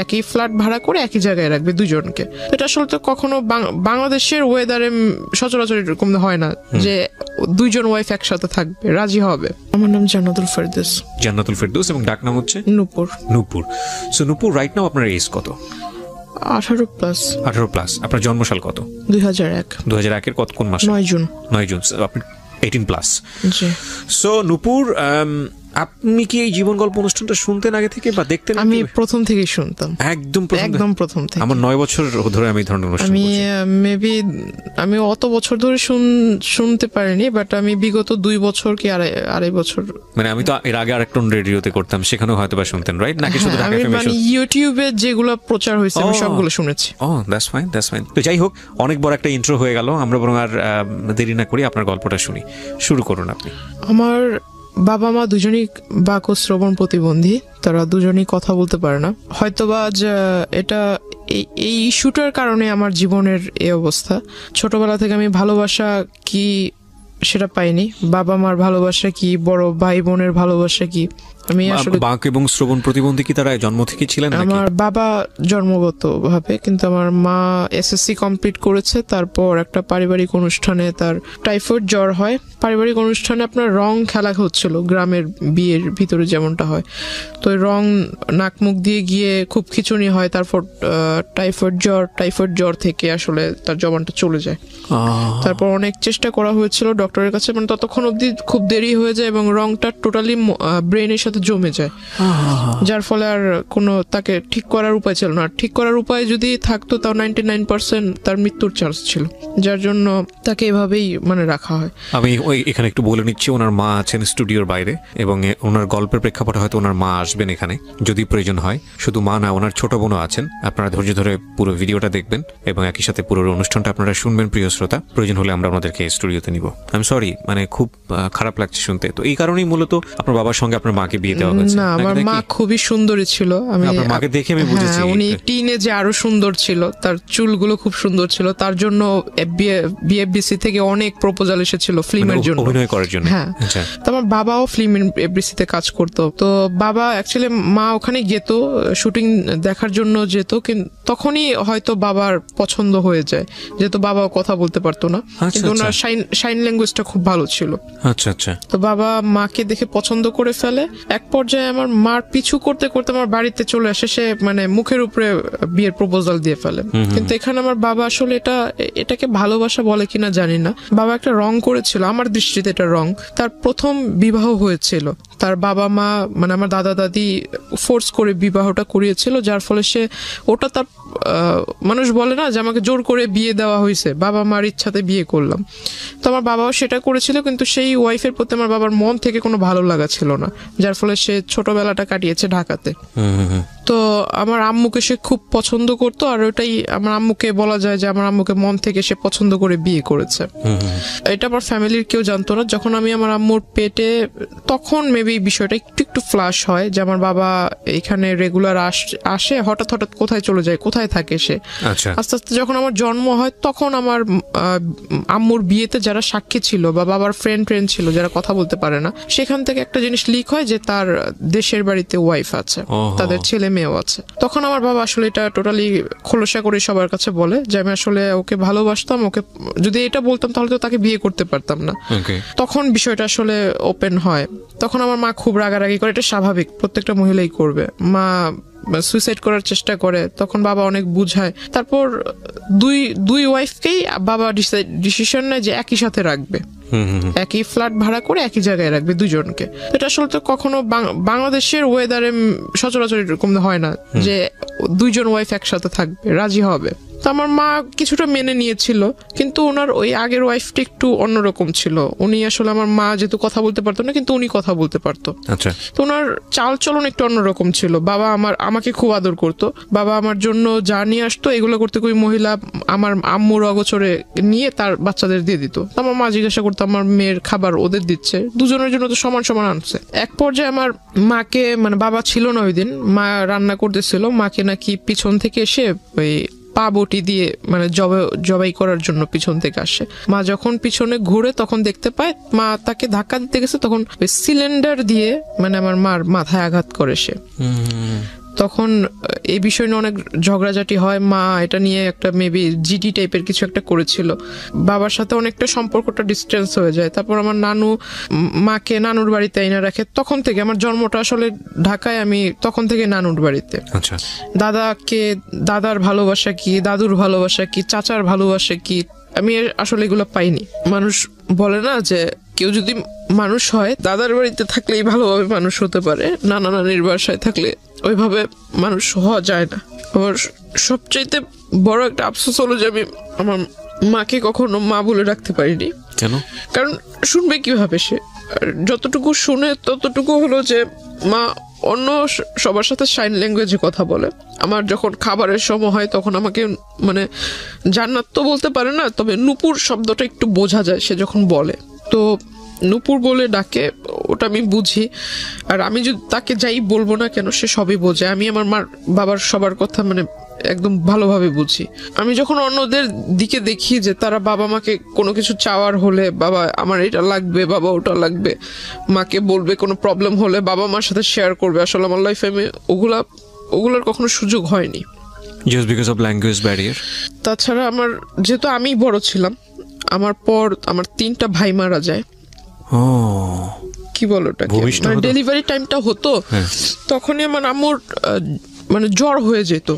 একই ফ্ল্যাট ভাড়া করে একই জায়গায় রাখবে দুজনকে। এটা আসলে তো কখনো বাংলাদেশের ওয়েদারে সচরাচর এরকম হয় না যে দুইজন ওয়াইফ একসাথে থাকবে, রাজি হবে। আমার নাম জান্নাতুল ফেরদৌস। জান্নাতুল ফেরদৌস এবং ডাক নাম হচ্ছে নূপুর। নূপুর। সো নূপুর, রাইট নাও আপনার এজ কত? 18+। 18+। আপনার জন্মসাল কত? 2001। 2001-এর কত কোন মাস? 9 জুন। 9 জুন। আপনি 18+। জি। সো নূপুর, আপনি কি এই জীবন গল্প অনুষ্ঠানটা শুনতেন আগে থেকে বা দেখতেন? আমি প্রথম থেকেই শুনতাম, একদম প্রথম থেকে। আমার 9 বছর ধরে আমি ধরনের অনুষ্ঠান মেবি আমি অত বছর ধরে শুনতে পারিনি, বাট আমি বিগত 2 বছর কি আড়াই বছর, মানে আমি তো এর আগে আরেকটা রেডিওতে করতাম, সেখানেও হয়তো বা শুনতেন, রাইট? নাকি শুধু ঢাকা এফএম? আমি ইউটিউবে যেগুলো প্রচার হয়েছে আমি সবগুলো শুনেছি। That's fine. তো যাই হোক, অনেক বড় একটা ইন্ট্রো হয়ে গেল, আমরা বরং আর দেরি না করি আপনার গল্পটা শুনি। শুরু করুন আপনি। আমার বাবা মা দুজনই বাক ও শ্রবণ প্রতিবন্ধী, তারা দুজনই কথা বলতে পারে না। হয়তোবা এটা এই ইস্যুটার কারণে আমার জীবনের এই অবস্থা। ছোটবেলা থেকে আমি ভালোবাসা কি সেটা পাইনি, বাবা মার ভালোবাসা কি, বড় ভাই বোনের ভালোবাসা কি আমি আসলে। বাক এবং শ্রবণ প্রতিবন্ধী কি তারা জন্ম থেকে ছিলেন? আমার বাবা জন্মগত ভাবে, কিন্তু আমার মা এসএসসি কমপ্লিট করেছে, তারপর একটা পারিবারিক অনুষ্ঠানে তার টাইফয়েড জ্বর হয়। পারিবারিক অনুষ্ঠানে আপনার রং খেলা হচ্ছিল, গ্রামের বিয়ের ভিতরে যেমনটা হয়। তো রং নাক মুখ দিয়ে গিয়ে খুব খিচুনি হয়, তারপর টাইফয়েড জ্বর থেকে আসলে তার জবানটা চলে যায়। তারপর অনেক চেষ্টা করা হয়েছিল ডক্টরের কাছে, মানে ততক্ষণ অবধি খুব দেরি হয়ে যায় এবং রংটা টোটালি ব্রেনের সাথে জমে যায়, যার ফলে আর কোনো তাকে ঠিক করার উপায় ছিল না। ঠিক করার উপায় যদি থাকতো তাও 99% তার মৃত্যুর চান্স ছিল, যার জন্য তাকে এভাবেই মানে রাখা হয়। আমি এখানে একটু বলে নিচ্ছি, ওনার মা আছেন স্টুডিওর বাইরে এবং ওনার গল্পের প্রেক্ষাপটে হয়তো ওনার মা আসবেন এখানে যদি প্রয়োজন হয়। শুধু মা না, ওনার ছোট বোনও আছেন। আপনারা ধৈর্য ধরে পুরো ভিডিওটা দেখবেন এবং একই সাথে পুরো অনুষ্ঠানটা আপনারা শুনবেন প্রিয় শ্রোতা। প্রয়োজন হলে আমরা ওনাদেরকে স্টুডিওতে নিব। আমি সরি, মানে খুব খারাপ লাগছে শুনতে। তো এই কারণেই মূলত আপনার বাবার সঙ্গে আপনার মাকে বিয়ে দেওয়া হয়েছে? না, আমার মা খুবই সুন্দরী ছিল। আমি আপনার মাকে দেখে আমি বুঝেছি উনি টিনেজে আরো সুন্দর ছিল, তার চুলগুলো খুব সুন্দর ছিল। তার জন্য বিএফডিসি থেকে অনেক প্রপোজাল এসেছিল ফিল্মের জন্য, অভিনয় করার জন্য। হ্যাঁ, তো আমার বাবাও ফিল্ম এফডিসিতে কাজ করতো। তো বাবা অ্যাকচুয়ালি, মা ওখানে যেত শুটিং দেখার জন্য যেত, কিন্তু তখনই হয়তো বাবার পছন্দ হয়ে যায়, যেহেতু বাবাও কথা বলতে পারতো না, কিন্তু ওনার সাইন ল্যাঙ্গুয়েজটা খুব ভালো ছিল। আচ্ছা। তো বাবা মাকে দেখে পছন্দ করে ফেলে। এক পর্যায়ে আমার মার পিছু করতে করতে আমার বাড়িতে চলে আসে, সে মানে মুখের উপরে বিয়ের প্রপোজাল দিয়ে ফেলে। কিন্তু এখানে আমার বাবা আসলে এটাকে ভালোবাসা বলে কিনা জানি না, বাবা একটা রং করেছিল, আমার দৃষ্টিতে এটা রং। তার প্রথম বিবাহ হয়েছিল, তার বাবা মা মানে আমার দাদা দাদি ফোর্স করে বিবাহটা করিয়েছিল, যার ফলে সে ওটা তার মানুষ বলে না যে আমাকে জোর করে বিয়ে দেওয়া হয়েছে, বাবা মার ইচ্ছাতে বিয়ে করলাম। তো আমার বাবাও সেটা করেছিল, কিন্তু সেই ওয়াইফের প্রতি আমার বাবার মন থেকে কোনো ভালো লাগা ছিল না, যার ফলে সে ছোটবেলাটা কাটিয়েছে ঢাকাতে। তো আমার আম্মুকে সে খুব পছন্দ করতো, আর ওটাই আমার আম্মুকে বলা যায় যে আমার আম্মুকে মন থেকে সে পছন্দ করে বিয়ে করেছে। এটা আমার ফ্যামিলির কেউ জানতো না। যখন আমি আমার আম্মুর পেটে, তখন মেবি বিষয়টা একটু ফ্লাশ হয় যে আমার বাবা এখানে রেগুলার আসে, হঠাৎ কোথায় চলে যায়, কোথায় থাকে সে। আস্তে আস্তে যখন আমার জন্ম হয়, তখন আমার আম্মুর বিয়েতে যারা সাক্ষী ছিল বা বাবার ফ্রেন্ড ছিল যারা কথা বলতে পারে না, সেখান থেকে একটা জিনিস লিক হয় যে তার দেশের বাড়িতে ওয়াইফ আছে, তাদের ছেলে মেয়েও আছে। তখন আমার বাবা আসলে এটা টোটালি খোলসা করে সবার কাছে বলে যে আমি আসলে ওকে ভালোবাসতাম, ওকে যদি এটা বলতাম তাহলে তো তাকে বিয়ে করতে পারতাম না। তখন বিষয়টা আসলে ওপেন হয়। তখন আমার মা খুব রাগারাগি করে, এটা স্বাভাবিক, প্রত্যেকটা মহিলাই করবে। মা সুইসাইড করার চেষ্টা করে, তখন বাবা অনেক বুঝায়। তারপর দুই ওয়াইফকেই বাবা ডিসিশন নেয় যে একই সাথে রাখবে, একই ফ্ল্যাট ভাড়া করে একই জায়গায় রাখবে দুজনকে। এটা আসলে তো কখনো বাংলাদেশের ওয়েদারে সচরাচর এরকম হয় না যে দুইজন ওয়াইফ একসাথে থাকবে, রাজি হবে। তো আমার মা কিছুটা মেনে নিয়েছিল, কিন্তু ওনার ওই আগের ওয়াইফটা একটু অন্যরকম ছিল। উনি আসলে, আমার মা যেহেতু কথা বলতে পারতো না, কিন্তু উনি কথা বলতে পারতো। তো ওনার চাল চলন একটু অন্যরকম ছিল। বাবা আমাকে খুব আদর করতো, বাবা আমার জন্য যা নিয়ে আসতো এগুলো করতে ওই মহিলা আমার আম্মুর অগোচরে নিয়ে তার বাচ্চাদের দিয়ে দিত। আমার মা জিজ্ঞাসা করতো আমার মেয়ের খাবার ওদের দিচ্ছে, দুজনের জন্য তো সমান সমান আনছে। এক পর্যায়ে আমার মাকে, মানে বাবা ছিল না ওই দিন, মা রান্না করতেছিল, মাকে নাকি পিছন থেকে এসে ওই পা বটি দিয়ে মানে জবাই করার জন্য পিছন থেকে আসে। মা যখন পিছনে ঘুরে তখন দেখতে পায় মা তাকে ধাক্কা দিতে গেছে, তখন ওই সিলিন্ডার দিয়ে মানে আমার মার মাথায় আঘাত করে সে। তখন এই বিষয় নিয়ে অনেক ঝগড়াঝাটি হয়। মা এটা নিয়ে একটা মেবি জিডি টাইপের কিছু একটা করেছিল, বাবার সাথে অনেকটা সম্পর্কটা ডিস্টেন্স হয়ে যায়। তারপর আমার নানু মাকে নানুর বাড়িতে এনে রাখে। তখন থেকে আমার জন্মটা আসলে ঢাকায়, আমি তখন থেকে নানুর বাড়িতে। আচ্ছা, দাদার ভালোবাসা কি, দাদুর ভালোবাসা কি, চাচার ভালোবাসা কি, আমি আসলে এগুলো পাইনি। মানুষ বলে না যে কেউ যদি মানুষ হয় দাদার বাড়িতে থাকলেই ভালোভাবে মানুষ হতে পারে, নানা নানির বাসায় থাকলে ওইভাবে মানুষ হওয়া যায় না। আমার সবচাইতে বড় একটা আফসোস হলো যে আমি আমার মাকে কখনো মা বলে রাখতে পারিনি। কেন? কারণ শুনবে কিভাবে সে? আর যতটুকু শুনে ততটুকু হলো যে মা অন্য সবার সাথে সাইন ল্যাঙ্গুয়েজে কথা বলে। আমার যখন খাবারের সময় হয় তখন আমাকে মানে জান্নাত তো বলতে পারে না, তবে নূপুর শব্দটা একটু বোঝা যায় সে যখন বলে, তো নূপুর বলে ডাকে, ওটা আমি বুঝি। আর আমি যদি তাকে যাই বলবো না কেন সে সবই বোঝে। আমি আমার মার বাবার সবার কথা মানে একদম ভালোভাবে বুঝি। আমি যখন অন্যদের দিকে দেখি যে তারা বাবা মাকে কোনো কিছু চাওয়ার হলে, বাবা আমার এটা লাগবে, বাবা ওটা লাগবে, মাকে বলবে, কোনো প্রবলেম হলে বাবা মার সাথে শেয়ার করবে, আসলে আমার লাইফে আমি ওগুলার কখনো সুযোগ হয়নি। Just because of language barrier. তাছাড়া আমার যেহেতু আমি বড় ছিলাম, আমার পর আমার 3টা ভাই মারা যায়। কি বলো ওটাকে, মানে ডেলিভারি টাইমটা হতো, তখনই আমার আম্মুর মানে জ্বর হয়ে যেত,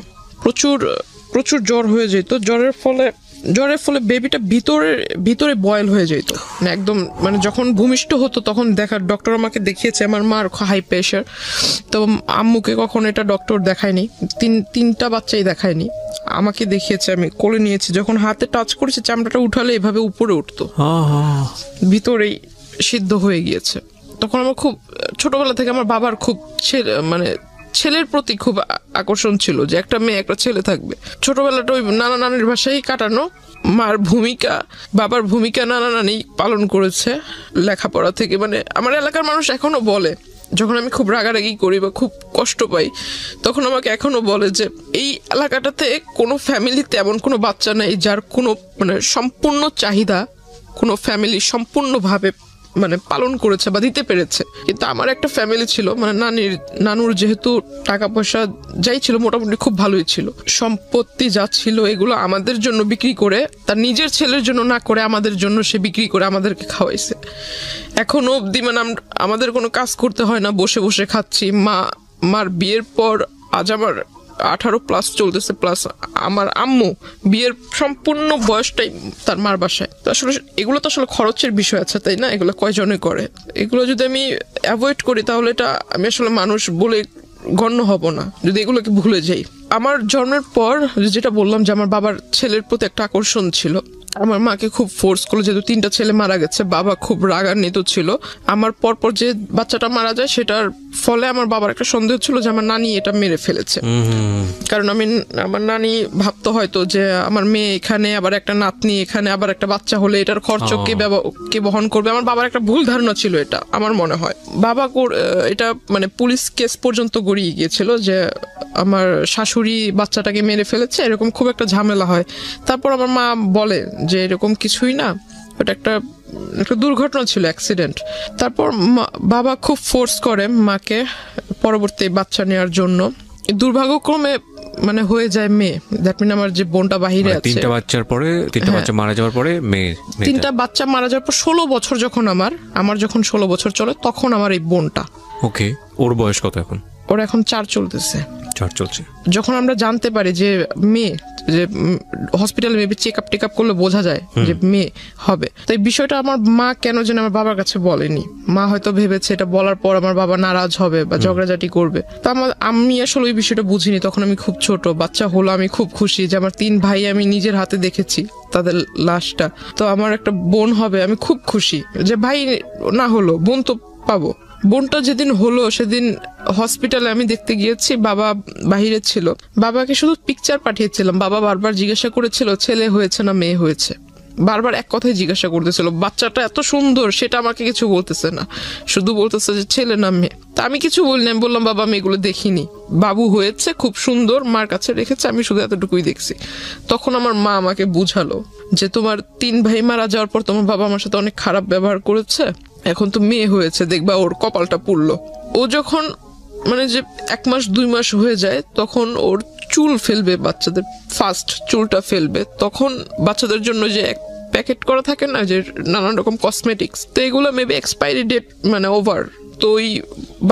প্রচুর জ্বর হয়ে যেত। জ্বরের ফলে বেবিটা ভিতরে বয়েল হয়ে যেত, মানে একদম মানে যখন ভূমিষ্ঠ হতো তখন ডক্টর আমাকে দেখিয়েছে। আমার মার হাই প্রেশার, তো আম্মুকে কখন এটা ডক্টর দেখায়নি, 3টা বাচ্চাই দেখায়নি, আমাকে দেখিয়েছে। আমি কোলে নিয়েছি, যখন হাতে টাচ করেছি চামড়াটা উঠালে এভাবে উপরে উঠতো, ভিতরেই সিদ্ধ হয়ে গিয়েছে। তখন আমার খুব ছোটবেলা থেকে আমার বাবার খুব মানে ছেলের প্রতি খুব আকর্ষণ ছিল, যে একটা মেয়ে একটা ছেলে থাকবে। ছোটবেলাটা ওই নানা নানির বাসায় কাটানো, মার ভূমিকা বাবার ভূমিকা নানা নানি পালন করেছে লেখাপড়া থেকে। মানে আমার এলাকার মানুষ এখনো বলে, যখন আমি খুব রাগারাগি করি বা খুব কষ্ট পাই তখন আমাকে এখনো বলে যে এই এলাকাটাতে কোনো ফ্যামিলিতে এমন কোনো বাচ্চা নেই যার কোনো মানে সম্পূর্ণ চাহিদা কোনো ফ্যামিলি সম্পূর্ণভাবে মানে পালন করেছে বা দিতে পেরেছে। কিন্তু আমার একটা ফ্যামিলি ছিল, মানে নানুর যেহেতু টাকা পয়সা যাই ছিল মোটামুটি খুব ভালোই ছিল, সম্পত্তি যা ছিল এগুলো আমাদের জন্য বিক্রি করে, তার নিজের ছেলের জন্য না করে আমাদের জন্য সে বিক্রি করে আমাদেরকে খাওয়াইছে। এখনো অবধি মানে আমাদের কোনো কাজ করতে হয় না, বসে বসে খাচ্ছি। মার বিয়ের পর আজ আমার 18+ চলতেছে, প্লাস আমার আম্মু বিয়ের সম্পূর্ণ বয়সটাই তার মার বাসায়। তো আসলে এগুলো তো আসলে খরচের বিষয় আছে, তাই না? এগুলো কয়জনে করে? এগুলো যদি আমি অ্যাভয়েড করি তাহলে এটা আমি আসলে মানুষ বলে গণ্য হব না, যদি এগুলোকে ভুলে যাই। আমার জন্মের পর যেটা বললাম যে আমার বাবার ছেলের প্রতি একটা আকর্ষণ ছিল, আমার মাকে খুব ফোর্স করলো, যেহেতু 3টা ছেলে মারা গেছে, বাবা খুব রাগান্বিত ছিল। আমার পরপর যে বাচ্চাটা মারা যায় সেটার ফলে আমার বাবার একটা সন্দেহ ছিল যে আমার নানি এটা মেরে ফেলেছে। কারণ আমার নানি ভাবতো হয়তো যে আমার মেয়ে এখানে, আবার একটা নাতনি এখানে, আবার একটা বাচ্চা হলে এটার খরচ কে বহন করবে। আমার বাবার একটা ভুল ধারণা ছিল এটা, আমার মনে হয়। বাবা এটা মানে পুলিশ কেস পর্যন্ত গড়িয়ে গিয়েছিল যে আমার শাশুড়ি বাচ্চাটাকে মেরে ফেলেছে, এরকম খুব একটা ঝামেলা হয়। তারপর আমার মা বলে যে এরকম কিছুই না, ওটা একটা দুর্ঘটনা ছিল, অ্যাক্সিডেন্ট। তারপর বাবা খুব ফোর্স করে মাকে পরবর্তী বাচ্চা নেওয়ার জন্য। দুর্ভাগ্যক্রমে মানে হয়ে যায় মেয়ে। দ্যাট মিন আমার যে বোনটা বাহিরে আছে, 3টা বাচ্চা মারা যাওয়ার পরে মেয়ে, 3টা বাচ্চা মারা যাওয়ার পর 16 বছর যখন আমার যখন 16 বছর চলে তখন আমার এই বোনটা। ওকে, ওর বয়স কত এখন? ওর এখন 4 চলতেছে। যখন আমরা জানতে পারি যে মেয়ে, যে হসপিটালে মেবি চেক আপ করলে বোঝা যায় যে মেয়ে হবে, তো এই বিষয়টা আমার মা কেন যেন আমার বাবার কাছে বলেনি। মা হয়তো ভেবেছে এটা বলার পর আমার বাবা নারাজ হবে বা ঝগড়াঝাটি করবে। তো আমি আসলে ওই বিষয়টা বুঝিনি, তখন আমি খুব ছোট। বাচ্চা হলো, আমি খুব খুশি যে আমার 3 ভাই আমি নিজের হাতে দেখেছি তাদের লাশটা, তো আমার একটা বোন হবে, আমি খুব খুশি। যে ভাই না হলো বোন তো পাবো। বোনটা যেদিন হলো সেদিন হসপিটালে আমি দেখতে গিয়েছি, বাবা বাহিরে ছিল। বাবাকে শুধু পিকচার পাঠিয়েছিলাম, বাবা বারবার জিজ্ঞাসা করেছিল ছেলে হয়েছে না মেয়ে হয়েছে, বারবার এক কথাই জিজ্ঞাসা করতেছিল। বাচ্চাটা এত সুন্দর সেটা আমাকে কিছু বলতেছে না, শুধু বলতেছে যে ছেলে না মেয়ে। তা আমি কিছু বলিনি, আমি বললাম বাবা আমি এগুলো দেখিনি, বাবু হয়েছে খুব সুন্দর, মার কাছে রেখেছে, আমি শুধু এতটুকুই দেখছি। তখন আমার মা আমাকে বুঝালো যে তোমার 3 ভাই মারা যাওয়ার পর তোমার বাবা আমার সাথে অনেক খারাপ ব্যবহার করেছে, এখন তো মেয়ে হয়েছে, দেখবা ওর কপালটা পুড়লো। ও যখন মানে যে 1 মাস 2 মাস হয়ে যায় তখন ওর চুল ফেলবে, বাচ্চাদের ফার্স্ট চুলটা ফেলবে, তখন বাচ্চাদের জন্য যে প্যাকেট করা থাকে না যে নানান রকম কসমেটিক্স, তো এগুলো মেবি এক্সপায়ারি ডেট মানে ওভার। তো ওই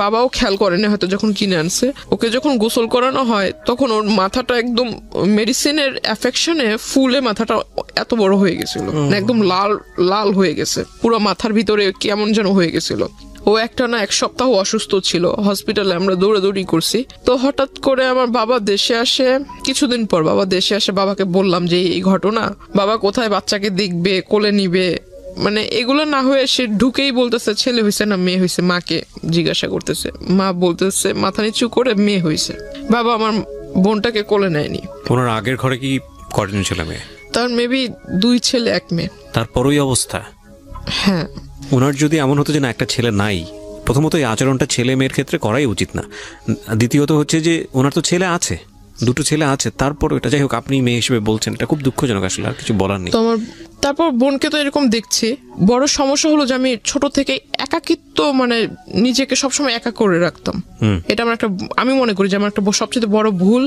বাবাও খেয়াল করেনি হয়তো যখন কিনে আনছে, ওকে যখন গোসল করানো হয় তখন ওর মাথাটা একদম মেডিসিনের অ্যাফেকশনে ফুলে মাথাটা এত বড় হয়ে গেছিল, একদম লাল লাল হয়ে গেছে, পুরো মাথার ভিতরে কেমন যেন হয়ে গেছিল। ও একটা না 1 সপ্তাহ অসুস্থ ছিল, হসপিটালে আমরা দৌড়াদৌড়ি করছি। তো হঠাৎ করে আমার বাবা দেশে আসে, কিছুদিন পর বাবা দেশে আসে, বাবাকে বললাম যে এই ঘটনা, বাবা কোথায় বাচ্চাকে দেখবে, কোলে নিবে, মানে এগুলো না হয়ে সে ঢুকেই বলতেছে ছেলে হয়েছে না মেয়ে হয়েছে, মাকে জিজ্ঞাসা করতেছে, মা বলতেছে মাথা নিচু করে মেয়ে হয়েছে। বাবা আমার বোনটাকে কোলে নেয়নি। ওনার আগের ঘরে কি কয়জন ছেলে মেয়ে? তার মেবি 2 ছেলে 1 মেয়ে। তারপরই অবস্থা। হ্যাঁ, ওনার যদি এমন হতো যে না একটা ছেলে নাই, প্রথমত এই আচরণটা ছেলে মেয়ের ক্ষেত্রে করাই উচিত না। দ্বিতীয়ত হচ্ছে যে ওনার তো ছেলে আছে, 2টো ছেলে আছে, তারপর এটা যাই হোক আপনি মেয়ে হিসেবে বলছেন, এটা খুব দুঃখজনক, আসলে আর কিছু বলার নেই। তো আমার তারপর বোনকে তো এরকম দেখছি। বড় সমস্যা হলো যে আমি ছোট থেকে একাকিত্ব, মানে নিজেকে সবসময় একা করে রাখতাম। এটা আমার একটা, আমি মনে করি যে আমার একটা সবচেয়ে বড় ভুল।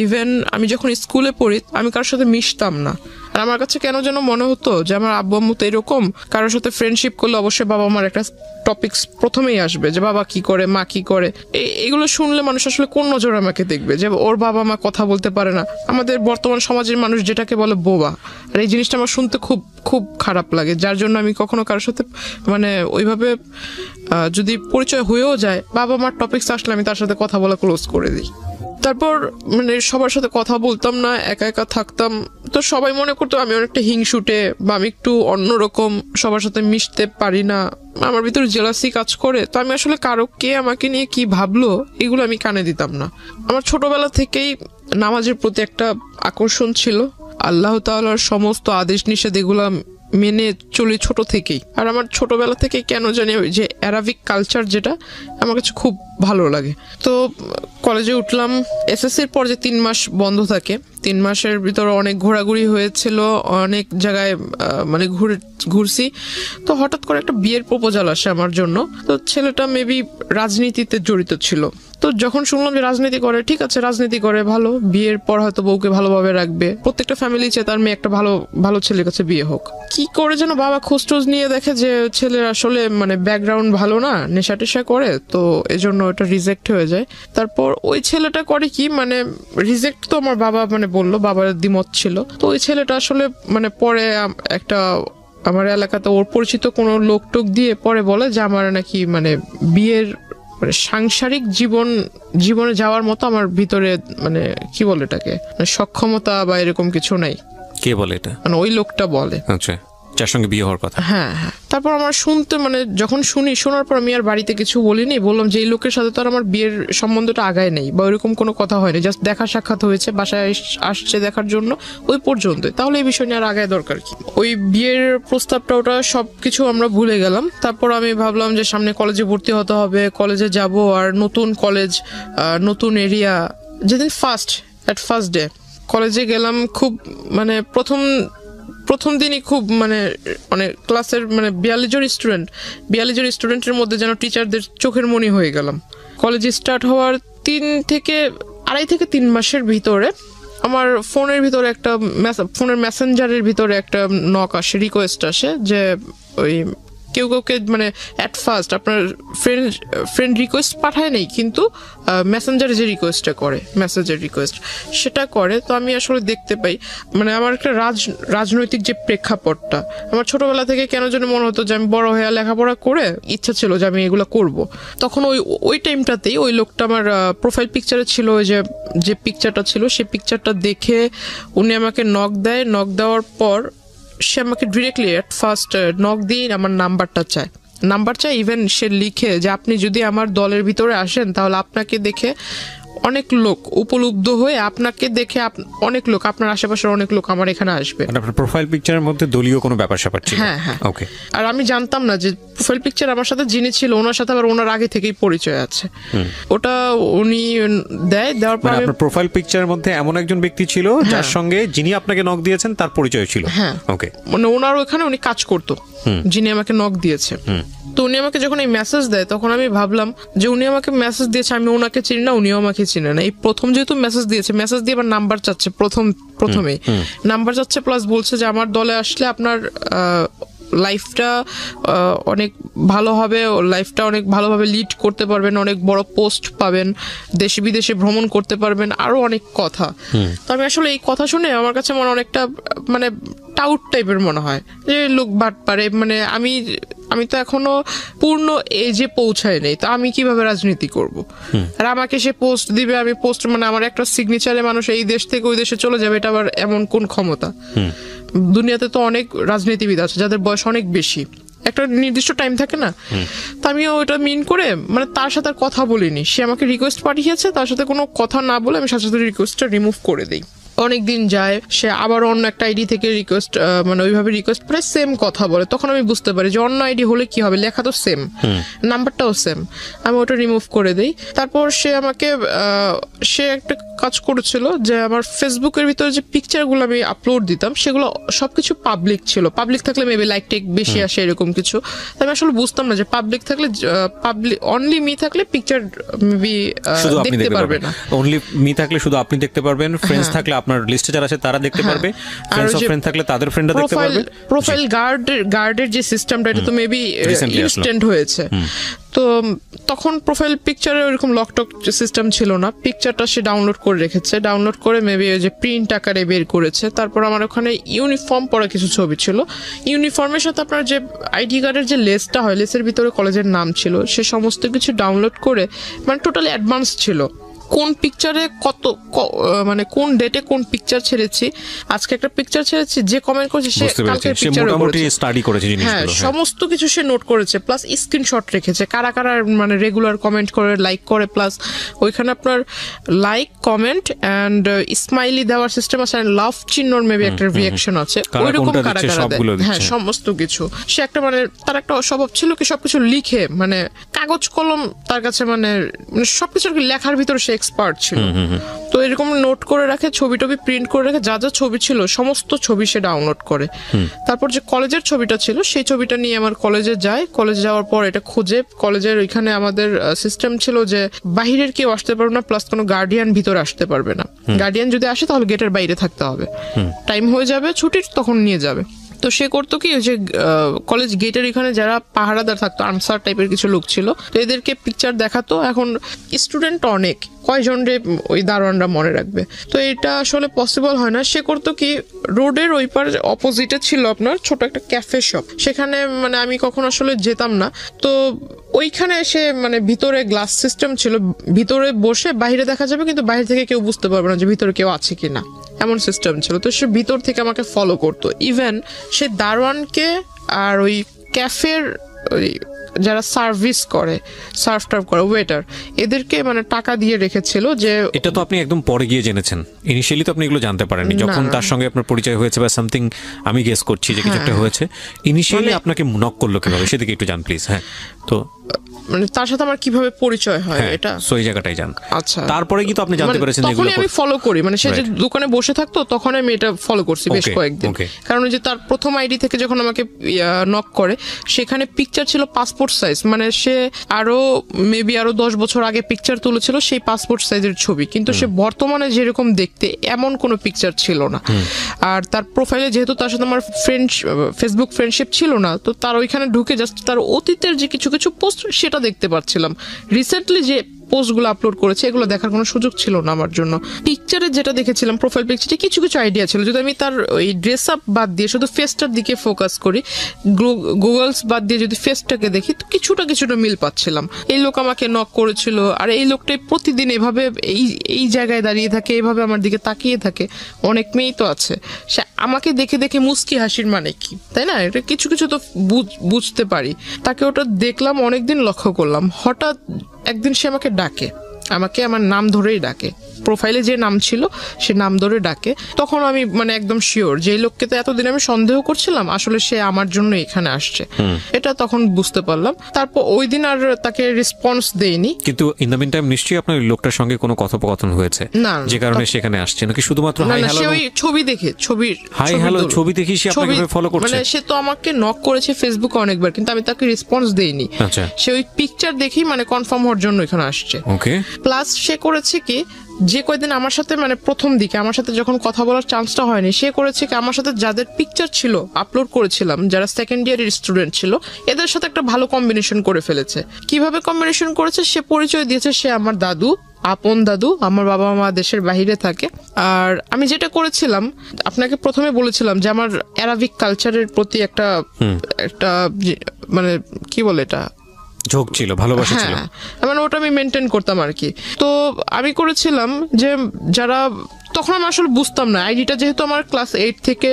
ইভেন আমি যখন স্কুলে পড়ি আমি কারোর সাথে মিশতাম না, আর আমার কাছে কেন যেন মনে হতো যে আমার আব্বু আম্মু তো এরকম, কারোর সাথে ফ্রেন্ডশিপ করলে অবশ্যই বাবা আমার একটা টপিকস প্রথমেই আসবে যে বাবা কি করে, মা কি করে। এগুলো শুনলে মানুষ আসলে কোন নজরে আমাকে দেখবে যে ওর বাবা মা কথা বলতে পারে না। আমাদের বর্তমান সমাজের মানুষ যেটাকে বলে বোবা, আর এই জিনিসটা আমার শুনতে খুব খুব খারাপ লাগে, যার জন্য আমি কখনো কারোর সাথে মানে ওইভাবে যদি পরিচয় হয়েও যায়, বাবা মার টপিকস আসলে আমি তার সাথে কথা বলা ক্লোজ করে দিই। তারপর মানে সবার সাথে কথা বলতাম না, একা একা থাকতাম। তো সবাই মনে করতো আমি অনেকটা হিংসুটে বা আমি একটু অন্যরকম, সবার সাথে মিশতে পারি না, আমার ভিতরে জেলাসি কাজ করে। তো আমি আসলে কারো কে আমাকে নিয়ে কি ভাবলো এগুলো আমি কানে দিতাম না। আমার ছোটবেলা থেকেই নামাজের প্রতি একটা আকর্ষণ ছিল, আল্লাহ তাআলার সমস্ত আদেশ নিষেধ এগুলা মেনে চলি ছোট থেকেই। আর আমার ছোটবেলা থেকে কেন জানি যে অ্যারাবিক কালচার যেটা আমার কাছে খুব ভালো লাগে। তো কলেজে উঠলাম, এসএসসির পর যে 3 মাস বন্ধ থাকে, 3 মাসের ভিতরে অনেক ঘোরাঘুরি হয়েছিল, অনেক জায়গায় মানে ঘুরছি। তো হঠাৎ করে একটা বিয়ের প্রপোজাল আসে আমার জন্য। তো ছেলেটা মেবি রাজনীতিতে জড়িত ছিল। তো যখন শুনলাম যে রাজনীতি করে, ঠিক আছে রাজনীতি করে ভালো, বিয়ের পর হয়তো বউকে ভালোভাবে রাখবে, প্রত্যেকটা ফ্যামিলি চায় তার মেয়ে একটা ভালো ভালো ছেলের কাছে বিয়ে হোক। কি করে যেন বাবা খোঁজটোজ নিয়ে দেখে যে ছেলের আসলে মানে ব্যাকগ্রাউন্ড ভালো না, নেশা টেশা করে, তো এজন্য ওটা রিজেক্ট হয়ে যায়। তারপর ওই ছেলেটা করে কি, মানে রিজেক্ট তো আমার বাবা মানে বললো, বাবার দ্বিমত ছিল। তো ওই ছেলেটা আসলে মানে পরে একটা আমার এলাকাতে ওর পরিচিত কোনো লোক টোক দিয়ে পরে বলে যে আমার নাকি মানে বিয়ের মানে সাংসারিক জীবনে যাওয়ার মতো আমার ভিতরে মানে কি বলে এটাকে মানে সক্ষমতা বা এরকম কিছু নাই। কে বলে এটা? মানে ওই লোকটা বলে। আচ্ছা, যার সঙ্গে বিয়ে হওয়ার কথা। হ্যাঁ হ্যাঁ। তারপর আমার শুনতে মানে যখন শোনার পর আমি আর বাড়িতে কিছু বলিনি, বললাম যে এই লোকের সাথে তো আর আমার বিয়ের সম্বন্ধটা আগায় নেই বা ওইরকম কোনো কথা হয়নি, জাস্ট দেখা সাক্ষাৎ হয়েছে, বাসায় আসছে দেখার জন্য, ওই পর্যন্তই, তাহলে এই বিষয় নিয়ে আর আগায় দরকার কি। ওই বিয়ের প্রস্তাবটা ওটা সবকিছু আমরা ভুলে গেলাম। তারপর আমি ভাবলাম যে সামনে কলেজে ভর্তি হতে হবে, কলেজে যাব, আর নতুন কলেজ, নতুন এরিয়া। যেদিন ফার্স্ট ডে কলেজে গেলাম, খুব মানে প্রথম দিনই খুব মানে অনেক ক্লাসের মানে 42 জন স্টুডেন্টের মধ্যে যেন টিচারদের চোখের মনি হয়ে গেলাম। কলেজে স্টার্ট হওয়ার 2.5 থেকে 3 মাসের ভিতরে আমার ফোনের ভিতরে একটা ফোনের মেসেঞ্জারের ভিতরে একটা নক আসে, রিকোয়েস্ট আসে যে ওই কেউকে মানে অ্যাট ফার্স্ট আপনার ফ্রেন্ড রিকোয়েস্ট পাঠায় নেই, কিন্তু মেসেঞ্জারে যে রিকোয়েস্টটা করে, মেসেজের রিকোয়েস্ট সেটা করে। তো আমি আসলে দেখতে পাই মানে আমার একটা রাজনৈতিক যে প্রেক্ষাপটটা, আমার ছোটবেলা থেকে কেন যেন মনে হতো যে আমি বড় হয়ে লেখাপড়া করে ইচ্ছা ছিল যে আমি এগুলো করব। তখন ওই টাইমটাতেই ওই লোকটা আমার প্রোফাইল পিকচারে ছিল, ওই যে পিকচারটা ছিল, সেই পিকচারটা দেখে উনি আমাকে নক দেওয়ার পর সে আমাকে ডিরেক্টলি অ্যাট ফার্স্ট নক দিয়ে আমার নাম্বার চায়। ইভেন সে লিখে যে আপনি যদি আমার দলের ভিতরে আসেন তাহলে আপনাকে দেখে অনেক লোক উপলব্ধ হয়ে, আপনাকে দেখে অনেক লোক, আপনার আশেপাশের অনেক লোক আমার এখানে আসবে। আপনার প্রোফাইল পিকচারের মধ্যে দলীয় কোনো ব্যাপার-স্যাপার ছিল? হ্যাঁ হ্যাঁ। ওকে। আর আমি জানতাম না যে প্রোফাইল পিকচার আমার সাথে যিনি ছিল ওনার সাথে আবার ওনার আগে থেকেই পরিচয় আছে। ওটা উনি দেওয়ার পর আপনার প্রোফাইল পিকচারের মধ্যে এমন একজন ব্যক্তি ছিল যার সঙ্গে যিনি আপনাকে নক দিয়েছেন তার পরিচয় ছিল? হ্যাঁ। ওকে। মানে ওনার ওখানে উনি কাজ করতো, যিনি আমাকে নক দিয়েছে। তো উনি আমাকে যখন এই মেসেজ দেয় তখন আমি ভাবলাম যে উনি আমাকে মেসেজ দিয়েছে, আমি ওনাকে চিনি না, উনিও আমাকে চিনে না। এই প্রথম যেহেতু মেসেজ দিয়েছে, মেসেজ দিয়ে আবার নাম্বার চাচ্ছে প্রথমেই নাম্বার চাচ্ছে, প্লাস বলছে যে আমার দলে আসলে আপনার লাইফটা অনেক ভালো হবে, লাইফটা অনেক ভালোভাবে লিড করতে পারবেন, অনেক বড় পোস্ট পাবেন, দেশে বিদেশে ভ্রমণ করতে পারবেন, আরো অনেক কথা। তো আমি আসলে এই কথা শুনে আমার কাছে মনে অনেকটা মানে টাউট টাইপের মনে হয় যে লোক বাট পারে, মানে আমি তো এখনো পূর্ণ এজে পৌঁছায় নেই, তো আমি কিভাবে রাজনীতি করব? আর আমাকে সে পোস্ট দিবে, আমি পোস্ট মানে আমার একটা সিগনেচারে মানুষ এই দেশ থেকে ওই দেশে চলে যাবে, এটা আবার এমন কোন ক্ষমতা? দুনিয়াতে তো অনেক রাজনীতিবিদ আছে যাদের বয়স অনেক বেশি, একটা নির্দিষ্ট টাইম থাকে না। তা আমিও ওটা মিন করে মানে তার সাথে আর কথা বলিনি, সে আমাকে রিকোয়েস্ট পাঠিয়েছে, তার সাথে কোনো কথা না বলে আমি সাথে সাথে রিকোয়েস্টটা রিমুভ করে দিই। অনেক দিন যায়, সে আবার অন্য একটা আইডি থেকে রিকোয়েস্ট মানে ওইভাবে রিকোয়েস্ট প্রায় সেম কথা বলে, তখন আমি বুঝতে পারি যে অন্য আইডি হলে কি হবে, লেখা তো সেম, নাম্বারটাও সেম, আমি ওটা রিমুভ করে দিই। তারপর সে আমাকে সে একটা কাজ করেছিল যে আমার ফেসবুকের ভিতরে যে পিকচারগুলো আমি আপলোড দিতাম সেগুলো সবকিছু পাবলিক ছিল, পাবলিক থাকলে মেবি লাইক টেক বেশি আসে এরকম কিছু। আমি আসলে বুঝতাম না যে পাবলিক থাকলে পাবলিক অনলি মি থাকলে পিকচার মেবি দেখতে পারবে না, অনলি মি থাকলে শুধু আপনি দেখতে পারবেন, ফ্রেন্ডস থাকলে আপনার লিস্টে যারা আছে তারা দেখতে পারবে, ফ্রেন্ডস অফ ফ্রেন্ড থাকলে তাদের ফ্রেন্ডরা দেখতে পারবে। প্রোফাইল গার্ডের যে সিস্টেমটা এটা তো মেবি ইনস্ট্যান্ট হয়েছে। তো তখন প্রোফাইল পিকচারে ওইরকম লকটক সিস্টেম ছিল না, পিকচারটা সে ডাউনলোড করে রেখেছে, ডাউনলোড করে মেবি ওই যে প্রিন্ট আকারে বের করেছে। তারপর আমার ওখানে ইউনিফর্ম পরা কিছু ছবি ছিল, ইউনিফর্মের সাথে আপনার যে আইডি কার্ডের যে লেসটা হয়, লেসের ভিতরে কলেজের নাম ছিল, সে সমস্ত কিছু ডাউনলোড করে মানে টোটালি অ্যাডভান্স ছিল। কোন পিকচারে মানে কোন ডেটে কোন পিকচার ছেড়েছি, আজকে একটা পিকচার ছেড়েছি, যে কমেন্ট করেছে সে কালকে পিকচার করেছে, হ্যাঁ সমস্ত কিছু সে নোট করেছে, প্লাস স্ক্রিনশট রেখেছে কারা কারা মানে রেগুলার কমেন্ট করে, লাইক করে, প্লাস ওইখানে আপনার লাইক কমেন্ট এন্ড স্মাইলি দেওয়ার সিস্টেম আছে, লাভ চিহ্নর মেবি একটা রিঅ্যাকশন আছে, ওইরকম কারা কারা দেয়, হ্যাঁ সমস্ত কিছু। সে একটা মানে তার একটা স্বভাব ছিল কি সবকিছু লিখে, মানে কাগজ কলম তার কাছে মানে সবকিছু লেখার ভিতরে সে এক্সপার্ট ছিল। তো এরকম নোট করে রাখে, ছবি টবি প্রিন্ট করে রাখে, যা যা ছবি ছিল সমস্ত ছবি সে ডাউনলোড করে। তারপর যে কলেজের ছবিটা ছিল সেই ছবিটা নিয়ে আমার কলেজে যায়, কলেজে যাওয়ার পর এটা খুঁজে, কলেজের ওইখানে আমাদের সিস্টেম ছিল যে বাহিরের কেউ আসতে পারবে না, প্লাস কোনো গার্ডিয়ান ভিতরে আসতে পারবে না, গার্ডিয়ান যদি আসে তাহলে গেটের বাইরে থাকতে হবে, টাইম হয়ে যাবে ছুটির তখন নিয়ে যাবে। তো সে করতো কি যে কলেজ গেটের এখানে যারা পাহারাদার থাকতো, আনসার টাইপের কিছু লোক ছিল, তো এদেরকে পিকচার দেখাতো। এখন স্টুডেন্ট অনেক, কয়জন রে ওই দারোয়ানরা মনে রাখবে, তো এটা আসলে পসিবল হয় না। সে করতো কি রোডের ওই পার অপোজিটে ছিল আপনার ছোট একটা ক্যাফে শপ, সেখানে মানে আমি কখনো আসলে যেতাম না, তো ওইখানে এসে মানে ভিতরে গ্লাস সিস্টেম ছিল, ভিতরে বসে বাইরে দেখা যাবে কিন্তু বাইরে থেকে কেউ বুঝতে পারবে না যে ভিতরে কেউ আছে কিনা, এমন সিস্টেম ছিল। তো সে ভিতর থেকে আমাকে ফলো করতো, ইভেন সে দারোয়ানকে আর ওই ক্যাফের ওই যারা সার্ভিস করে, সার্ভ টার্ভ করে, ওয়েটার, এদেরকে মানে টাকা দিয়ে রেখেছিল। যে এটা তো আপনি একদম পরে গিয়ে জেনেছেন, ইনিশিয়ালি তো আপনি এগুলো জানতে পারেননি, যখন তার সঙ্গে আপনার পরিচয় হয়েছে বা সামথিং, আমি গেস করছি যে কিছু একটা হয়েছে, ইনিশিয়ালি আপনাকে নক করলো কিভাবে সেদিকে একটু জান প্লিজ। হ্যাঁ, তো মানে তার সাথে আমার কিভাবে পরিচয় হয় এটা সেই জায়গাটাই জান। আচ্ছা, তারপরে কি তো আপনি জানতে পেরেছেন এগুলো আমি ফলো করি, মানে সে যে দোকানে বসে থাকতো তখন আমি এটা ফলো করছি বেশ কয়েকদিন, কারণ যে তার প্রথম আইডি থেকে যখন আমাকে নক করে সেখানে পিকচার ছিল পাসপোর্ট সাইজ, মানে সে আরো মেবি আরো 10 বছর আগে পিকচার তুলেছিল সেই পাসপোর্ট সাইজের ছবি, কিন্তু সে বর্তমানে যেরকম দেখতে এমন কোনো পিকচার ছিল না। আর তার প্রোফাইলে যেহেতু তার সাথে আমার ফেসবুক ফ্রেন্ডশিপ ছিল না, তো তার ওইখানে ঢুকে জাস্ট তার অতীতের যে কিছু কিছু পোস্ট সেটা দেখতে পাচ্ছিলাম। রিসেন্টলি যে পোস্টগুলো আপলোড করেছে এগুলো দেখার কোনো সুযোগ ছিল না আমার জন্য। পিকচারে যেটা দেখেছিলাম প্রোফাইল পিকচারে কিছু কিছু আইডিয়া ছিল, যদি আমি তার ওই ড্রেস আপ বাদ দিয়ে শুধু ফেসটার দিকে ফোকাস করি, গুগলস বাদ দিয়ে যদি ফেসটাকে দেখি তো কিছুটা মিল পাচ্ছিলাম। এই লোক আমাকে নক করেছিল, আর এই লোকটাই প্রতিদিন এভাবে এই জায়গায় দাঁড়িয়ে থাকে, এভাবে আমার দিকে তাকিয়ে থাকে। অনেক মেয়েই তো আছে, সে আমাকে দেখে দেখে মুস্কি হাসির মানে কি, তাই না? এটা কিছু কিছু তো বুঝতে পারি। তাকে ওটা দেখলাম, অনেকদিন লক্ষ্য করলাম, হঠাৎ একদিন সে আমাকে ডাকে, আমাকে আমার নাম ধরেই ডাকে, প্রোফাইলে যে নাম ছিল সে নাম ধরে ডাকে, তখন আমি মানে একদম শিওর যে এই লোককে তো এতদিন আমি সন্দেহ করছিলাম, আসলে সে আমার জন্য এখানে আসছে, এটা তখন বুঝতে পারলাম। তারপর ওই দিন আর তাকে রেসপন্স দেইনি। কিন্তু ইন দ্য মিন টাইম নিশ্চয়ই আপনার ওই লোকটার সঙ্গে কোনো কথোপকথন হয়েছে না, যে কারণে সেখানে আসছে, নাকি শুধুমাত্র হাই হ্যালো? সে ওই ছবি দেখে হাই হ্যালো ছবি দেখি সে আপনাকে ফলো করছে? মানে সে তো আমাকে নক করেছে ফেসবুকে অনেকবার, কিন্তু আমি তাকে রেসপন্স দেইনি। আচ্ছা, সে ওই পিকচার দেখেই মানে কনফার্ম হওয়ার জন্য এখানে আসছে। ওকে। প্লাস সে করেছে কি, যে কয়দিন আমার সাথে মানে প্রথম দিকে আমার সাথে যখন কথা বলার চান্সটা হয়নি, সে করেছে কি আমার সাথে যাদের পিকচার ছিল আপলোড করেছিলাম, যারা সেকেন্ড ইয়ারের স্টুডেন্ট ছিল, এদের সাথে একটা ভালো কম্বিনেশন করে ফেলেছে। কিভাবে কম্বিনেশন করেছে, সে পরিচয় দিয়েছে সে আমার দাদু, আপন দাদু। আমার বাবা মা দেশের বাহিরে থাকে। আর আমি যেটা করেছিলাম, আপনাকে প্রথমে বলেছিলাম যে আমার অ্যারাবিক কালচারের প্রতি একটা মানে কি বলে এটা, ঝোঁক ছিল, ভালোবাসা ছিল। মানে ওটা আমি মেনটেন করতাম আর কি। তো আমি করেছিলাম যে যারা, তখন আমি আসলে বুঝতাম না, আইডিটা যেহেতু আমার ক্লাস 8 থেকে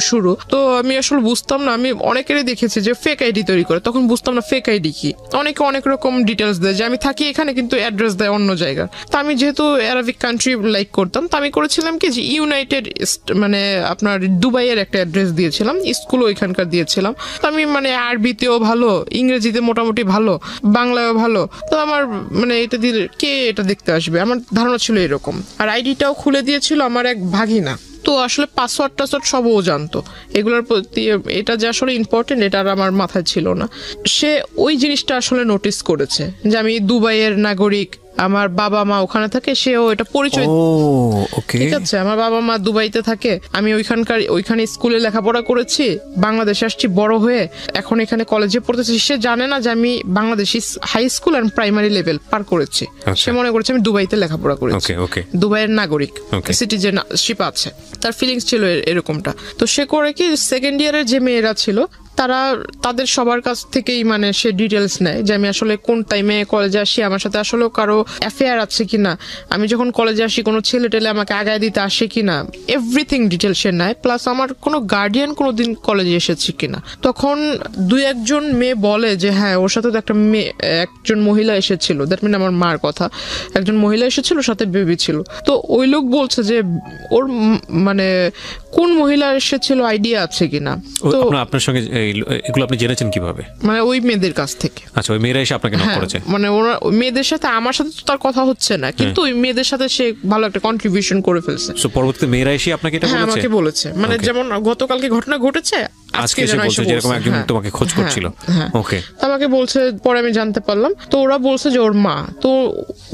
শুরু, তো আমি আসলে বুঝতাম না। আমি অনেকেরই দেখেছি যে ফেক আইডি তৈরি করে, তখন বুঝতাম না ফেক আইডি কি। অনেকে অনেক রকম ডিটেলস দেয় যে আমি থাকি এখানে কিন্তু অ্যাড্রেস দেয় অন্য জায়গার। তো আমি যেহেতু অ্যারাবিক কান্ট্রি লাইক করতাম, তো আমি করেছিলাম কি যে ইউনাইটেড মানে আপনার দুবাইয়ের একটা অ্যাড্রেস দিয়েছিলাম, স্কুলও ওইখানকার দিয়েছিলাম। তো আমি মানে আরবিতেও ভালো, ইংরেজিতে মোটামুটি ভালো, বাংলায়ও ভালো। তো আমার মানে এটা দিলে কে এটা দেখতে আসবে, আমার ধারণা ছিল এরকম। আর আইডিটাও খুলে দিয়েছিল আমার এক ভাগিনা। তো আসলে পাসওয়ার্ড টাসওয়ার্ড সবও জানতো, এগুলোর প্রতি এটা যে আসলে ইম্পর্টেন্ট এটা আর আমার মাথায় ছিল না। সে ওই জিনিসটা আসলে নোটিস করেছে যে আমি দুবাইয়ের নাগরিক, আমার বাবা মা ওখানে থাকে, সেও এটা পরিচয়। ঠিক আছে, আমার বাবা মা দুবাইতে থাকে, আমি ওইখানে স্কুলে লেখাপড়া করেছি, বাংলাদেশে আসছি বড় হয়ে, এখন এখানে কলেজে পড়তেছি। সে জানে না যে আমি বাংলাদেশি হাই স্কুল আর প্রাইমারি লেভেল পার করেছি। সে মনে করেছে আমি দুবাইতে লেখাপড়া করেছি, দুবাইয়ের নাগরিক, সিটিজেনশিপ আছে, তার ফিলিংস ছিল এরকমটা। তো সে করে কি, সেকেন্ড ইয়ারের যে মেয়েরা ছিল তাদের সবার কাছ থেকেই মানে সে ডিটেলস নেয় যে আমি আসলে কোন টাইমে কলেজে আসি, আমার সাথে আসলে কারো অ্যাফেয়ার আছে কিনা, আমি যখন কলেজে আসি কোনো ছেলে টেলে আমাকে আগায় দিতে আসে কিনা, এভরিথিং ডিটেল সে নেয়। প্লাস আমার কোনো গার্ডিয়ান কোনোদিন কলেজে এসেছে কিনা। তখন 2-1 মেয়ে বলে যে হ্যাঁ ওর সাথে তো একজন মহিলা এসেছিল, দ্যাট মিন আমার মার কথা, একজন মহিলা এসেছিল, সাথে বেবি ছিল। তো ওই লোক বলছে যে ওর মানে কোন মহিলা এসেছিল আইডিয়া আছে কিনা। তো আপনার সঙ্গে এগুলো আপনি জেনেছেন কিভাবে? মানে ওই মেয়েদের কাছ থেকে। আচ্ছা, ওই মেয়েরা এসে আপনাকে নক করেছে? মানে ওরা মেয়েদের সাথে, আমার সাথে তো তার কথা হচ্ছে না, কিন্তু ওই মেয়েদের সাথে সে ভালো একটা কন্ট্রিবিউশন করে ফেলছে। সো পরবর্তীতে মেয়েরা এসে আপনাকে এটা বলেছে? আমাকে বলেছে, মানে যেমন গতকালকে ঘটনা ঘটেছে, আজকে এসে বলছে যে এরকম একজন তোমাকে খোঁজ করছিল। ওকে, আমাকে বলছে, পরে আমি জানতে পারলাম। তো ওরা বলছে যে ওর মা, তো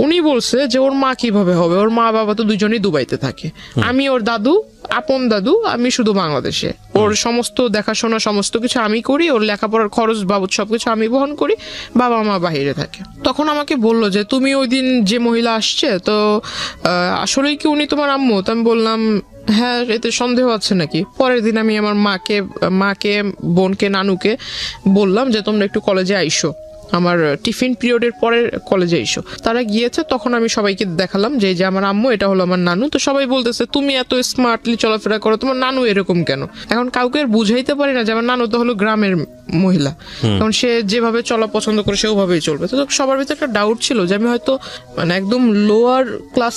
উনি বলছে যে ওর মা কিভাবে হবে, ওর মা বাবা তো দুজনেই দুবাইতে থাকে, আমি ওর দাদু, আপন দাদু, আমি শুধু বাংলাদেশে। ওর সমস্ত দেখাশোনা সমস্ত কিছু আমি করি, ওর লেখাপড়ার খরচ বাবদ সবকিছু আমি বহন করি, বাবা মা বাহিরে থাকে। তখন আমাকে বললো যে তুমি ওই দিন যে মহিলা আসছে, তো আসলেই কি উনি তোমার আম্মু? তো আমি বললাম হ্যাঁ, এতে সন্দেহ আছে নাকি? পরের দিন আমি আমার মাকে বোনকে, নানুকে বললাম যে তোমরা একটু কলেজে আইসো, আমার টিফিন পিরিয়ডের পরে কলেজে এসো। তারা গিয়েছে, তখন আমি সবাইকে দেখালাম যে যে আমার আম্মু, এটা হলো আমার নানু। তো সবাই বলতেছে তুমি এত স্মার্টলি চলাফেরা করো, তোমার নানু এরকম কেন? এখন কাউকে আর বুঝাইতে পারি না যে আমার নানু তো হলো গ্রামের মহিলা, কারণ সে যেভাবে চলা পছন্দ করে সে ওভাবেই চলবে। তো সবার ভিতরে একটা ডাউট ছিল যে আমি হয়তো মানে একদম লোয়ার ক্লাস,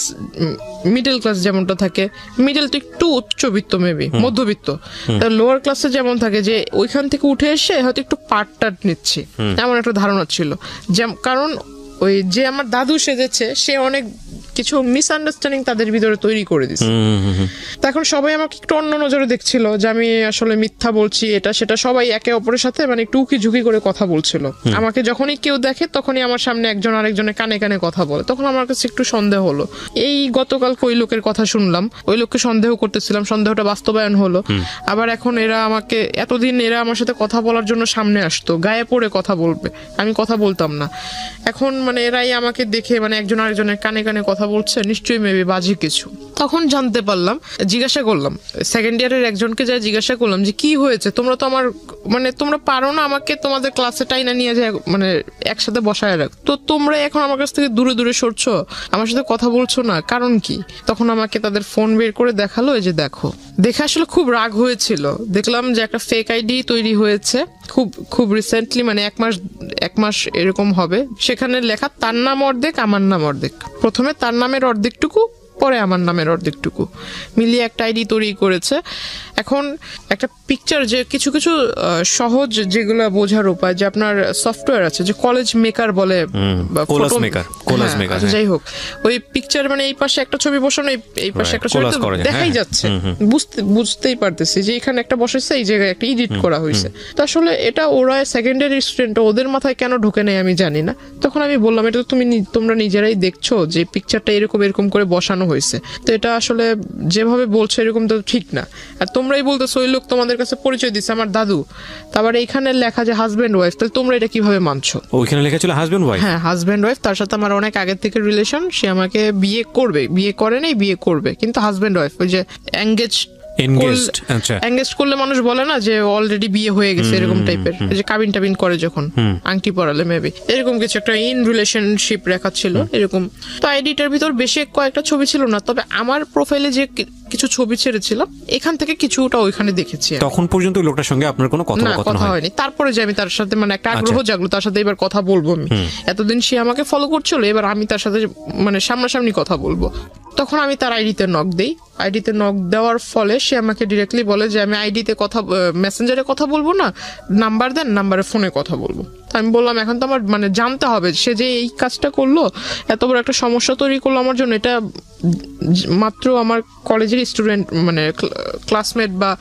মিডল ক্লাস যেমনটা থাকে, মিডল তো একটু উচ্চবিত্ত, মেবি মধ্যবিত্ত, লোয়ার ক্লাসে যেমন থাকে, যে ওইখান থেকে উঠে এসে হয়তো একটু পাট নিচ্ছি, এমন একটা ধারণা ছিল। কারণ ওই যে আমার দাদু সেজেছে, সে অনেক কিছু মিসআন্ডারস্ট্যান্ডিং তাদের ভিতরে তৈরি করে দিচ্ছে। তো এখন সবাই আমাকে একটু অন্য নজরে দেখছিল যে আমি আসলে মিথ্যা বলছি, এটা সেটা। সবাই একে অপরের সাথে মানে একটু উকি ঝুঁকি করে কথা বলছিল। আমাকে যখনই কেউ দেখে তখনই আমার সামনে একজন আরেকজনের কানে কানে কথা বলে, তখন আমার কাছে একটু সন্দেহ হলো। এই গতকালকে ওই লোকের কথা শুনলাম, ওই লোককে সন্দেহ করতেছিলাম, সন্দেহটা বাস্তবায়ন হলো। আবার এখন এরা আমাকে, এতদিন এরা আমার সাথে কথা বলার জন্য সামনে আসতো, গায়ে পড়ে কথা বলবে, আমি কথা বলতাম না। এখন মানে এরাই আমাকে দেখে মানে একজন আরেকজনের কানে কানে কথা বলছে, নিশ্চয়ই মেবি বাজে কিছু। তখন জানতে পারলাম, জিজ্ঞাসা করলাম সেকেন্ড ইয়ারের একজনকে, যা জিজ্ঞাসা করলাম যে কি হয়েছে, তোমরা তো আমার মানে তোমরা পারো না আমাকে তোমাদের ক্লাসে টাইনা নিয়ে যায় মানে একসাথে বসায় রাখ, তো তোমরা এখন আমার কাছ থেকে দূরে দূরে সরছো, আমার সাথে কথা বলছো না, কারণ কি? তখন আমাকে তাদের ফোন বের করে দেখালো, এই যে দেখো। দেখে আসলে খুব রাগ হয়েছিল, দেখলাম যে একটা ফেক আইডি তৈরি হয়েছে খুব রিসেন্টলি, মানে এক মাস এরকম হবে। সেখানে লেখা তার নাম অর্ধেক, আমার নাম অর্ধেক। প্রথমে তার নামের অর্ধেকটুকু পরে আমার নামের অর্ধেকটুকু মিলিয়ে একটা আইডি তৈরি করেছে। এখন একটা পিকচার যে কিছু কিছু সহজ যেগুলো বোঝার উপায়, যে আপনার সফটওয়্যার আছে যে কলেজ মেকার বলে, যাই হোক, ওই পিকচার মানে এই পাশে একটা ছবি বসানো, এই পাশে একটা ছবি দেখাই যাচ্ছে, বুঝতেই পারতেছি যে এখানে একটা বসেছে, এই জায়গায় একটা এডিট করা হয়েছে। তো আসলে এটা ওরা সেকেন্ডারি স্টুডেন্ট, ওদের মাথায় কেন ঢোকে নেই আমি জানি না। তখন আমি বললাম এটা তো তোমরা নিজেরাই দেখছো যে পিকচারটা এরকম করে বসানো হয়েছে, তো এটা আসলে যেভাবে বলছো এরকম তো ঠিক না। আর তোমরাই বলতেছো ওই লোক তোমাদের কাছে পরিচয় দিচ্ছে আমার দাদু, তারপর এইখানে লেখা যে হাজব্যান্ড ওয়াইফ, তাহলে তোমরা এটা কিভাবে মানছো? ওইখানে লেখা ছিল হাজব্যান্ড ওয়াইফ। হ্যাঁ, হাজব্যান্ড ওয়াইফ, তার সাথে আমার অনেক আগের থেকে রিলেশন, সে আমাকে বিয়ে করবে, বিয়ে করে নাই, বিয়ে করবে, কিন্তু হাজব্যান্ড ওয়াইফ। ওই যে এঙ্গেজ করলে মানুষ বলে না যে অলরেডি বিয়ে হয়ে গেছে, এরকম টাইপের, যে কাবিন টাবিন করে যখন আংটি পরালে মেবি এরকম কিছু একটা ইন রিলেশনশিপ রেখা ছিল এরকম। তো আইডিটার ভিতর বেশি কয়েকটা ছবি ছিল না, তবে আমার প্রোফাইলে যে কিছু ছবি ছেড়েছিলাম এখান থেকে কিছুটা ওইখানে দেখেছি। তখন পর্যন্ত লোকটার সঙ্গে আপনার কোনো কথা হয়নি। তারপরে যে আমি তার সাথে মানে একটা আগ্রহ জাগলো, তার সাথে এবার কথা বলবো আমি। এতদিন সে আমাকে ফলো করছিল, এবার আমি তার সাথে মানে সামনাসামনি কথা বলবো। তখন আমি তার আইডিতে নক দেই। আইডিতে নক দেওয়ার ফলে সে আমাকে ডিরেক্টলি বলে যে আমি আইডিতে মেসেঞ্জারে কথা বলবো না, নাম্বার দেন, নাম্বারে ফোনে কথা বলবো। আমি বললাম এখন তো আমার মানে জানতে হবে সে যে এই কাজটা করলো, এত বড় একটা সমস্যা তৈরি করলো আমার জন্য, এটা মাত্র আমার কলেজের স্টুডেন্ট মানে ক্লাসমেট বা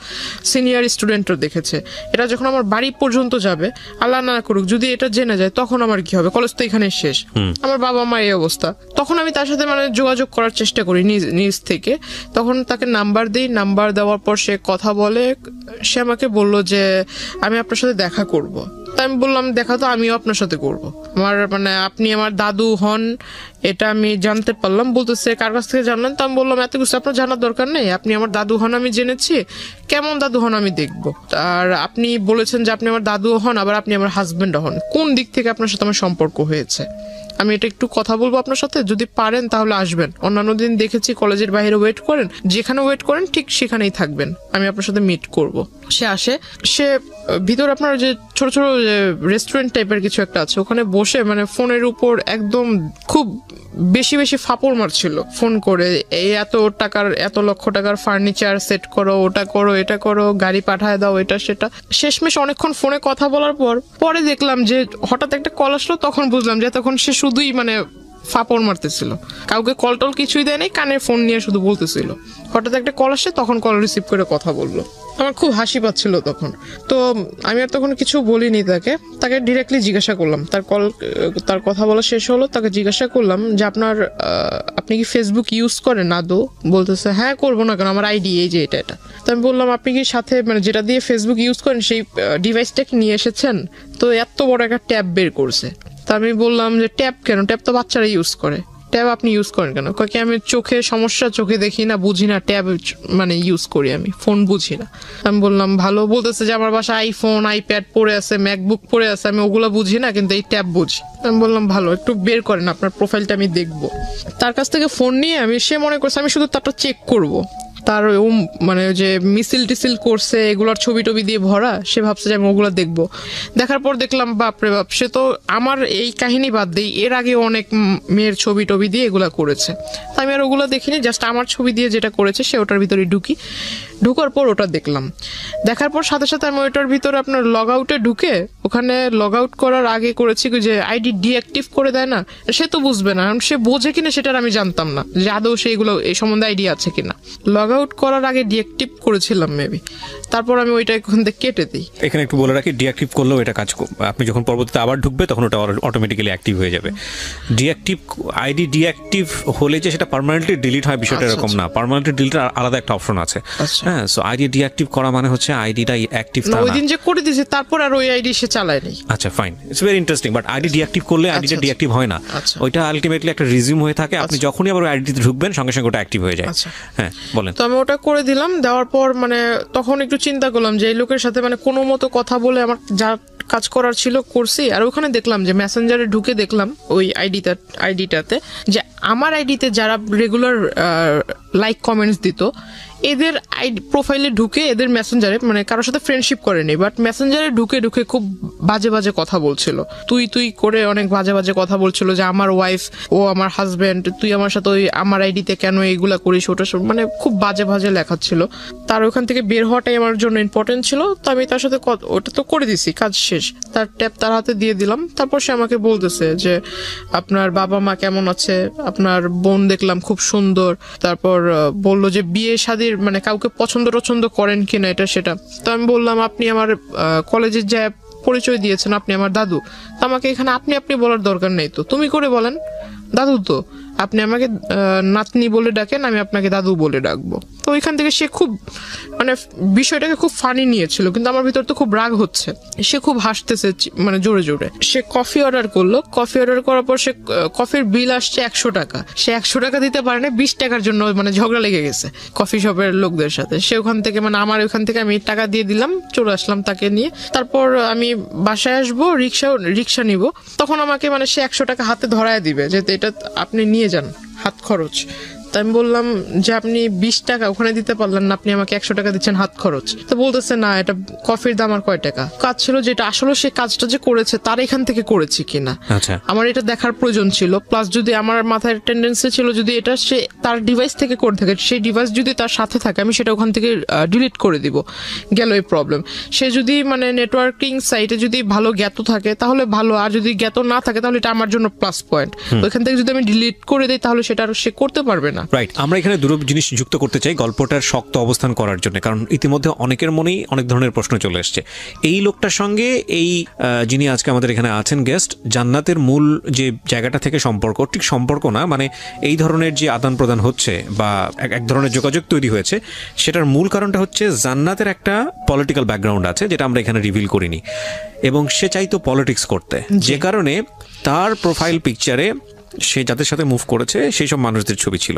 সিনিয়র স্টুডেন্টরা দেখেছে। এটা যখন আমার বাড়ি পর্যন্ত যাবে, আল্লাহ না করুক যদি এটা জেনে যায়, তখন আমার কি হবে? কলেজ তো এখানে শেষ, আমার বাবা মা এই অবস্থা। তখন আমি তার সাথে মানে যোগাযোগ করার চেষ্টা করি নিজ থেকে। তখন তাকে নাম্বার দিই, নাম্বার দেওয়ার পর সে কথা বলে। সে আমাকে বললো যে আমি আপনার সাথে দেখা করব। আমি বললাম দেখা তো আমিও আপনার সাথে করবো, আমার মানে আপনি আমার দাদু হন এটা আমি জানতে পারলাম। বলতেছে কার কাছ থেকে জানলেন? তো আমি বললাম এত কিছু আপনার জানার দরকার নেই, আপনি আমার দাদু হন আমি জেনেছি, কেমন দাদু হন আমি দেখবো। আর আপনি বলেছেন যে আপনি আমার দাদু হন, আবার আপনি আমার হাজবেন্ড হন, কোন দিক থেকে আপনার সাথে আমার সম্পর্ক হয়েছে? আমি এটা একটু কথা বলবো আপনার সাথে, যদি পারেন তাহলে আসবেন। অন্যান্য দিন দেখেছি কলেজের বাইরে ওয়েট করেন, যেখানে ওয়েট করেন ঠিক সেখানেই থাকবেন, আমি আপনার সাথে মিট করব। সে আসে, সে ভিতর আপনার যে ছোট ছোট রেস্টুরেন্ট টাইপের কিছু একটা আছে, ওখানে বসে মানে ফোনের উপর একদম খুব বেশি বেশি ফাপড় মারছিল ফোন করে, এই এত লক্ষ টাকার ফার্নিচার সেট করো, ওটা করো, এটা করো, গাড়ি পাঠায় দাও, এটা সেটা। শেষমেশ অনেকক্ষণ ফোনে কথা বলার পরে দেখলাম যে হঠাৎ একটা কল আসলো। তখন বুঝলাম যে তখন সে শুধুই মানে ফাপড় মারতেছিল, কাউকে কল টল কিছুই দেয় নাই, কানে ফোন নিয়ে শুধু বলতেছিল। হঠাৎ একটা কল আসে, তখন কল রিসিভ করে কথা বললো। আমার খুব হাসি পাচ্ছিল তখন। তো আমি আর তখন কিছু বলিনি তাকে ডিরেক্টলি জিজ্ঞাসা করলাম। তার কথা বলা শেষ হলো, তাকে জিজ্ঞাসা করলাম যে আপনি কি ফেসবুক ইউজ করেন আদৌ? বলতেছে হ্যাঁ, করবো না কেন, আমার আইডি এই যে এটা। তো আমি বললাম আপনি কি সাথে মানে যেটা দিয়ে ফেসবুক ইউজ করেন সেই ডিভাইসটা কি নিয়ে এসেছেন? তো এত বড় একটা ট্যাব বের করছে। তা আমি বললাম যে ট্যাব কেন? ট্যাব তো বাচ্চারা ইউজ করে, ট্যাব আপনি ইউজ করেন কেন? কি আমি চোখে সমস্যা, চোখে দেখি না, বুঝি না, ট্যাব মানে ইউজ করি আমি, ফোন বুঝি না। আমি বললাম ভালো। বলতেছে যে আমার বাসায় আইফোন, আইপ্যাড পড়ে আছে, ম্যাকবুক পড়ে আছে, আমি ওগুলো বুঝি না, কিন্তু এই ট্যাব বুঝি। আমি বললাম ভালো, একটু বের করেন আপনার প্রোফাইলটা আমি দেখবো। তার কাছ থেকে ফোন নিয়ে সে মনে করছে আমি শুধু তারটা চেক করবো, তার মানে যে মিছিল টিছিল করছে এগুলার ছবি টবি দিয়ে ভরা, সে ভাবছে যে আমি ওগুলো দেখবো। দেখার পর দেখলাম বাপরে বাপ, সে তো আমার এই কাহিনী বাদ দেই, এর আগে অনেক মেয়ের ছবি টবি দিয়ে এগুলা করেছে। তাই আমি আর ওগুলো দেখিনি, জাস্ট আমার ছবি দিয়ে যেটা করেছে সে ওটার ভিতরে ঢুকার পর ওটা দেখলাম। দেখার পর সাথে সাথে আমি ওইটার ভিতরে আপনার লগ আউটে ঢুকে, ওখানে লগ আউট করার আগে করেছি যে আইডি ডিঅ্যাক্টিভ করে দেয় না, সে তো বুঝবে না, সে বোঝে কিনা সেটার আমি জানতাম না যে আদৌ সেইগুলো এই সম্বন্ধে আইডিয়া আছে কিনা। লগ আউট করার আগে ডিঅ্যাক্টিভ করেছিলাম মেবি, তারপর আমি ওইটা এখান থেকে কেটে দিই। এখানে একটু বলে রাখি, ডিঅ্যাক্টিভ করলেও এটা কাজ, আপনি যখন পরবর্তীতে আবার ঢুকবে তখন ওটা অটোমেটিক্যালি অ্যাক্টিভ হয়ে যাবে। আইডি ডিঅ্যাক্টিভ হলে যে সেটা পার্মানেন্টলি ডিলিট হয় বিষয়টা এরকম না, পার্মানেন্টলি ডিলিট আলাদা একটা অপশন আছে। হ্যাঁ, সো আইডি ডিঅ্যাক্টিভ করা মানে হচ্ছে আইডিটাই অ্যাক্টিভ না। ওই দিন যে করে দিয়েছে তারপর আর ওই আইডি সে চালায় নাই। আচ্ছা fine, it's very interesting. But ID deactive করলে আইডিটা ডিঅ্যাক্টিভ হয় না, ওইটা আলটিমেটলি একটা রিজিউম হয়ে থাকে। আপনি যখনই আবার আইডিতে ঢুকবেন সঙ্গে সঙ্গে ওটা অ্যাক্টিভ হয়ে যায়। হ্যাঁ বলেন। তো আমি ওটা করে দিলাম। দেওয়ার পর মানে তখন একটু চিন্তা করলাম যে এই লোকের সাথে মানে কোনো মতো কথা বলে আমার যা কাজ করার ছিল করছি। আর ওখানে দেখলাম যে মেসেঞ্জারে ঢুকে দেখলাম ওই আইডিটাতে যে আমার আইডিতে যারা রেগুলার লাইক কমেন্টস দিত এদের আইডি প্রোফাইলে ঢুকে এদের মেসেঞ্জারে মানে কারোর সাথে ফ্রেন্ডশিপ করেনি বাট মেসেঞ্জারে ঢুকে ঢুকে খুব বাজে বাজে কথা বলছিল, তুই করে অনেক বাজে বাজে কথা বলছিল যে আমার ওয়াইফ ও আমার হাজবেন্ড, তুই আমার সাথে ওই আমার আইডিতে কেন এইগুলা করিস, ওটা মানে খুব বাজে বাজে লেখা ছিল। তার ওখান থেকে বের হওয়াটাই আমার জন্য ইম্পর্টেন্ট ছিল, তো আমি তার সাথে ওটা তো করে দিছি, কাজ শেষ। তার ট্যাব তার হাতে দিয়ে দিলাম। তারপর সে আমাকে বলতেছে যে আপনার বাবা মা কেমন আছে, আপনার বোন দেখলাম খুব সুন্দর, তারপর বললো যে বিয়ে শাদীর মানে কাউকে পছন্দ টছন্দ করেন কিনা এটা সেটা। তো আমি বললাম আপনি আমার কলেজের যা পরিচয় দিয়েছেন আপনি আমার দাদু, তো আমাকে এখানে আপনি বলার দরকার নেই, তো তুমি করে বলেন, দাদু তো আপনি আমাকে নাতনি বলে ডাকেন, আমি আপনাকে দাদু বলে ডাকবো। তো ওইখান থেকে সে খুব মানে বিষয়টাকে খুব ফানি নিয়েছিল, কিন্তু আমার ভিতর তো খুব রাগ হচ্ছে। সে খুব হাসতেছে মানে জোরে জোরে। সে কফি অর্ডার করলো, কফি অর্ডার করার পর সে কফির বিল আসছে 100 টাকা, সে 100 টাকা দিতে পারে না, 20 টাকার জন্য মানে ঝগড়া লেগে গেছে কফি শপের লোকদের সাথে। সে ওখান থেকে মানে আমার ওখান থেকে আমি টাকা দিয়ে দিলাম, চলে আসলাম তাকে নিয়ে। তারপর আমি বাসায় আসবো, রিক্সা নিব, তখন আমাকে মানে সে 100 টাকা হাতে ধরায় দিবে যে এটা আপনি নিয়ে যান হাত খরচ। তো আমি বললাম যে আপনি 20 টাকা ওখানে দিতে পারলেন না, আপনি আমাকে 100 টাকা দিচ্ছেন হাত খরচ। তো বলতেছে না এটা কফির দাম আর কয় টাকা। কাজ ছিল যেটা আসলে সে কাজটা যে করেছে তার এখান থেকে করেছে কিনা আমার এটা দেখার প্রয়োজন ছিল। প্লাস যদি আমার মাথায় টেন্ডেন্সি ছিল যদি এটা সে তার ডিভাইস থেকে করে থাকে, সেই ডিভাইস যদি তার সাথে থাকে আমি সেটা ওখান থেকে ডিলিট করে দিব, গেল এই প্রবলেম। সে যদি মানে নেটওয়ার্কিং সাইটে যদি ভালো জ্ঞাত থাকে তাহলে ভালো, আর যদি জ্ঞাত না থাকে তাহলে এটা আমার জন্য প্লাস পয়েন্ট। ওইখান থেকে যদি আমি ডিলিট করে দিই তাহলে সেটা আর সে করতে পারবে না। রাইট, আমরা এখানে দুটো জিনিস যুক্ত করতে চাই গল্পটার শক্ত অবস্থান করার জন্য, কারণ ইতিমধ্যে অনেকের মনেই অনেক ধরনের প্রশ্ন চলে এসছে। এই লোকটার সঙ্গে এই যিনি আজকে আমাদের এখানে আছেন গেস্ট, জান্নাতের মূল যে জায়গাটা থেকে সম্পর্ক, ঠিক সম্পর্ক না মানে এই ধরনের যে আদান প্রদান হচ্ছে বা এক ধরনের যোগাযোগ তৈরি হয়েছে, সেটার মূল কারণটা হচ্ছে জান্নাতের একটা পলিটিক্যাল ব্যাকগ্রাউন্ড আছে যেটা আমরা এখানে রিভিল করিনি, এবং সে চাইতো পলিটিক্স করতে, যে কারণে তার প্রোফাইল পিকচারে সে যাদের সাথে মুভ করেছে সেই সব মানুষদের ছবি ছিল,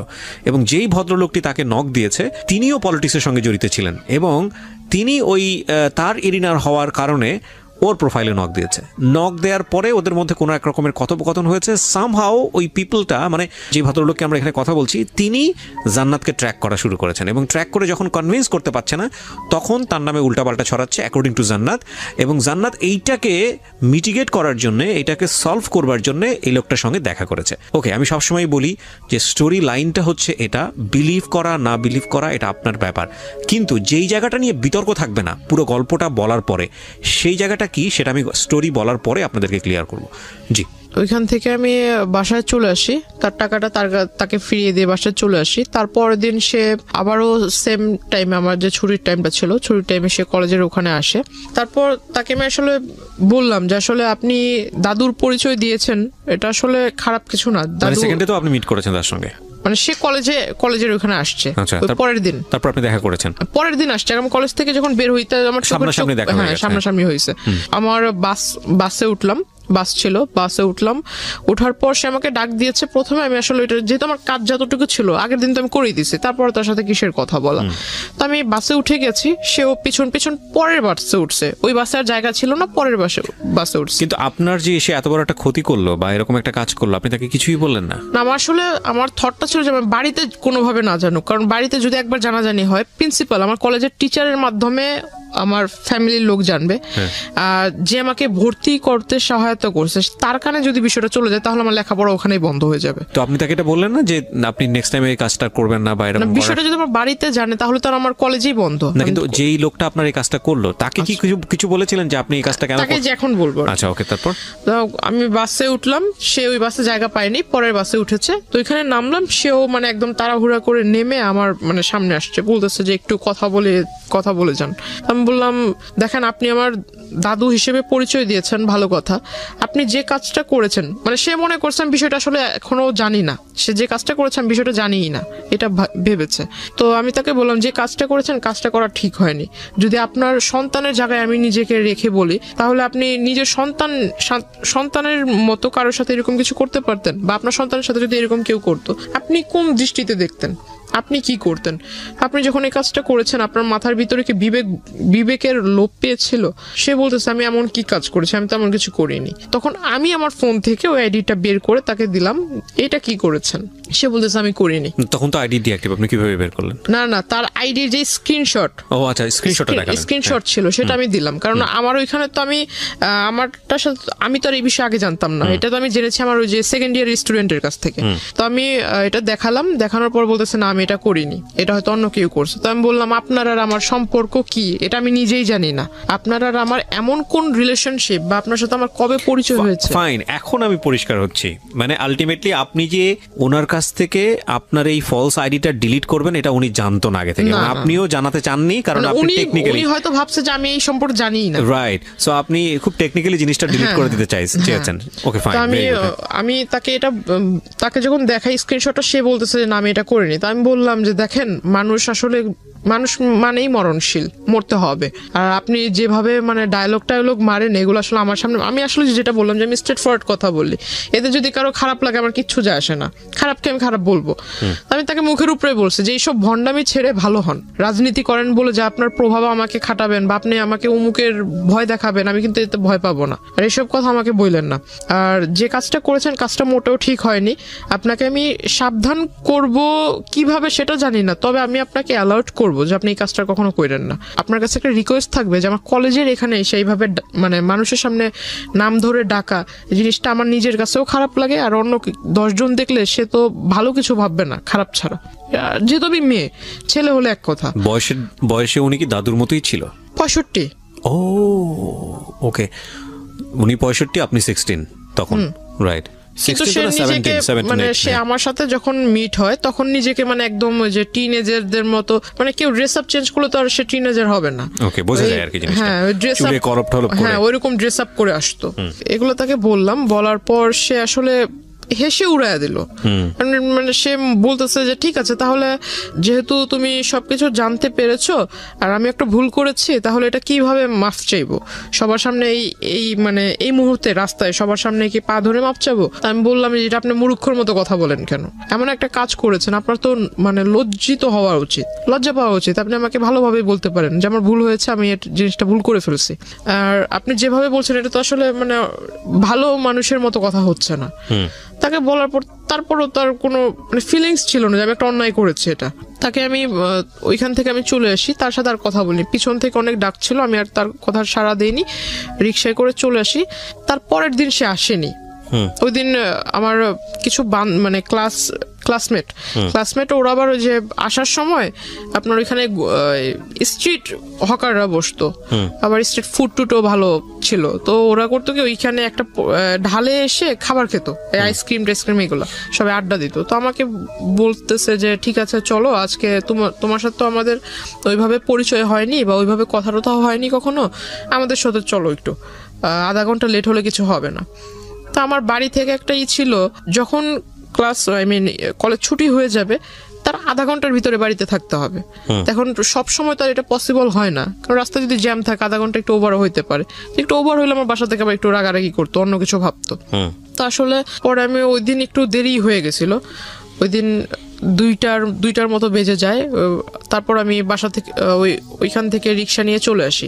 এবং যেই ভদ্রলোকটি তাকে নক দিয়েছে তিনিও পলিটিক্সের সঙ্গে জড়িত ছিলেন, এবং তিনি ওই তার এরিনার হওয়ার কারণে ওর প্রোফাইলে নক দিয়েছে। নক দেওয়ার পরে ওদের মধ্যে কোনো এক রকমের কথোপকথন হয়েছে। সামহাও ওই পিপলটা মানে যে ভদ্রলোককে আমরা এখানে কথা বলছি তিনি জান্নাতকে ট্র্যাক করা শুরু করেছেন, এবং ট্র্যাক করে যখন কনভিন্স করতে পারছে না তখন তার নামে উল্টাপাল্টা ছড়াচ্ছে অ্যাকর্ডিং টু জান্নাত, এবং জান্নাত এইটাকে মিটিগেট করার জন্য, এইটাকে সলভ করবার জন্য এই লোকটার সঙ্গে দেখা করেছে। ওকে, আমি সবসময় বলি যে স্টোরি লাইনটা হচ্ছে এটা, বিলিভ করা না বিলিভ করা এটা আপনার ব্যাপার, কিন্তু যেই জায়গাটা নিয়ে বিতর্ক থাকবে না পুরো গল্পটা বলার পরে, সেই জায়গাটা কি সেটা আমি স্টোরি বলার পরে আপনাদেরকে ক্লিয়ার করব। জি, ওইখান থেকে আমি বাসায় চলে আসি, তার টাকাটা তাকে ফিরিয়ে দিয়ে বাসায় চলে আসি। তারপরের দিন সে আবারও সেম টাইমে, আমার যে ছুটির টাইমটা ছিল, ছুটির টাইমে সে কলেজের ওখানে আসে। তারপর তাকে আমি আসলে বললাম যে আসলে আপনি দাদুর পরিচয় দিয়েছেন, এটা আসলে খারাপ কিছু না। দাদু সেকেন্ডে তো আপনি মিট করেছেন তার সঙ্গে, মানে সে কলেজের ওখানে আসছে পরের দিন, তারপর আপনি দেখা করেছেন পরের দিন আসছে। আমি কলেজ থেকে যখন বের হইতে আমার সামনাসামনি হয়েছে। আমার বাসে উঠলাম, বাস ছিল, বাসে উঠলাম, ওঠার পর সে আমাকে ডাক দিয়েছে। প্রথমে আমি আসলে এটা যেহেতু আমার কাজ যতটুকু ছিল আগের দিন তো আমি করেই দিছি, তারপর তার সাথে কিসের কথা বলা। তো আমি বাসে উঠে গেছি, সেও পিছন পরের বাসে উঠছে, ওই বাসে আর জায়গা ছিল না, পরের বাসে উঠছে। কিন্তু আপনার যে সে এত বড় একটা ক্ষতি করলো বা এরকম একটা কাজ করলো, আপনি তাকে কিছুই বললেন না? না, আমার থটটা ছিল যে আমার বাড়িতে কোনোভাবে না জানুক, কারণ বাড়িতে যদি একবার জানাজানি হয়, প্রিন্সিপাল আমার কলেজের টিচারের মাধ্যমে আমার ফ্যামিলির লোক জানবে, যে আমাকে ভর্তি করতে সহায়তা করছে তার কানে যদি বিষয়টা চলে যায় তাহলে আমার লেখাপড়া ওখানেই বন্ধ হয়ে যাবে। তো আপনি তাকে এটা বললেন না যে আপনি নেক্সট টাইম এই কাজটা করবেন না বা এরকম? বিষয়টা যদি আমার বাড়িতে জানে তাহলে তো আমার কলেজেই বন্ধ না। কিন্তু যেই লোকটা আপনার এই কাজটা করলো তাকে কি কিছু বলেছিলেন যে আপনি এই কাজটা কেন? তাকে যে এখন বলবো। আচ্ছা, ওকে। তারপর আমি বাসে উঠলাম, সে ওই বাসে জায়গা পায়নি, পরের বাসে উঠেছে। তো এখানে নামলাম, সেও মানে একদম তাড়াহুড়া করে নেমে আমার মানে সামনে আসছে, বলতেছে যে একটু কথা বলে যান। আমি বললাম দেখেন আপনি আমার দাদু হিসেবে পরিচয় দিয়েছেন, ভালো কথা, আপনি যে কাজটা করেছেন, মানে সে মনে করছে আমি বিষয়টা আসলে এখনো জানি না, সে যে কাজটা করেছে আমি বিষয়টা জানিই না এটা ভেবেছে। তো আমি তাকে বললাম যে কাজটা করেছেন, কাজটা করা ঠিক হয়নি। যদি আপনার সন্তানের জায়গায় আমি নিজেকে রেখে বলি তাহলে আপনি নিজের সন্তানের মতো কারোর সাথে এরকম কিছু করতে পারতেন, বা আপনার সন্তানের সাথে যদি এরকম কেউ করতো আপনি কোন দৃষ্টিতে দেখতেন, আপনি কি করতেন? আপনি যখন এই কাজটা করেছেন আপনার মাথার ভিতরে কি বিবেকের লোপ পেয়েছিল? সে বলতেছে আমি এমন কি কাজ করেছি, আমি তো এমন কিছু করিনি। তখন আমি আমার ফোন থেকে ওই আইডিটা বের করে তাকে দিলাম, এটা কি করেছেন? সে বলতেছে আমি করিনি। তখন তো আইডি ডিঅ্যাক্টিভ, আপনি কিভাবে বের করলেন? না তার আইডির যে স্ক্রিনশট, ও আচ্ছা, স্ক্রিনশটটা দেখালেন। স্ক্রিনশট ছিল, সেটা আমি দিলাম, কারণ আমার ওইখানে তো আমারটার সাথে আমি তো আর এই বিষয়ে আগে জানতাম না, এটা তো আমি জেনেছি আমার ওই যে সেকেন্ড ইয়ার স্টুডেন্টের কাছ থেকে। তো আমি এটা দেখালাম, দেখানোর পর বলতেছে না আমি এটা করিনি, এটা হয়তো অন্য কেউ করছে। তো আমি বললাম আপনার আর আমার সম্পর্ক কি, এটা আমি নিজেই জানি না। আপনার আর আমার এমন কোন রিলেশনশিপ বা আপনার সাথে আমার কবে পরিচয় হয়েছে? ফাইন, এখন আমি পরিষ্কার হচ্ছি। মানে আলটিমেটলি আপনি যে ওনার কাছ থেকে আপনার এই ফলস আইডিটা ডিলিট করবেন এটা উনি জানতো না আগে থেকে, এবং আপনিও জানাতে চাননি, কারণ আপনি টেকনিক্যালি, উনি হয়তো ভাবছে যে আমি এই সম্পর্কে জানিই না। রাইট, সো আপনি খুব টেকনিক্যালি জিনিসটা ডিলিট করে দিতে চেয়েছেন। Okay fine. আমি তাকে যখন দেখাই স্ক্রিনশটটা, সে বলতেছে যে না আমি এটা করিনি। তো আমি বললাম যে দেখেন, মানুষ মানেই মরণশীল, মরতে হবে। আর আপনি যেভাবে মানে ডায়লগ মারেন, এগুলো আসলে আমার সামনে, আমি আসলে যেটা বললাম যে আমি স্ট্রেট ফরওয়ার্ড কথা বললি, এতে যদি কারো খারাপ লাগে আমার কিচ্ছু যায় আসে না, খারাপকে আমি খারাপ বলবো। আমি তাকে মুখের উপরে বলছি যে এইসব ভণ্ডামি ছেড়ে ভালো হন, রাজনীতি করেন বলে যে আপনার প্রভাব আমাকে খাটাবেন বা আপনি আমাকে উমুকের ভয় দেখাবেন, আমি কিন্তু এতে ভয় পাবো না, আর এসব কথা আমাকে বললেন না। আর যে কাজটা করেছেন কাজটা মোটেও ঠিক হয়নি, আপনাকে আমি সাবধান করব কিভাবে সেটা জানি না, তবে আমি আপনাকে অ্যালার্ট করবো যে আপনি এই কাজটা কখনো করেন না। আপনার কাছে একটা রিকোয়েস্ট থাকবে যে আমার কলেজের এখানে সেইভাবে মানে মানুষের সামনে নাম ধরে ডাকা, জিনিসটা আমার নিজের কাছেও খারাপ লাগে, আর অন্য 10 জন দেখলে সে তো ভালো কিছু ভাববে না খারাপ ছাড়া। যেহেতু আমি মেয়ে, ছেলে হলে এক কথা। বয়সে উনি কি দাদুর মতোই ছিল? 65। ও ওকে, উনি 65, আপনি 16 তখন, রাইট। কিন্তু সে নিজেকে মানে সে আমার সাথে যখন মিট হয় তখন নিজেকে মানে একদম ওই যে টিনেজারদের মতো, মানে কেউ ড্রেস আপ চেঞ্জ করলে তো আর সে টিনেজার হবে না। ওকে, বোঝা যায় আর কি জিনিসটা। হ্যাঁ, ড্রেস আপ, হ্যাঁ ওইরকম ড্রেস আপ করে আসতো। এগুলো তাকে বললাম, বলার পর সে আসলে হেসে উড়াইয়া দিল। মানে সে বলতেছে যে ঠিক আছে, তাহলে যেহেতু তুমি সবকিছু জানতে পেরেছো আর আমি একটা ভুল করেছি, তাহলে এটা কিভাবে মাফ চাইবো? সবার সামনে মানে এই মুহূর্তে রাস্তায় সবার সামনে কি পা ধরে মাফ চাবো? আমি বললাম যে এটা আপনি মূর্খর মতো কথা বলেন কেন? এমন একটা কাজ করেছেন, আপনার তো মানে লজ্জিত হওয়া উচিত, লজ্জা পাওয়া উচিত। আপনি আমাকে ভালোভাবে বলতে পারেন যে আমার ভুল হয়েছে, আমি জিনিসটা ভুল করে ফেলছি। আর আপনি যেভাবে বলছেন এটা তো আসলে মানে ভালো মানুষের মতো কথা হচ্ছে না। তাকে বলার পর তারপরও তার কোনো মানে ফিলিংস ছিল না যে আমি একটা অন্যায় করেছি এটা। তাকে আমি ওইখান থেকে আমি চলে আসি, তার সাথে আর কথা বলিনি। পিছন থেকে অনেক ডাক ছিল, আমি আর তার কথা সাড়া দিইনি, রিক্সায় করে চলে আসি। তার পরের দিন সে আসেনি। ওই দিন আমার কিছু মানে ক্লাসমেট ওরা আবার ওই যে আসার সময় আপনার ওইখানে স্ট্রিট হকাররা বসতো, আবার স্ট্রিট ফুড টুটও ভালো ছিল। তো ওরা করতো কি, ওইখানে একটা ঢালে এসে খাবার খেত, আইসক্রিম টেসক্রিম এগুলো সবাই আড্ডা দিত। তো আমাকে বলতেছে যে ঠিক আছে চলো, আজকে তোমার সাথে তো আমাদের ওইভাবে পরিচয় হয়নি বা ওইভাবে কথা টথা হয়নি কখনো, আমাদের সাথে চলো একটু, আধা ঘন্টা লেট হলে কিছু হবে না। তো আমার বাড়ি থেকে একটা ছিল, যখন কলেজ ছুটি হয়ে যাবে তার আধা ঘন্টার ভিতরে বাড়িতে থাকতে হবে। এখন সব সময় তো আর এটা পসিবল হয় না, কারণ রাস্তায় যদি জ্যাম থাকে আধা ঘন্টা একটু ওভারও হইতে পারে। একটু ওভার হইলে আমার বাসা থেকে আবার একটু রাগারাগি করতো, অন্য কিছু ভাবতো। তো আসলে পরে আমি ওই দিন একটু দেরি হয়ে গেছিল, ওই দিন 2টার মতো বেজে যায়। তারপর আমি বাসা থেকে ওইখান থেকে রিক্সা নিয়ে চলে আসি,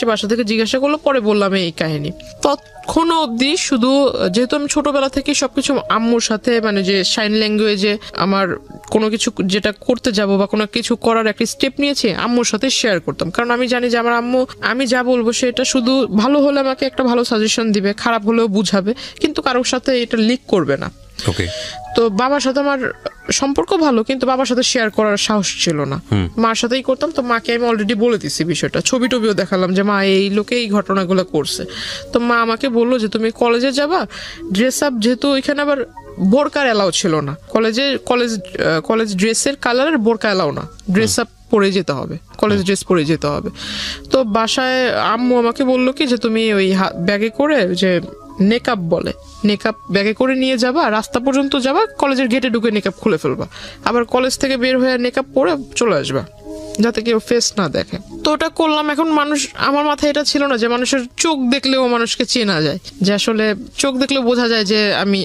বাসা থেকে জিজ্ঞাসা করলো, পরে বললাম এই কাহিনী। তখনও অবধি শুধু, যেহেতু আমি ছোটবেলা থেকে সবকিছু আম্মুর সাথে মানে যে সাইন ল্যাঙ্গুয়েজে আমার কোনো কিছু যেটা করতে যাব বা কোনো কিছু করার একটা স্টেপ নিয়েছি আম্মুর সাথে শেয়ার করতাম, কারণ আমি জানি যে আমার আম্মু আমি যা বলবো সেটা শুধু ভালো হলে আমাকে একটা ভালো সাজেশন দিবে, খারাপ হলেও বুঝাবে, কিন্তু কারোর সাথে এটা লিক করবে না। তো বাবার সাথে আমার সম্পর্ক ভালো, কিন্তু বাবার সাথে শেয়ার করার সাহস ছিল না, মার সাথেই করতাম। তো মাকে আমি অলরেডি বলে দিছি বিষয়টা, ছবি টবিও দেখালাম যে মা এই লোকে এই ঘটনাগুলো করছে। তো মা আমাকে বললো যে তুমি কলেজে যাবা, ড্রেস আপ, যেহেতু ওইখানে আবার বোরকার এলাও ছিল না, কলেজ ড্রেসের কালারের বোরকা এলাও না, ড্রেস আপ পরে যেতে হবে, কলেজ ড্রেস পরে যেতে হবে। তো বাসায় আম্মু আমাকে বললো কি যে তুমি ওই ব্যাগে করে যে নেকআপ বলে, নেকআপ ব্যাগে করে নিয়ে যাবা, রাস্তা পর্যন্ত যাবা, কলেজের গেটে ঢুকে নেকআপ খুলে ফেলবা, আবার কলেজ থেকে বের হয়ে নেকআপ পরে চলে আসবা। যাতে কেউ ফেস না দেখে। তো ওটা করলাম। এখন মানুষ, আমার মাথায় এটা ছিল না যে মানুষের চোখ দেখলেও মানুষকে চেনা যায়, যে আসলে চোখ দেখলে বোঝা যায় যে আমি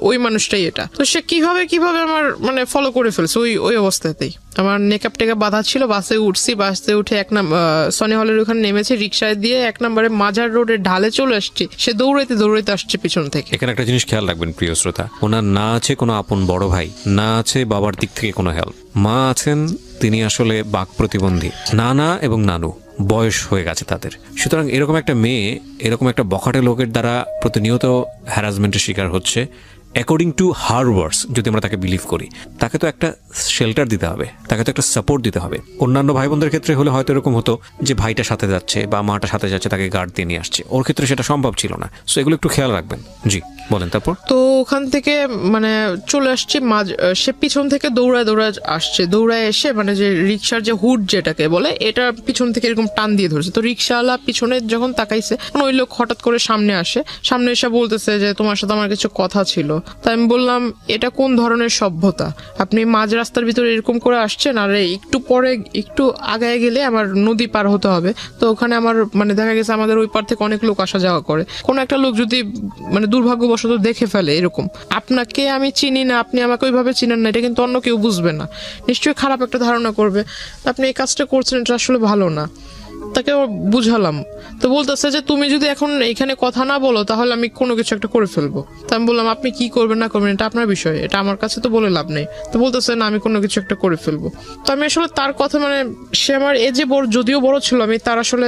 ওই মানুষটাই এটা। তো সে কিভাবে আমার মানে ফলো করে ফেলছে ওই অবস্থাতেই। আমার নেকআপ টেকআপ বাঁধা ছিল, বাসে উঠছি, বাসে উঠে সনি হলের ওখানে নেমেছি, রিক্সায় দিয়ে 1 নম্বরে মাজার রোডের ঢালে চলে আসছি। সে দৌড়াইতে আসছে পিছন থেকে। এখানে একটা জিনিস খেয়াল রাখবেন প্রিয় শ্রোতা, ওনার না আছে কোনো আপন বড় ভাই, না আছে বাবার দিক থেকে কোনো হেল্প, মা আছেন তিনি আসলে বাক প্রতিবন্ধী, নানা এবং নানু বয়স হয়ে গেছে তাদের। সুতরাং এরকম একটা মেয়ে এরকম একটা বখাটে লোকের দ্বারা প্রতিনিয়ত হ্যারাসমেন্টের শিকার হচ্ছে। অ্যাকর্ডিং টু হার ওয়ার্ডস, যদি আমরা তাকে বিলিভ করি, তাকে তো একটা শেল্টার দিতে হবে, তাকে তো একটা সাপোর্ট দিতে হবে। অন্যান্য ভাই বোনদের ক্ষেত্রে হলে হয়তো এরকম হতো যে ভাইটা সাথে যাচ্ছে বা মাটা সাথে যাচ্ছে, তাকে গার্ড দিয়ে নিয়ে আসছে। ওর ক্ষেত্রে সেটা সম্ভব ছিল না। সো এগুলো একটু খেয়াল রাখবেন। জি বলেন। তারপর তো ওখান থেকে মানে চলে আসছি, সে পিছন থেকে দৌড়ায় আসছে। দৌড়ায় এসে মানে যে রিক্সার যে হুড যেটাকে বলে, এটা পিছন থেকে এরকম টান দিয়ে ধরেছে। তো রিক্সাওয়ালা পিছনে যখন তাকাইছে, ওই লোক হঠাৎ করে সামনে এসে বলতেছে যে তোমার সাথে আমার কিছু কথা ছিল। তাই আমি বললাম, এটা কোন ধরনের সভ্যতা? আপনি মাঝ রাস্তার ভিতরে এরকম করে আসছেন, আর একটু পরে একটু আগায় গেলে আমার নদী পার হতে হবে। তো ওখানে আমার মানে দেখা গেছে আমাদের ওই পার থেকে অনেক লোক আসা যাওয়া করে। কোনো একটা লোক যদি মানে দুর্ভাগ্যবশত দেখে ফেলে এরকম, আপনাকে আমি চিনি না, আপনি আমাকে ওইভাবে চিনেন না, এটা কিন্তু অন্য কেউ বুঝবে না, নিশ্চয়ই খারাপ একটা ধারণা করবে। আপনি এই কাজটা করছেন, এটা আসলে ভালো না। তাকে বুঝালাম। তো বলতেছে যে তুমি যদি এখন এখানে কথা না বলো তাহলে আমি কোনো কিছু একটা করে ফেলবো। তো আমি বললাম, আপনি কি করবেন না করবেন এটা আপনার বিষয়, এটা আমার কাছে তো বলে লাভ নেই। তো বলতেছে না, আমি কোনো কিছু একটা করে ফেলবো। তো আমি আসলে তার কথা মানে সে আমার এজে বড়, যদিও বড় ছিল, আমি তার আসলে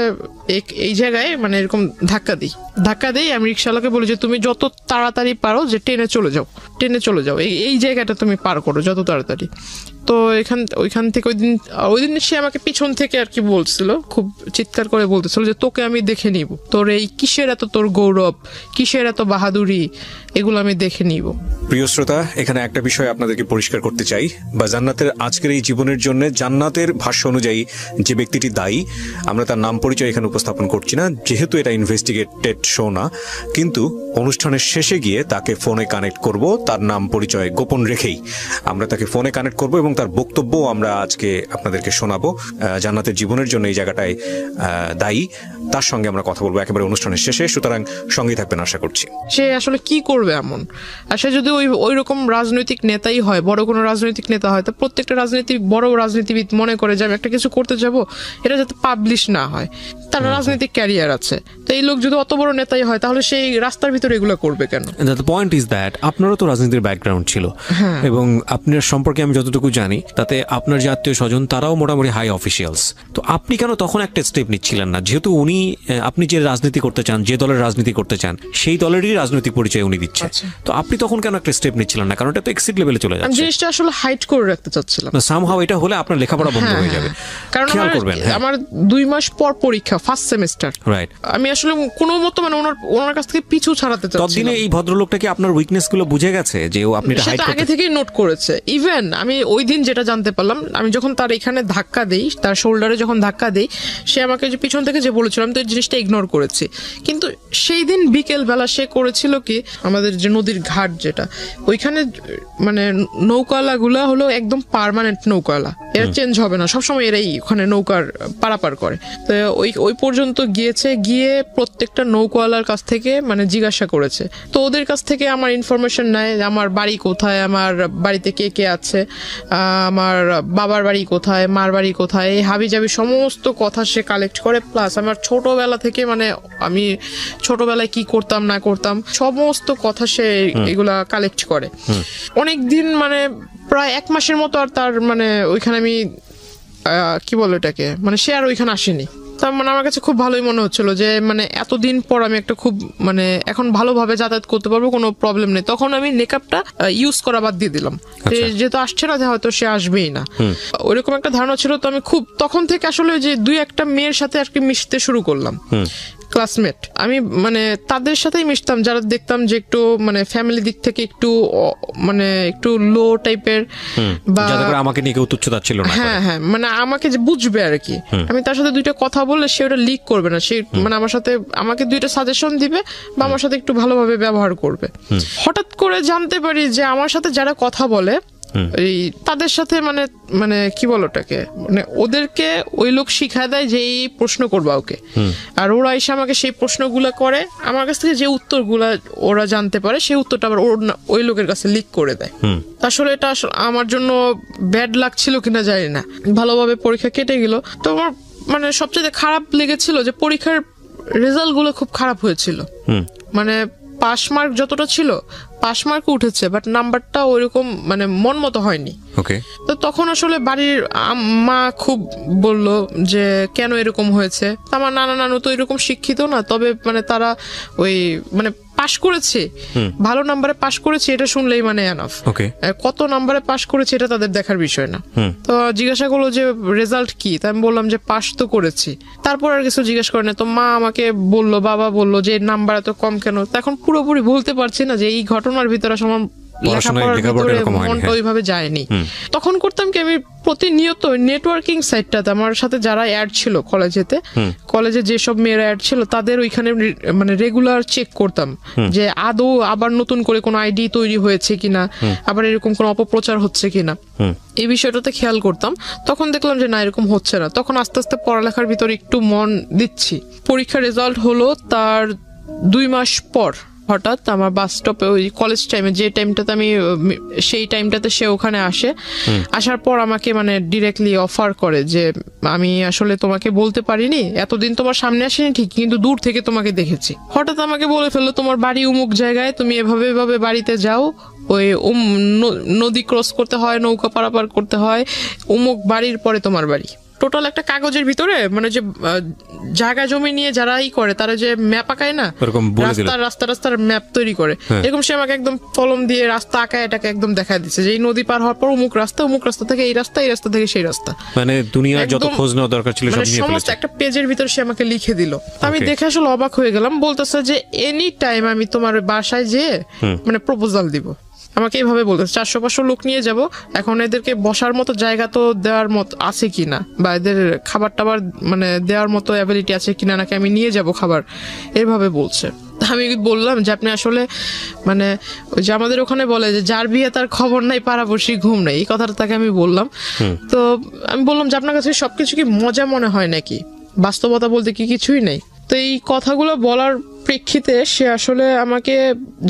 এই জায়গায় মানে এরকম ধাক্কা দিই। আমি রিক্সাওয়ালাকে বলি যে তুমি যত তাড়াতাড়ি পারো যে টেনে চলে যাও, এই জায়গাটা তুমি পার করো যত তাড়াতাড়ি। তো ওইখান থেকে ওই দিন সে আমাকে পিছন থেকে আর কি বলছিল, খুব চিৎকার করে বলতেছিল যে তোকে আমি দেখে নিব, তোর এই কিসের এত তোর গৌরব, কিসের এত বাহাদুরি, এগুলো আমি দেখে নিব। প্রিয় শ্রোতা, এখানে একটা বিষয় আপনাদেরকে পরিষ্কার করতে চাই, বা জান্নাতের আজকের এই জীবনের জন্য জান্নাতের ভাষ্য অনুযায়ী যে ব্যক্তিটি দায়ী, আমরা তার নাম পরিচয় এখানে উপস্থাপন করছি না, যেহেতু এটা ইনভেস্টিগেটেড শো না। কিন্তু অনুষ্ঠানের শেষে গিয়ে তাকে ফোনে কানেক্ট করব, তার নাম পরিচয় গোপন রেখেই আমরা তাকে ফোনে কানেক্ট করব এবং তার বক্তব্য আমরা আজকে আপনাদেরকে শোনাবো। জান্নাতের জীবনের জন্য এই জায়গাটায় দায়ী, তার সঙ্গে আমরা কথা বলবো একেবারে অনুষ্ঠানের শেষে। সুতরাং সঙ্গেই থাকবেন আশা করছি। সে আসলে কি করবে এমন, আর সে যদি ওই রকম রাজনৈতিক নেতাই হয়, বড় কোনো রাজনৈতিক নেতা হয়, তো প্রত্যেকটা বড় রাজনীতিবিদ মনে করে যে আমি একটা কিছু করতে যাব, এটা যাতে পাবলিশ না হয়। তার রাজনৈতিক ক্যারিয়ার আছে। তো এই লোক যদি অত বড় নেতাই হয়, তাহলে সেই রাস্তার ভিতরে এগুলো করবে কেন? দ্য পয়েন্ট ইজ দ্যাট আপনারও তো রাজনীতির ব্যাকগ্রাউন্ড ছিল, এবং আপনার সম্পর্কে আমি যতটুকু জানি তাতে আপনার যে আত্মীয় স্বজন তারাও মোটামুটি হাই অফিসিয়ালস। তো আপনি কেন তখন একটা স্টেপ নিচ্ছিলেন না? যেহেতু আপনি যে রাজনীতি করতে চান, যে দলের রাজনীতি করতে চান, সেই দলেরই রাজনৈতিক পরিচয় উনি দিচ্ছে। তো আপনি তখন কেন একটা স্টেপ নিচ্ছিলেন না? কারণ এটা তো এক্সিট লেভেলে চলে যাচ্ছে। আমি জিনিসটা আসলে হাইড করে রাখতে চাচ্ছিলাম। সামহাউ এটা হলে আপনার লেখাপড়া বন্ধ হয়ে যাবে। কারণ আমার 2 মাস পর পরীক্ষা, ফার্স্ট সেমিস্টার। রাইট। আমি আসলে কোনো মতো মানে ওনার কাছ থেকে পিছু ছাড়াতে চাচ্ছিলাম। ততদিনে এই ভদ্রলোকটা কি আপনার উইকনেস গুলো বুঝে গেছে যে আপনি এটা হাইড করতে? আগে থেকেই নোট করেছে। ইভেন আমি ওই দিন যেটা জানতে পারলাম, আমি যখন তার এখানে ধাক্কা দেই, তার শোল্ডারে যখন ধাক্কা দেই, সে আমাকে যে পিছন থেকে যে বলেছিলাম, তো এই জিনিসটা ইগনোর করেছি। কিন্তু সেই দিন বিকেল বেলা সে করেছিল কি, আমাদের যে নদীর ঘাট যেটা, ওইখানে মানে নৌকাওয়ালা গুলা হলো একদম পার্মানেন্ট নৌকাওয়ালা, এরা চেঞ্জ হবে না, সবসময় এরাই ওখানে নৌকার পারাপার করে। তো ওই পর্যন্ত গিয়ে প্রত্যেকটা নৌকাওয়ালার কাছ থেকে মানে জিজ্ঞাসা করেছে। তো ওদের কাছ থেকে আমার ইনফরমেশন নেয়, আমার বাড়ি কোথায়, আমার বাড়িতে কে কে আছে, আমার বাবার বাড়ি কোথায়, মার বাড়ি কোথায়, এই হাবিজাবি সমস্ত কথা সে কালেক্ট করে। প্লাস আমার ছোটবেলা থেকে মানে আমি ছোটবেলায় কি করতাম না করতাম সমস্ত কথা সে এগুলা কালেক্ট করে। অনেকদিন মানে প্রায় 1 মাসের মতো আর তার মানে ওইখানে আমি কি বলো এটাকে, মানে সে আর ওইখানে আসেনি। তার মানে আমার কাছে খুব ভালোই মনে হচ্ছিল যে মানে এতদিন পর আমি একটা খুব মানে এখন ভালোভাবে যাতায়াত করতে পারবো, কোনো প্রবলেম নেই। তখন আমি মেকআপটা ইউজ করা বাদ দিয়ে দিলাম, যেহেতু আসছে না, হয়তো সে আসবেই না, ওইরকম একটা ধারণা ছিল। তো আমি খুব তখন থেকে আসলে যে 2-1টা মেয়ের সাথে আর কি মিশতে শুরু করলাম, ক্লাসমেট। আমি মানে তাদের সাথেই মিশতাম যারা দেখতাম যে একটু মানে ফ্যামিলি দিক থেকে একটু মানে একটু লো টাইপের, বা আমাকে নিয়ে কেউ তুচ্ছতা ছিল না। হ্যাঁ মানে আমাকে যে বুঝবে আর কি। আমি তার সাথে 2টা কথা বললে সে ওটা লিক করবে না, সে মানে আমাকে 2টা সাজেশন দিবে বা আমার সাথে একটু ভালোভাবে ব্যবহার করবে। হঠাৎ করে জানতে পারি যে আমার সাথে যারা কথা বলে এই তাদের সাথে মানে মানে কি বলো ওটাকে, মানে ওদেরকে ওই লোক শিখায় দেয় যে এই প্রশ্ন করবা ওকে, আর ওরা এসে আমাকে সেই প্রশ্নগুলো করে, আমার কাছ থেকে যে উত্তরগুলা ওরা জানতে পারে সেই উত্তরটা আবার ওই লোকের কাছে লিক করে দেয়। আসলে এটা আমার জন্য ব্যাড লাগছিল কিনা জানি না, ভালোভাবে পরীক্ষা কেটে গেল। তো আমার মানে সবচেয়ে খারাপ লেগেছিল যে পরীক্ষার রেজাল্ট গুলো খুব খারাপ হয়েছিল। মানে পাস মার্ক যতটা ছিল পাস মার্ক উঠেছে, বাট নাম্বারটা ওইরকম মানে মন মতো হয়নি। তো তখন আসলে বাড়ির মা খুব বলল যে কেন এরকম হয়েছে। আমার নানা নানু তো এরকম শিক্ষিত না, তবে মানে তারা ওই মানে পাশ করেছে, ভালো নাম্বারে পাশ করেছে এটা শুনলেই মানে এনাফ। কত নাম্বারে পাশ করেছে এটা তাদের দেখার বিষয় না। তো জিজ্ঞাসা করলো যে রেজাল্ট কি, তাই আমি বললাম যে পাশ তো করেছি। তারপর আর কিছু জিজ্ঞেস করে না। তো মা আমাকে বললো, বাবা বললো যে নাম্বার এত কম কেন। এখন পুরোপুরি বলতে পারছি না যে এই ঘটনার ভিতরে আমার ওইভাবে যায়নি। তখন করতাম কি, আমি প্রতিনিয়ত নেটওয়ার্কিং সাইটটাতে আমার সাথে যারা অ্যাড ছিল কলেজে যেসব মেয়েরা অ্যাড ছিল তাদের ওইখানে মানে রেগুলার চেক করতাম যে আদৌ আবার নতুন করে কোনো আইডি তৈরি হয়েছে কিনা, আবার এরকম কোনো অপপ্রচার হচ্ছে কিনা, এই বিষয়টাতে খেয়াল করতাম। তখন দেখলাম যে না, এরকম হচ্ছে না। তখন আস্তে আস্তে পড়ালেখার ভিতরে একটু মন দিচ্ছি। পরীক্ষার রেজাল্ট হলো তার 2 মাস পর হঠাৎ আমার বাস স্টপে ওই কলেজ টাইমে যে টাইমটাতে আমি সেই টাইমটাতে সে ওখানে আসে। আসার পর আমাকে মানে ডিরেক্টলি অফার করে যে আমি আসলে তোমাকে বলতে পারিনি, এতদিন তোমার সামনে আসেনি ঠিক, কিন্তু দূর থেকে তোমাকে দেখেছি। হঠাৎ আমাকে বলে ফেললো তোমার বাড়ি অমুক জায়গায়, তুমি এভাবে এভাবে বাড়িতে যাও, ওই নদী ক্রস করতে হয়, নৌকা পারাপার করতে হয়, অমুক বাড়ির পরে তোমার বাড়ি। টোটাল একটা কাগজের ভিতরে মানে যে জায়গা জমি নিয়ে যারাই করে তারা যে ম্যাপ আঁকায় না, রাস্তার ম্যাপ তৈরি করে, এরকম সে আমাকে একদম কলম দিয়ে রাস্তা আঁকায় এটাকে একদম দেখায় দিচ্ছে যে এই নদী পার হওয়ার পর অমুক রাস্তা থেকে এই রাস্তা থেকে সেই রাস্তা, মানে দুনিয়ার যত খোঁজ নেওয়া দরকার ছিল সব নিয়ে সমস্ত একটা পেজের ভিতরে সে আমাকে লিখে দিল। আমি দেখে আসলে অবাক হয়ে গেলাম। বলতেছে যে এনি টাইম আমি তোমার বাসায় যেয়ে মানে প্রপোজাল দিব। আমাকে এইভাবে বলতেছে 400-500 লোক নিয়ে যাব, এখন এদেরকে বসার মতো জায়গা তো দেওয়ার মতো আছে কিনা, বা এদের খাবার টাবার মানে দেওয়ার মতো অ্যাবিলিটি আছে কিনা, নাকি আমি নিয়ে যাব খাবার, এইভাবে বলছে। আমি বললাম যে আপনি আসলে মানে ওই যে আমাদের ওখানে বলে যে যার বিয়ে তার খবর নাই পাড়াপড়শি ঘুম নাই, এই কথাটা তাকে আমি বললাম। তো আমি বললাম যে আপনার কাছে সবকিছু কি মজা মনে হয় নাকি, বাস্তবতা বলতে কি কিছুই নেই? তো এই কথাগুলো বলার প্রেক্ষিতে সে আসলে আমাকে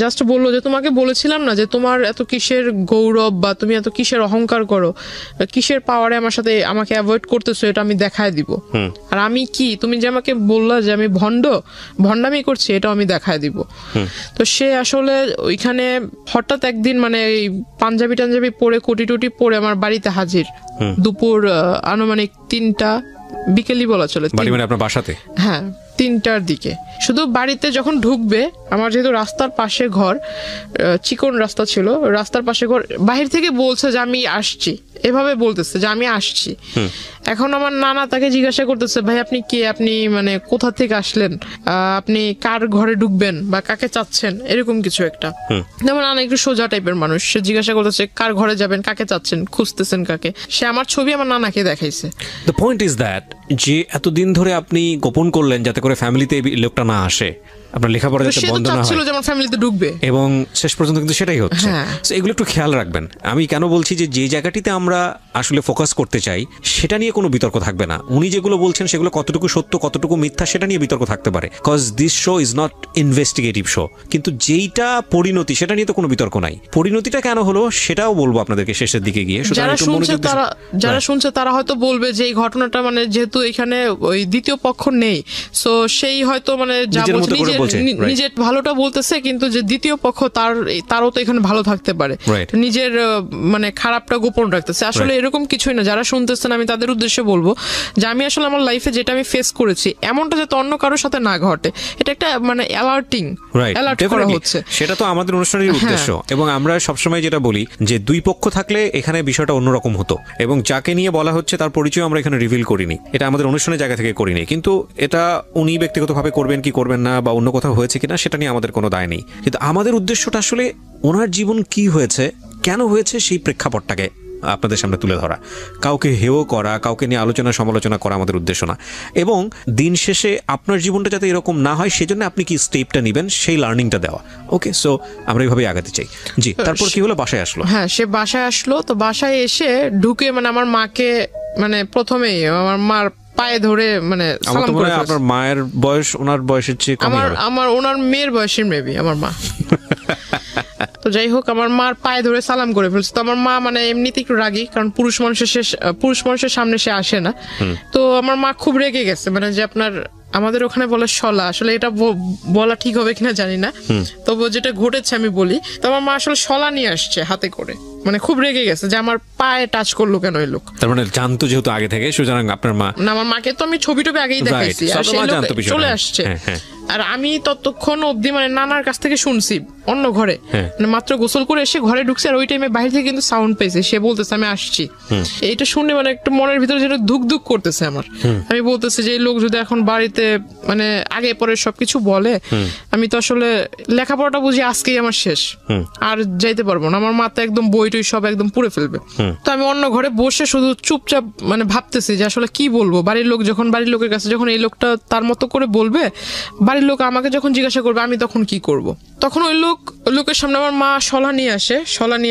জাস্ট বললো যে তোমাকে বলেছিলাম না যে তোমার এত কিসের গৌরব বা তুমি এত কিসের অহংকার করো, কিসের পাওয়ারে আমার সাথে আমাকে অ্যাভয়েড করতেছো, এটা আমি দেখায় দিব। আর আমি কি, তুমি যে আমাকে বললা যে আমি ভণ্ডামি করছি, এটাও আমি দেখায় দিব। তো সে আসলে ওইখানে হঠাৎ একদিন মানে এই পাঞ্জাবি টাঞ্জাবি পরে কোটি টুটি পরে আমার বাড়িতে হাজির, দুপুর আনুমানিক 3টা বিকেলই বলা চলে, আপনার বাসাতে, হ্যাঁ 3টার দিকে। শুধু বাড়িতে যখন ঢুকবে, আমার যেহেতু রাস্তার পাশে ঘর, চিকন রাস্তা ছিল, রাস্তার পাশে ঘর, বাহির থেকে বলছে যে আমি আসছি, এভাবে বলতেছে যে আমি আসছি। এখন আমার নানা তাকে জিজ্ঞাসা করতেছে ভাই আপনি কে, আপনি মানে কোথা থেকে আসলেন, আপনি কার ঘরে ঢুকবেন বা কাকে চাচ্ছেন, এরকম কিছু একটা। যেমন নানা একটু সোজা টাইপের মানুষ, সে জিজ্ঞাসা করতেছে কার ঘরে যাবেন, কাকে চাচ্ছেন, খুঁজতেছেন কাকে। সে আমার ছবি আমার নানাকে দেখাইছে। দ্য পয়েন্ট ইজ দ্যাট যে এতদিন ধরে আপনি গোপন করলেন যাতে করে ফ্যামিলিতে লোকটা না আসে, আপনার লেখাপড়া যাতে বন্ধ না হয়, যেমন ফ্যামিলিতে ঢুকবে, এবং শেষ পর্যন্ত কিন্তু সেটাই হচ্ছে। এগুলো একটু খেয়াল রাখবেন। আমি কেন বলছি যে জায়গাটিতে আমরা আসলে ফোকাস করতে চাই সেটা নিয়ে কোনো বিতর্ক থাকবে না। উনি যেগুলো বলছেন সেগুলো কতটুকু সত্য কতটুকু মিথ্যা সেটা নিয়ে বিতর্ক থাকতে পারে, cause this show is not investigative show. কিন্তু যেইটা পরিণতি সেটা নিয়ে তো কোনো বিতর্ক নাই। পরিণতিটা কেন হলো সেটাও বলবো আপনাদেরকে শেষের দিকে গিয়ে। যারা শুনছে তারা হয়তো বলবে যে এই ঘটনাটা মানে যেহেতু এখানে ওই দ্বিতীয় পক্ষ নেই, সো সেই হয়তো মানে নিজের ভালোটা বলতেছে, কিন্তু যে দ্বিতীয় পক্ষ তারও তো এখানে ভালো থাকতে পারে, নিজের মানে খারাপটা গোপন রাখতেছে। আসলে এরকম কিছুই না। যারা শুনতেছেন আমি তাদের উদ্দেশ্যে বলবো যে আমি আসলে আমার লাইফে যেটা আমি ফেস করেছি এমনটা যাতে অন্য কারোর সাথে না ঘটে, এটা একটা মানে অ্যালার্ট করা হচ্ছে। সেটা তো আমাদের অনুষ্ঠানের উদ্দেশ্য। এবং আমরা সবসময় যেটা বলি যে দুই পক্ষ থাকলে এখানে বিষয়টা অন্যরকম হতো, এবং যাকে নিয়ে বলা হচ্ছে তার পরিচয় আমরা এখানে রিভিল করিনি, এটা আমাদের অনুষ্ঠানের জায়গা থেকে করিনি। কিন্তু এটা উনি ব্যক্তিগতভাবে করবেন কি করবেন না বা অন্য কোথাও হয়েছে কিনা সেটা নিয়ে আমাদের কোনো দায় নেই। কিন্তু আমাদের উদ্দেশ্যটা আসলে ওনার জীবন কি হয়েছে, কেন হয়েছে, সেই প্রেক্ষাপটটাকে আপনাদের সামনে তুলে ধরা, কাউকে হেয় করা, কাউকে নিয়ে আলোচনা সমালোচনা করা আমাদের উদ্দেশ্য না। এবং দিন শেষে আপনার জীবনটা যাতে এরকম না হয় সেজন্য আপনি কি স্টেপটা নেবেন সেই লার্নিংটা দেওয়া। ওকে, সো আমরা এইভাবে আগাতে চাই। জি, তারপর কি হলো? বাসায় আসলো। হ্যাঁ, সে বাসায় আসলো। তো বাসায় এসে ঢুকে মানে আমার মাকে মানে প্রথমেই আমার মার পায়ে ধরে মানে সালাম করে। আপনার মায়ের বয়স ওনার বয়সের চেয়ে কম? আমার ওনার মেয়ের বয়সের মেবি আমার মা। তো যাই হোক, আমার মার পায়ে ধরে সালাম করে ফেলছে। তো আমার মা মানে এমনিতে একটু রাগী, কারণ পুরুষ মানুষের সামনে সে আসে না। তো আমার মা খুব রেগে গেছে, মানে যে আপনার আমাদের ওখানে বলে শলা, আসলে এটা বলা ঠিক হবে কিনা জানি না, তবু যেটা ঘটেছে আমি বলি। তো আমার মা আসলে শলা নিয়ে আসছে হাতে করে, মানে খুব রেগে গেছে যে আমার পায়ে টাচ করলো কেন এই লোক। তার মানে জানতো যেহেতু আগে থেকে, সুতরাং আপনার মা, না আমার মাকে তো আমি ছবি আগেই দেখাইছি, আর সেই লোক চলে আসছে। আর আমি ততক্ষণ অবধি মানে নানার কাছ থেকে শুনছি অন্য ঘরে, মানে মাত্র গোসল করে এসে ঘরে ঢুকছে, আর ওই টাইমে বাইরে থেকে কিন্তু সাউন্ড পেয়েছে, সে বলতেছে আমি আসছি। এইটা শুনে মানে একটু মনের ভিতরে যেটা ধুক ধুক করতেছে আমার। আমি বলতেছি যে এই লোক যদি এখন বাড়িতে মানে আগে পরে সবকিছু বলে, আমি তো আসলে লেখাপড়াটা বুঝি আজকেই আমার শেষ, আর যাইতে পারবো না। আমার মাথা একদম বই টই সব একদম পুড়ে ফেলবে। তো আমি অন্য ঘরে বসে শুধু চুপচাপ মানে ভাবতেছি যে আসলে কি বলবো। বাড়ির লোকের কাছে যখন এই লোকটা তার মতো করে বলবে, বাড়ির লোক আমাকে যখন জিজ্ঞাসা করবে, আমি তখন কি করব। তখন ওই লোকের সামনে আমার মা শলা নিয়ে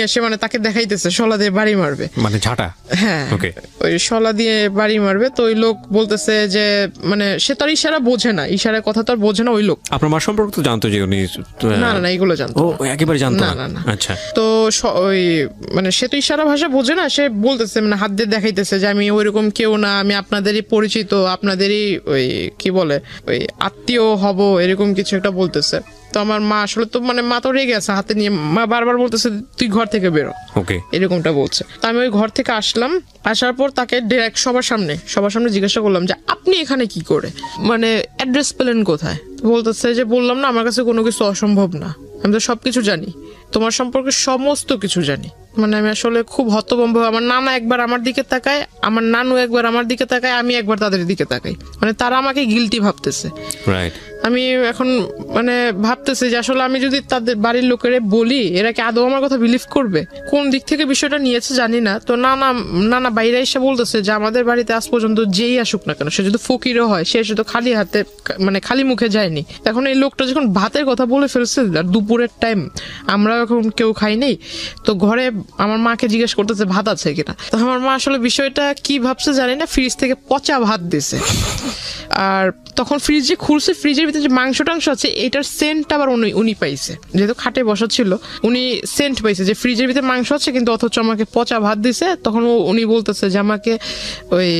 আসে, মানে তাকে দেখাইতেছে শলা দিয়ে বাড়ি মারবে, মানে ঝাঁটা। হ্যাঁ, ওই শলা দিয়ে বাড়ি মারবে। তো ওই লোক বলতেছে যে মানে সে তার ইশারা বোঝে না, ইশারার কথা তো আর বোঝে না ওই লোক। আপনার মা সম্পর্কে তো জানতো যে উনি? না, এগুলো জানতো। ও একেবারে জানতো না। আচ্ছা। তো ওই মানে সে তো ইশারা ভাষা বোঝে না, সে বলতেছে মানে হাত দিয়ে দেখাইতেছে যে আমি ওইরকম কেউ না, আমি আপনাদেরই পরিচিত, আপনাদেরই ওই কি বলে ওই আত্মীয় হব, এরকম কিছু একটা বলতেছে। তো আমার মা আসলে তো মানে মা তো রেগে আছে, হাতে নিয়ে মা বারবার বলতেছে তুই ঘর থেকে বেরো, এরকমটা বলছে। তো আমি ওই ঘর থেকে আসলাম, আসার পর তাকে ডিরেক্ট সবার সামনে জিজ্ঞাসা করলাম যে আপনি এখানে কি করে, মানে অ্যাড্রেস পেলেন কোথায়? বলতেছে যে বললাম না আমার কাছে কোনো কিছু অসম্ভব না, আমি তো সবকিছু জানি, তোমার সম্পর্কে সমস্ত কিছু জানি। মানে আমি আসলে খুব হতভম্ব। আমার নানা একবার আমার দিকে তাকায়, আমার নানু একবার আমার দিকে তাকায়, আমি একবার তাদের দিকে তাকাই, মানে তারা আমাকে গিলটি ভাবতেছে। আমি এখন মানে ভাবতেছি যে আসলে আমি যদি তাদের বাড়ির লোকেরা বলি, এরা কি আদৌ আমার কথা বিলিভ করবে? কোন দিক থেকে বিষয়টা নিয়েছে জানি না। তো নানা বাইরে এসে বলতেছে যে আমাদের বাড়িতে আজ পর্যন্ত যেই আসুক না কেন, সে যদি ফকিরও হয়, সে শুধু খালি হাতে মানে খালি মুখে যায়নি। এখন এই লোকটা যখন ভাতের কথা বলে ফেলছে, আর দুপুরের টাইম, আমরা এখন কেউ খাই নেই, তো ঘরে আমার মাকে জিজ্ঞেস করতেছে ভাত আছে কিনা। তো আমার মা আসলে বিষয়টা কি ভাবছে জানি না, ফ্রিজ থেকে পচা ভাত দিছে। আর তখন ফ্রিজে খুলছে, ফ্রিজের ভিতরে যে মাংস টাংস আছে এটার সেন্ট আবার উনি পাইছে, যেহেতু খাটে বসা ছিল উনি সেন্ট পাইছে যে ফ্রিজের ভিতরে মাংস আছে, কিন্তু অথচ আমাকে পচা ভাত দিছে। তখন উনি বলতেছে যে আমাকে ওই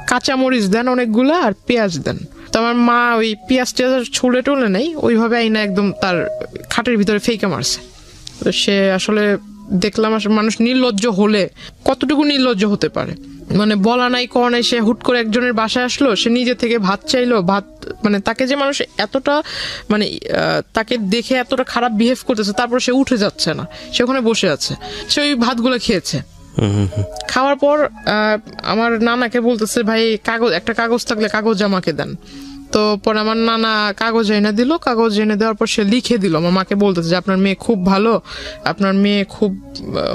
কাঁচামরিচ দেন অনেকগুলো, আর পেঁয়াজ দেন। তো আমার মা ওই পেঁয়াজ টেয়াজ ছুলে টুলে নেই, ওইভাবে আইনা একদম তার খাটের ভিতরে ফেঁকে মারছে। তো সে আসলে দেখলাম আসলে মানুষ নির্লজ্জ হলে কতটুকু নির্লজ্জ হতে পারে, মানে বলা নাই কওয়া নাই, সে হুট করে একজনের বাসায় আসলো, সে নিজে থেকে ভাত চাইলো, ভাত মানে তাকে যে মানুষ এতটা মানে তাকে দেখে এতটা খারাপ বিহেভ করতেছে, তারপর সে উঠে যাচ্ছে না, সে ওখানে বসে আছে, সে ওই ভাতগুলো খেয়েছে। খাওয়ার পর আমার নানাকে বলতেছে ভাই একটা কাগজ থাকলে কাগজ আমাকে দেন। তো পরে আমার নানা কাগজ এনে দিল, কাগজ এনে দেওয়ার পর সে লিখে দিল। আমার মাকে বলতেছে যে আপনার মেয়ে খুব ভালো, আপনার মেয়ে খুব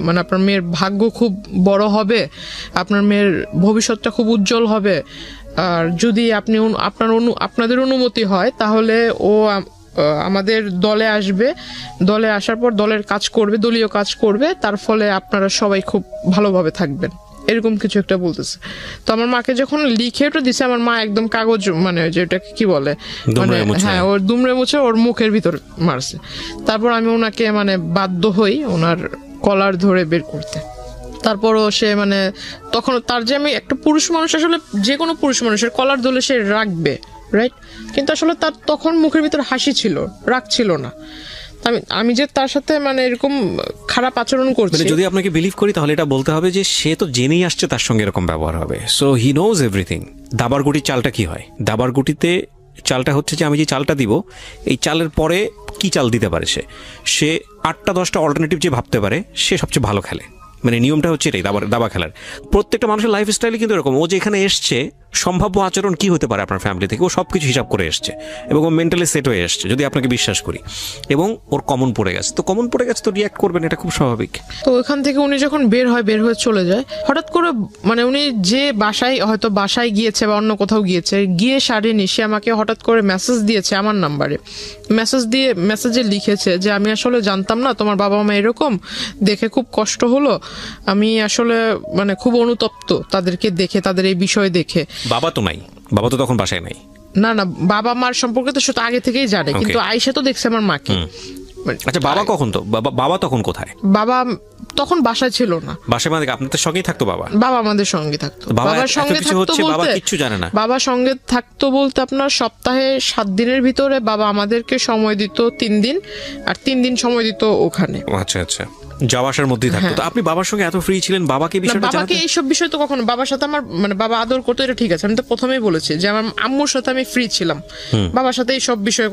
মানে আপনার মেয়ের ভাগ্য খুব বড় হবে, আপনার মেয়ের ভবিষ্যৎটা খুব উজ্জ্বল হবে, আর যদি আপনাদের অনুমতি হয় তাহলে ও আমাদের দলে আসবে, দলে আসার পর দলের কাজ করবে, দলীয় কাজ করবে, তার ফলে আপনারা সবাই খুব ভালোভাবে থাকবেন, এরকম কিছু একটা বলতেছে। তো আমার মাকে যখন লিখে ওটা দিছে, আমার মা একদম কাগজ মানে যেটাকে কি বলে মানে হ্যাঁ ওর দুমড়ে মুছে ওর মুখের ভিতর মারছে। তারপর আমি ওনাকে মানে বাধ্য হই ওনার কলার ধরে বের করতে। তারপরও সে মানে তখন তার যে আমি একটা পুরুষ মানুষ, আসলে যে কোনো পুরুষ মানুষের কলার ধরলে সে রাখবে, রাইট? কিন্তু আসলে তার তখন মুখের ভিতর হাসি ছিল, রাগ ছিল না। আমি যে তার সাথে মানে এরকম খারাপ আচরণ করছি, যদি আপনাকে বিলিভ করি তাহলে এটা বলতে হবে যে সে তো জেনেই আসছে তার সঙ্গে এরকম ব্যবহার হবে, সো হি নোজ এভরিথিং। দাবার গুটির চালটা কি হয়? দাবার গুটিতে চালটা হচ্ছে যে আমি যে চালটা দিব, এই চালের পরে কি চাল দিতে পারে সে 8টা 10টা অল্টারনেটিভ যে ভাবতে পারে, সে সবচেয়ে ভালো খেলে। মানে নিয়মটা হচ্ছে এটাই দাবা খেলার। প্রত্যেকটা মানুষের লাইফ স্টাইলে কিন্তু এরকম, ও যে এখানে এসছে সম্ভাব্য আচরণ কি হতে পারে আপনার ফ্যামিলি থেকে, ও সবকিছু হিসাব করে এসছে এবং ও মেন্টালি সেট হয়ে এসছে, যদি আপনাকে বিশ্বাস করি, এবং ওর কমন পড়ে গেছে, তো কমন পড়ে গেছে তো রিয়াক্ট করবেন, এটা খুব স্বাভাবিক। তো ওখান থেকে উনি যখন বের হয়ে চলে যায়, হঠাৎ করে মানে উনি যে বাসায় গিয়েছে বা অন্য কোথাও গিয়েছে, গিয়ে সারেনি, সে আমাকে হঠাৎ করে মেসেজ দিয়েছে আমার নাম্বারে। মেসেজে লিখেছে যে আমি আসলে জানতাম না তোমার বাবা মা এরকম, দেখে খুব কষ্ট হলো, আমি আসলে মানে খুব অনুতপ্ত তাদেরকে দেখে, তাদের এই বিষয় দেখে। বাবা তো নাই, বাবা তো তখন বাসায় নাই। না, বাবা মার সম্পর্কে তো সে তো আগে থেকেই জানে, কিন্তু আয়েশা তো দেখছে আমার মাকে। আচ্ছা, বাবা কখন, তো বাবা তখন কোথায়? বাবা তখন বাসায় ছিল না। বাসায় মানে আপনাদের সঙ্গেই থাকতো বাবা? বাবা আমাদের সঙ্গে থাকতো। বাবার সঙ্গে থাকতো বলতে কিচ্ছু জানে না? বাবার সঙ্গে থাকতো বলতে আপনার সপ্তাহে 7 দিনের ভিতরে বাবা আমাদেরকে সময় দিত 3 দিন, আর 3 দিন সময় দিত ওখানে। আচ্ছা আচ্ছা, যাওয়া আসার মধ্যেই থাকতো। তো আপনি বাবার সঙ্গে এত ফ্রি ছিলেন, বাবাকে বিষয়টা জানাতে? বাবাকে এইসব বিষয় তো কখনো, বাবার সাথে আমার মানে বাবা আদর করতো, এটা ঠিক আছে, আমি তো প্রথমেই বলেছি যে আমার আম্মুর সাথে আমি ফ্রি ছিলাম, বাবার সাথে এইসব বিষয়ে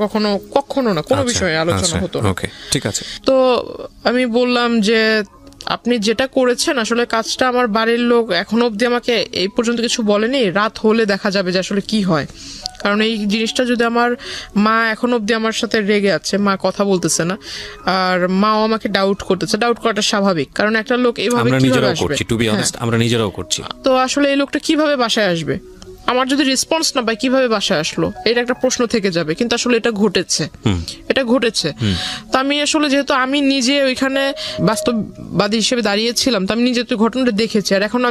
কখনো না, কোনো বিষয়ে আলোচনা হতো না। ওকে, ঠিক আছে। তো আমি বললাম যে আপনি যেটা করেছেন আসলে কাজটা, আমার বাড়ির লোক এখনো অব্দি আমাকে এই পর্যন্ত কিছু বলেনি, রাত হলে দেখা যাবে যে আসলে কি হয়। কারণ এই জিনিসটা যদি আমার মা এখনো অব্দি আমার সাথে রেগে আছে, মা কথা বলতেছে না, আর মাও আমাকে ডাউট করতেছে। ডাউট করাটা স্বাভাবিক, কারণ একটা লোক এইভাবে কিভাবে আসবে? টু বি অনেস্ট, আমরা নিজেরাও করছি। তো আসলে এই লোকটা কিভাবে বাসায় আসবে? আমার যদি রেসপন্স না পাই কিভাবে বাসায় আসলো, এটা একটা প্রশ্ন থেকে যাবে। কিন্তু আসলে এটা ঘটেছে। তো আমি আসলে, যেহেতু আমি নিজে ওইখানে বাস্তববাদী হিসেবে দাঁড়িয়েছিলাম, তো আমি নিজে তো ঘটনাটা দেখেছি, আর এখন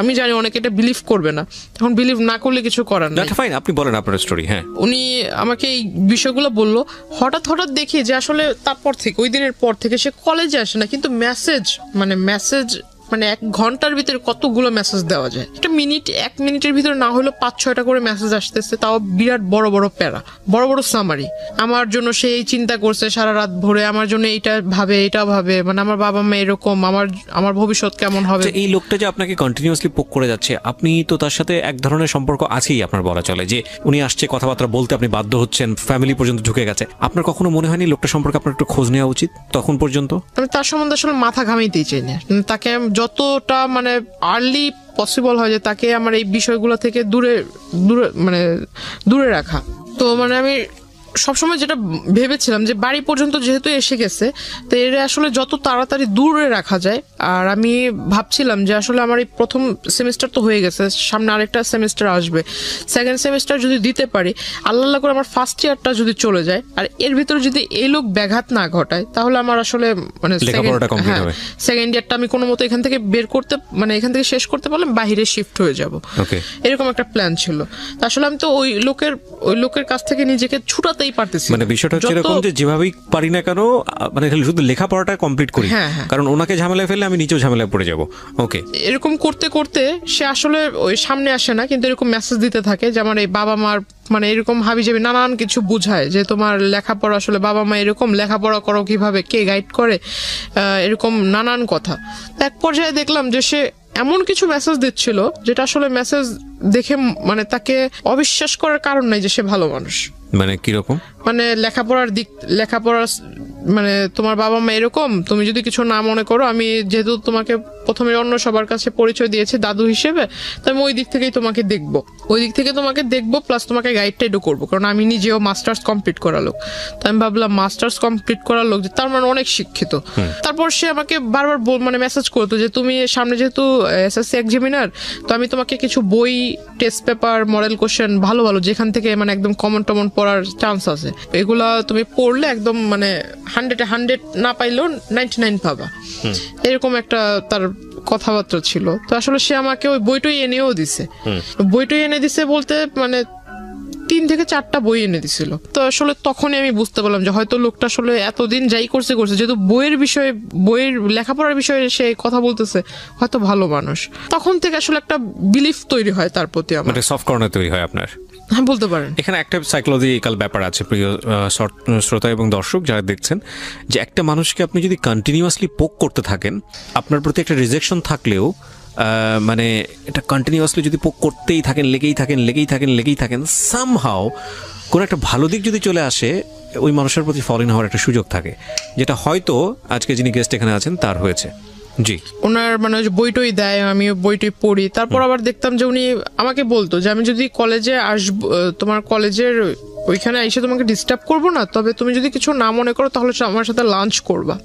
আমি জানি অনেকে এটা বিলিভ করবে না, এখন বিলিভ না করলে কিছু করার নেই। ফাইন, আপনি বলেন আপনার স্টোরি। হ্যাঁ, উনি আমাকে এই বিষয়গুলো বললো, হঠাৎ দেখি যে আসলে তারপর থেকে, ওই দিনের পর থেকে সে কলেজে আসে না, কিন্তু মেসেজ মানে 1 ঘন্টার ভিতরে কতগুলো মেসেজ দেওয়া যায়? 1 মিনিটের ভিতরে না হলো 5-6টা করে মেসেজ আসতেছে, তাও বিরাট বড় বড় প্যারা, বড় বড় সামারি। আমার জন্য সে এই চিন্তা করছে সারা রাত ভরে, আমার জন্য এটা ভাবে, মানে আমার বাবা মা এরকম, আমার ভবিষ্যৎ কেমন হবে। এই লোকটা যে আপনাকে কন্টিনিউয়াসলি পোক করে যাচ্ছে, আপনি তো তার সাথে এক ধরনের সম্পর্ক আছেই, আপনার বলা চলে যে উনি আসছে, কথাবার্তা বলতে আপনি বাধ্য হচ্ছেন, ফ্যামিলি পর্যন্ত ঢুকে গেছে। আপনার কখনো মনে হয়নি লোকটা সম্পর্কে আপনার একটু খোঁজ নেওয়া উচিত তখন পর্যন্ত? আমি তার সম্বন্ধে আসলে মাথা ঘামাইতেই চাই না, তাকে যতটা মানে আর্লি পসিবল হয় যে তাকে আমার এই বিষয়গুলো থেকে দূরে রাখা। তো মানে আমি সবসময় যেটা ভেবেছিলাম যে বাড়ি পর্যন্ত যেহেতু এসে গেছে, তো এর আসলে যত তাড়াতাড়ি দূরে রাখা যায়। আর আমি ভাবছিলাম যে আসলে আমার এই প্রথম সেমিস্টার তো হয়ে গেছে, সামনে আরেকটা সেমিস্টার আসবে, 2nd সেমিস্টার যদি দিতে পারি, আল্লাহ করে আমার ফার্স্ট ইয়ারটা যদি চলে যায়, আর এর ভিতরে যদি এই লোক ব্যাঘাত না ঘটায়, তাহলে আমার আসলে মানে 2nd ইয়ারটা আমি কোনো মতো এখান থেকে এখান থেকে শেষ করতে পারলাম, বাইরে শিফট হয়ে যাব, এরকম একটা প্ল্যান ছিল। আসলে আমি তো ওই লোকের কাছ থেকে নিজেকে ছুটাতেই পারতেছি। মানে বিষয়টা হচ্ছে এরকম যে যেভাবেই পারি না কেন, মানে শুধু লেখাপড়াটা কমপ্লিট করি, কারণ ওনাকে ঝামেলায় ফেললে আমি নিজেও ঝামেলায় পড়ে যাব। ওকে, এরকম করতে করতে সে আসলে ওই সামনে আসে না, কিন্তু এরকম মেসেজ দিতে থাকে যে আমার এই বাবা মার মানে এরকম হাবিজাবি নানান কিছু বুঝায়, যে তোমার লেখাপড়া আসলে বাবা মা এরকম, লেখাপড়া করো কিভাবে, কে গাইড করে, এরকম নানান কথা। এক পর্যায়ে দেখলাম যে সে এমন কিছু মেসেজ দিচ্ছিল যেটা আসলে মেসেজ দেখে মানে তাকে অবিশ্বাস করার কারণ নাই যে সে ভালো মানুষ। মানে কিরকম? মানে লেখাপড়ার মানে তোমার বাবা মা এরকম, তুমি যদি কিছু না মনে করো, আমি যেহেতু তোমাকে প্রথমে অন্য সবার কাছে পরিচয় দিয়েছি দাদু হিসেবে, তো আমি ওই দিক থেকে তোমাকে দেখবো, প্লাস তোমাকে গাইড টাইডও করবো, কারণ আমি নিজেও মাস্টার্স কমপ্লিট করা লোক। তো আমি ভাবলাম মাস্টার্স কমপ্লিট করার লোক, তার মানে অনেক শিক্ষিত। তারপর সে আমাকে বারবার মানে মেসেজ করতো যে তুমি সামনে যেহেতু এসএসসি এক্সামিনার, তো আমি তোমাকে কিছু বই, টেস্ট পেপার, মডেল কোশ্চেন ভালো যেখান থেকে মানে একদম কমন পড়ার চান্স আছে, এগুলা তুমি পড়লে একদম মানে 100 না পাইলেও 99 পাবা, এরকম একটা তার কথাবার্তা ছিল। তো আসলে সে আমাকে ওই বইটাই এনেও দিছে। বইটাই এনে দিছে বলতে মানে 3 থেকে 4টা বই এনে দিছিল। তো আসলে তখনই আমি বুঝতে পারলাম যে হয়তো লোকটা আসলে এতদিন যাই করছে, যেহেতু বইয়ের লেখাপড়ার বিষয়ে সে কথা বলতেছে, হয়তো ভালো মানুষ। তখন থেকে আসলে একটা বিলিফ তৈরি হয় তার প্রতি, আমার সফট কর্নার তৈরি হয় আপনার। হ্যাঁ, বলতে পারেন। এখানে একটা সাইকোলজিক্যাল ব্যাপার আছে প্রিয় শ্রোতা এবং দর্শক যারা দেখছেন, যে একটা মানুষকে আপনি যদি কন্টিনিউয়াসলি পোক করতে থাকেন, আপনার প্রতি একটা রিজেকশন থাকলেও মানে এটা কন্টিনিউয়াসলি যদি পোক করতেই থাকেন, লেগেই থাকেন, সামহাও কোনো একটা ভালো দিক যদি চলে আসে, ওই মানুষের প্রতি ফল ইন হওয়ার একটা সুযোগ থাকে, যেটা হয়তো আজকে যিনি গেস্ট এখানে আছেন তার হয়েছে। জি। ওনার মানে ওই যে বইটই দেয়, আমি বইটই পড়ি। তারপর আবার দেখতাম যে উনি আমাকে বলতো যে আমি যদি কলেজে আসবো, তোমার কলেজের ওইখানে এসে তোমাকে ডিস্টার্ব করবো না, তবে তুমি যদি কিছু না মনে করো তাহলে আমার সাথে লাঞ্চ করবা।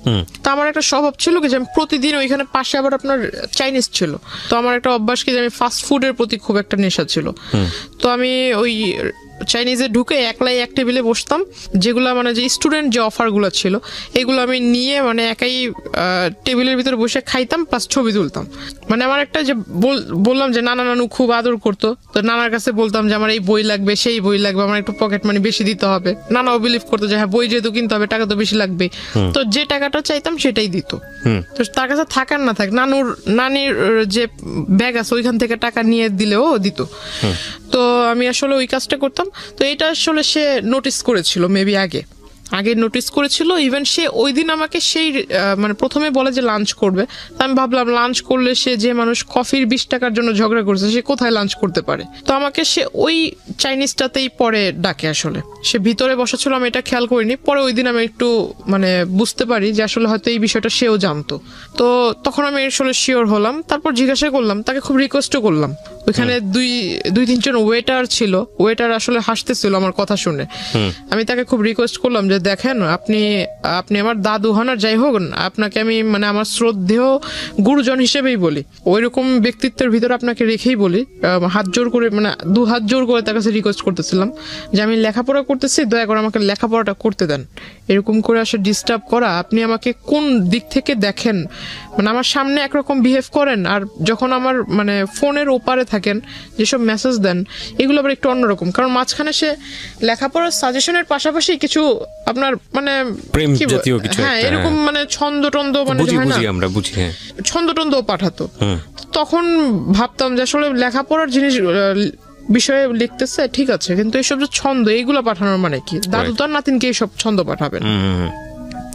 তো আমার একটা স্বভাব ছিল কি যে আমি প্রতিদিন ওইখানে পাশে আবার আপনার চাইনিজ ছিল, তো আমার একটা অভ্যাস কি যে আমি ফাস্ট ফুডের প্রতি খুব একটা নেশা ছিল। তো আমি ওই চাইনিজে ঢুকে একলাই এক টেবিলে বসতাম, যেগুলো মানে যে স্টুডেন্ট যে অফারগুলো ছিল এগুলো আমি নিয়ে মানে একাই টেবিলের ভিতরে বসে খাইতাম, প্লাস ছবি তুলতাম। মানে আমার একটা যে বললাম যে নানা নানু খুব আদর করতো, তো নানার কাছে বলতাম যে আমার এই বই লাগবে, সেই বই লাগবে, আমার একটু পকেট মানি বেশি দিতে হবে। নানাও বিলিভ করতো যে হ্যাঁ বই যেহেতু কিনতে হবে টাকা তো বেশি লাগবে, তো যে টাকাটা চাইতাম সেটাই দিত। তো তার কাছে থাকার না থাক, নানির যে ব্যাগ আছে ওইখান থেকে টাকা নিয়ে দিলেও দিত। তো আমি আসলে ওই কাজটা করতাম। তো এটা আসলে সে নোটিস করেছিল, মেবি আগে নোটিস করেছিল। ইভেন সে ওই দিন আমাকে সেই মানে প্রথমে বলে যে লাঞ্চ করবে, তো আমি ভাবলাম লাঞ্চ করলে সে যে মানুষ কফির 20 টাকার জন্য ঝগড়া করছে সে কোথায় লাঞ্চ করতে পারে। তো আমাকে সে ওই চাইনিজটাতেই পরে ডাকে। আসলে সে ভিতরে বসা ছিল, আমি এটা খেয়াল করিনি। পরে ওই দিন আমি একটু মানে বুঝতে পারি যে আসলে হয়তো এই বিষয়টা সেও জানতো। তো তখন আমি আসলে শিওর হলাম। তারপর জিজ্ঞাসা করলাম, তাকে খুব রিকোয়েস্টও করলাম। ওইখানে দুই তিনজন ওয়েটার ছিল, ওয়েটার আসলে হাসতেছিল আমার কথা শুনে। আমি তাকে খুব রিকোয়েস্ট করলাম যে দেখেন আপনি আমার দাদু হন আর যাই হোক, আপনাকে আমি মানে আমার শ্রদ্ধেয় গুরুজন হিসেবেই বলি, ওইরকম ব্যক্তিত্বের ভিতরে আপনাকে রেখেই বলি, হাত জোর করে মানে 2 হাত জোর করে তার কাছে রিকোয়েস্ট করতেছিলাম যে আমি লেখাপড়া করতেছি, দয়া করে আমাকে লেখাপড়াটা করতে দেন। এরকম করে আসলে ডিস্টার্ব করা, আপনি আমাকে কোন দিক থেকে দেখেন, মানে আমার সামনে একরকম বিহেভ করেন আর যখন আমার মানে ফোনের ওপারে থাকেন যেসব মেসেজ দেন এগুলো আবার একটু অন্যরকম। কারণ মাঝখানে সে লেখাপড়ার সাজেশনের পাশাপাশি কিছু আপনার মানে প্রেম জাতীয় কিছু, হ্যাঁ এরকম মানে ছন্দ টন্দ মানে আমরা বুঝি, হ্যাঁ ছন্দ টন্দও পাঠাতো। তখন ভাবতাম যে আসলে লেখাপড়ার জিনিস বিষয়ে লিখতেছে ঠিক আছে, কিন্তু এইসব যে ছন্দ এইগুলো পাঠানোর মানে কি? দাদু তার নাতিনকে এইসব ছন্দ পাঠাবেন?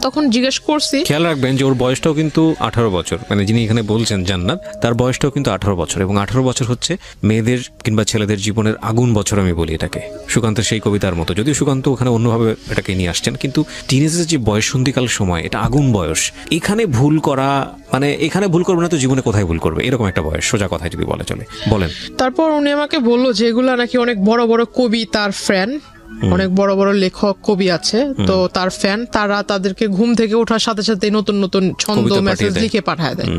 তখন জিজ্ঞেস করছি। খেয়াল রাখবেন যে ওর বয়সটাও কিন্তু 18 বছর, মানে যিনি এখানে বলছেন জান্নাত, তার বয়সটাও কিন্তু 18 বছর, এবং 18 বছর হচ্ছে মেয়েদের কিংবা ছেলেদের জীবনের আগুন বছর আমি বলি এটাকে, সুকান্তের সেই কবিতার মতো। যদিও সুকান্ত ওখানে অন্যভাবে এটাকে নিয়ে আসছেন, কিন্তু টিনেজের যে বয়ঃসন্ধিকাল সময়, এটা আগুন বয়স। এখানে ভুল করা মানে এখানে ভুল করবে না তো জীবনে কোথায় ভুল করবে, এরকম একটা বয়স, সোজা কথায় যদি বলা চলে। বলেন। তারপর উনি আমাকে বললো যে এগুলা নাকি অনেক বড় বড় কবি, তার ফ্যান, অনেক বড় বড় লেখক কবি আছে, তো তার ফ্যান, তারা তাদেরকে ঘুম থেকে ওঠার সাথে সাথে নতুন নতুন ছন্দ মেসেজ লিখে পাঠায় দেয়,